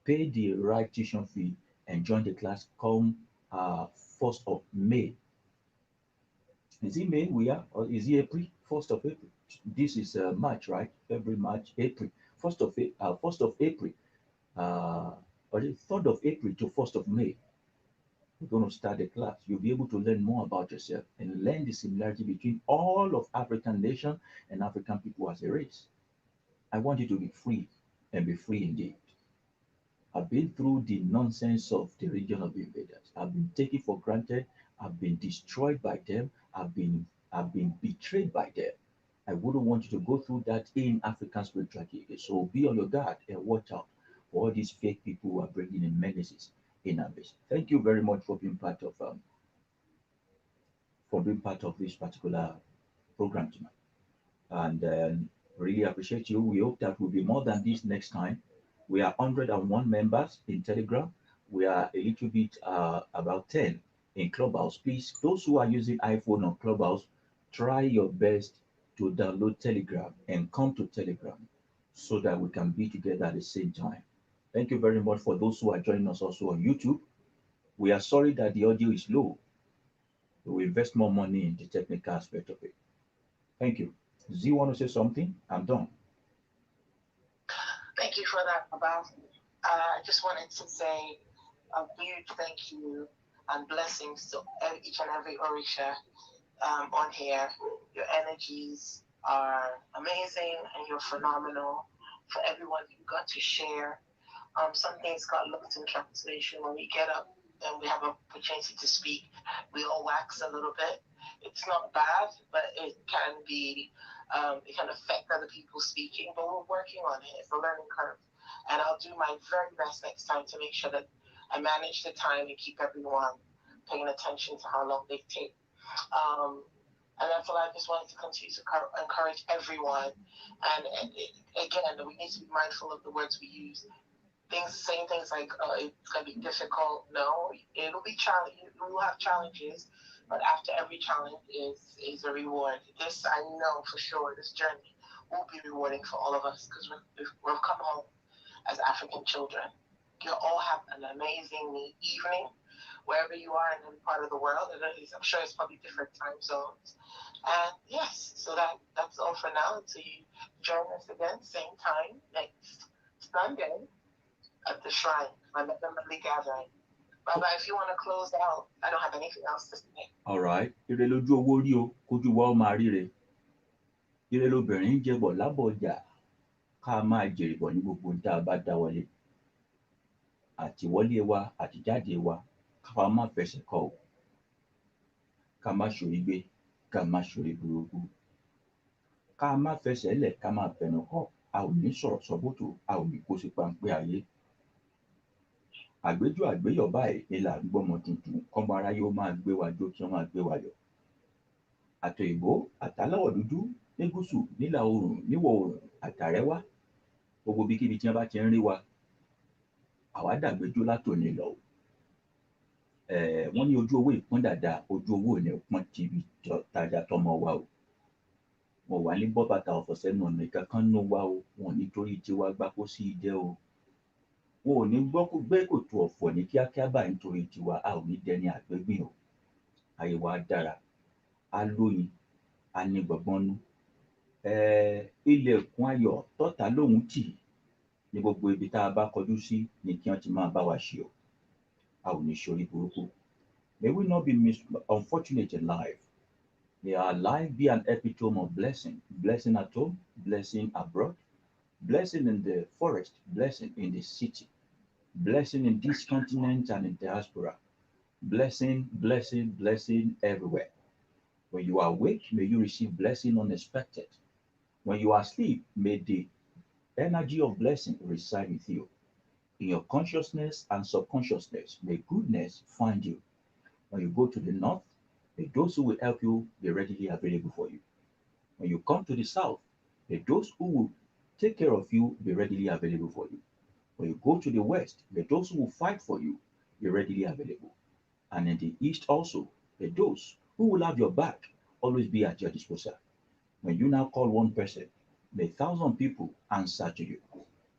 pay the right tuition fee, and join the class come 1st of May. Is it May we are, or is it April? 1st of April. This is March, right? February, March, April. 1st of April, or the 3rd of April to 1st of May. We're going to start the class. You'll be able to learn more about yourself and learn the similarity between all of African nations and African people as a race. I want you to be free and be free indeed. I've been through the nonsense of the region of invaders. I've been taken for granted. I've been destroyed by them. I've been betrayed by them. I wouldn't want you to go through that in African spirituality. So be on your guard and watch out for all these fake people who are bringing in menaces in our midst. Thank you very much for being part of this particular program tonight, and really appreciate you. We hope that will be more than this next time. We are 101 members in Telegram. We are a little bit about 10 in Clubhouse. Please, those who are using iPhone or Clubhouse, try your best to download Telegram and come to Telegram so that we can be together at the same time. Thank you very much for those who are joining us also on YouTube. We are sorry that the audio is low. We will invest more money in the technical aspect of it. Thank you. Z, want to say something? I'm done. Thank you for that, Baba. I just wanted to say a huge thank you and blessings to each and every Orisha on here. Your energies are amazing and you're phenomenal. For everyone who got to share, some things got lost in translation. When we get up and we have an opportunity to speak, we all wax a little bit. It's not bad, but it can be, it can affect other people speaking, but we're working on it. It's a learning curve. And I'll do my very best next time to make sure that I manage the time and keep everyone paying attention to how long they take. And that's all. I just wanted to continue to encourage everyone. And again, we need to be mindful of the words we use. Saying things like it's gonna be difficult. No, it'll be challenging. We'll have challenges, but after every challenge is a reward. This I know for sure. This journey will be rewarding for all of us because we've come home as African children. You all have an amazing evening wherever you are in any part of the world. And I'm sure it's probably different time zones. And yes, so that's all for now. Until you join us again, same time next Sunday at the shrine, my monthly gathering. Baba, if you want to close out, I don't have anything else to say. All right. Ire lójú owó rí o, kójú wa ó máa ríre. Ire lobìnrin ń jẹbọ̀ lábọ̀ ọjà, ká máa jèrè bọ̀ ní gbogbo ohun tá a bá dá wọlé. Àtiwọlé wa, àtijáde wa, ká má fẹsẹ̀ kọ o. Ká má ṣorí gbé, ká má ṣorí burúkú. Ká má fẹsẹ̀ lẹ̀, ká má fẹnu kọ. A ò ní sọ̀rọ̀ sọ́bòtò, a ò ní kó sí páńpẹ́ ayé. Àgbéjò àgbéyọ̀ báyìí ni là ń gbọ́mọ tuntun, kọ́mọ aráyé ó máa gbé wa jó kí wọ́n máa gbé wa yọ̀. Àtòyìnbó àtàláwọ̀ dúdú ní gúúsù, nílà oòrùn, níwọ̀ oòrùn, àtàrẹwá, gbogbo ibikíbi tí wọ́n bá ti ń rí wa, àwa dàgbéjò látòní lọ. Wọ́n ní ojú owó ìpọ́n dáadáa, ojú owó ò ní pọ́n tìbí tajà tọmọ wa o. Wọ́n wà ní bọ́ bàtà ọ̀fọ̀ sẹ́nu ọ̀nà ìkankan nù wa o, wọn ò ní torí tiwa gbá kó sí idẹ o. Wọn ò ní gbé kòtò ọ̀fọ̀ ní kíákíá báyìí nítorí tiwa, a ò ní dẹni àgbégbìn o. Ayé wa dára, á lóyin, á ní gbọ̀ngbọ́nú. Ilẹ̀kùn ayọ̀ tọ́ta lóhùn tì ní gbogbo ibi tá a bá kọjú sí ni kí wọ́n ti máa bá wa ṣe o. A ò ní ṣorí burúkú. May we not be unfortunate in life. May our life be an epitome of blessing. Blessing at home, blessing abroad, blessing in the forest, blessing in the city, blessing in this continent and in diaspora. Blessing, blessing, blessing everywhere. When you are awake, may you receive blessing unexpected. When you are asleep, may the energy of blessing reside with you. In your consciousness and subconsciousness, may goodness find you. When you go to the north, may those who will help you be readily available for you. When you come to the south, may those who will take care of you be readily available for you. When you go to the west, may those who will fight for you be readily available. And in the east also, may those who will have your back always be at your disposal. When you now call one person, May 1,000 people answer to you.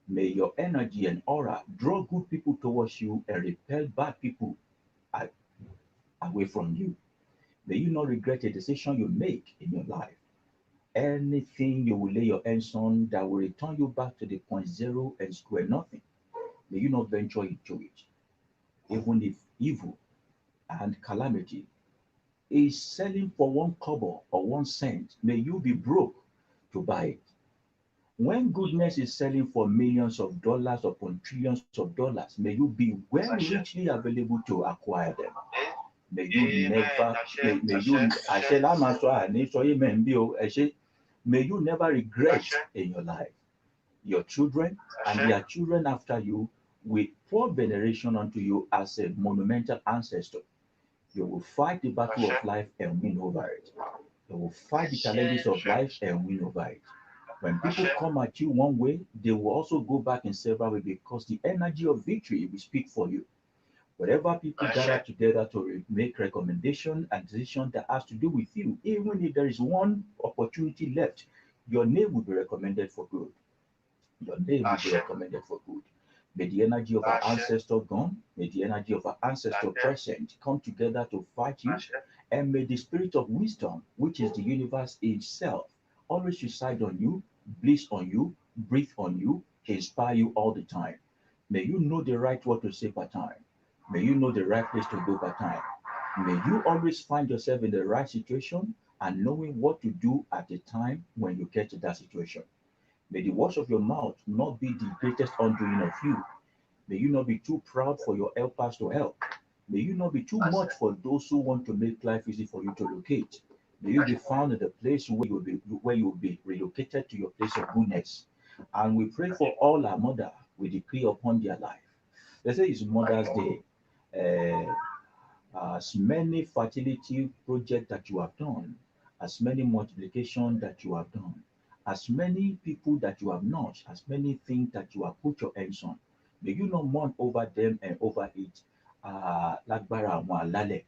May your energy and aura draw good people towards you and repel bad people away from you. May you not regret a decision you make in your life. Anything you will lay your hands on that will return you back to the point zero and square nothing, may you not venture into it. Even if evil and calamity is selling for 1 kobo or 1 cent, may you be broke to buy it. When goodness is selling for millions of dollars upon trillions of dollars, may you be well richly available to acquire them. May you never, may you never regret in your life. Your children and their children after you will pour veneration unto you as a monumental ancestor. You will fight the battle of life and win over it. You will fight the challenges of life and win over it. When people come at you one way, they will also go back in several ways because the energy of victory will speak for you. Whatever people gather together to make recommendation and decision that has to do with you, even if there is one opportunity left, your name will be recommended for good. Your name will be recommended for good. May the energy of our ancestor gone, may the energy of our ancestor present come together to fight you, and may the spirit of wisdom, which is the universe itself, always reside on you, bliss on you, breathe on you, inspire you all the time. May you know the right word to say per time. May you know the right place to go per time. May you always find yourself in the right situation and knowing what to do at the time when you get to that situation. May the words of your mouth not be the greatest undoing of you. May you not be too proud for your helpers to help. May you not be too much for those who want to make life easy for you to locate. May you be found in the place where you will be relocated to your place of goodness. And we pray for all our mother. We decree upon their life. Let's say it's Mother's Day. As many fertility projects that you have done, as many multiplication that you have done, as many people that you have nurtured, as many things that you have put your hands on, may you not mourn over them and over it. Lágbára àwọn àlálẹ̀,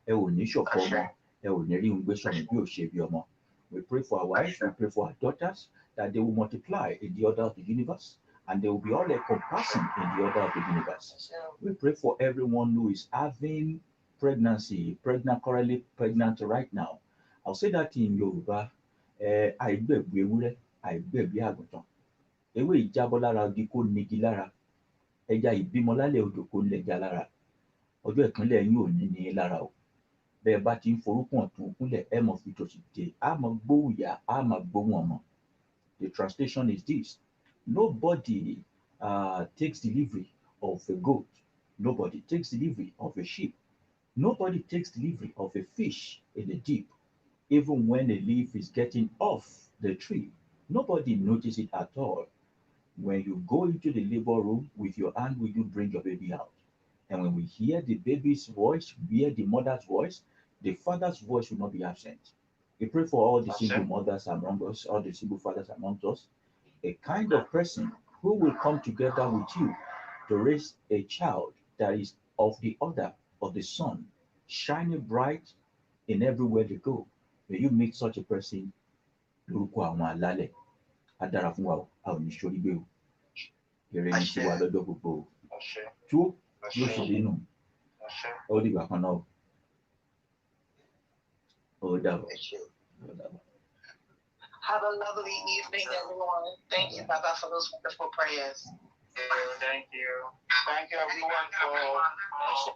ẹ ò ní ṣọ̀fọ̀ ọmọ, ẹ ò ní rí ohun gbé sọnù bí ò ṣe bí ọmọ. We pray for our wives, we pray for our daughters, that they will multiply in the order of the universe, and they will be all encompassing in the order of the universe. We pray for everyone who is having pregnancy, currently pregnant right now. I'll say that in Yoruba. Àìgbẹ̀bù ewúrẹ́, àìgbẹ̀bí àgùntàn. Ewé ìjábọ́ lára igi kó nigi lára. Ẹja ìbímọ lálẹ́ odò kó lẹ́ja lára. Ọjọ́ ìkúnlẹ̀ yín ò ní ní lára o. Bẹ́ẹ̀ bá ti ń forúkún ọ̀tún kúnlẹ̀, ẹ mọ̀ fi tòsì dé. A mọ̀ gbóhùn ìyá, a mọ̀ gbóhùn ọmọ. The translation is this: nobody takes delivery of a goat. Nobody takes delivery of a sheep. Nobody takes delivery of a fish in the deep. Even when a leaf is getting off the tree, nobody notices it at all. When you go into the labor room, with your hand will you bring your baby out? And when we hear the baby's voice, hear the mother's voice, the father's voice will not be absent. We pray for all the single mothers among us, all the single fathers among us, a kind of person who will come together with you to raise a child that is of the order of the sun, shining bright in everywhere they go. May you meet such a person lórúkọ àwọn àlálẹ̀. Á dára fún wa o, a ò ní ṣorí gbé o. Èrè ní tiwa lọ́jọ́ gbogbo o. Tó yóò sì rí nù. Ó dìgbà kan náà o. Ó dàbọ̀. Ó dàbọ̀. Have a lovely evening, everyone. Thank you, Baba, for those wonderful prayers. Thank you. Thank you, everyone, for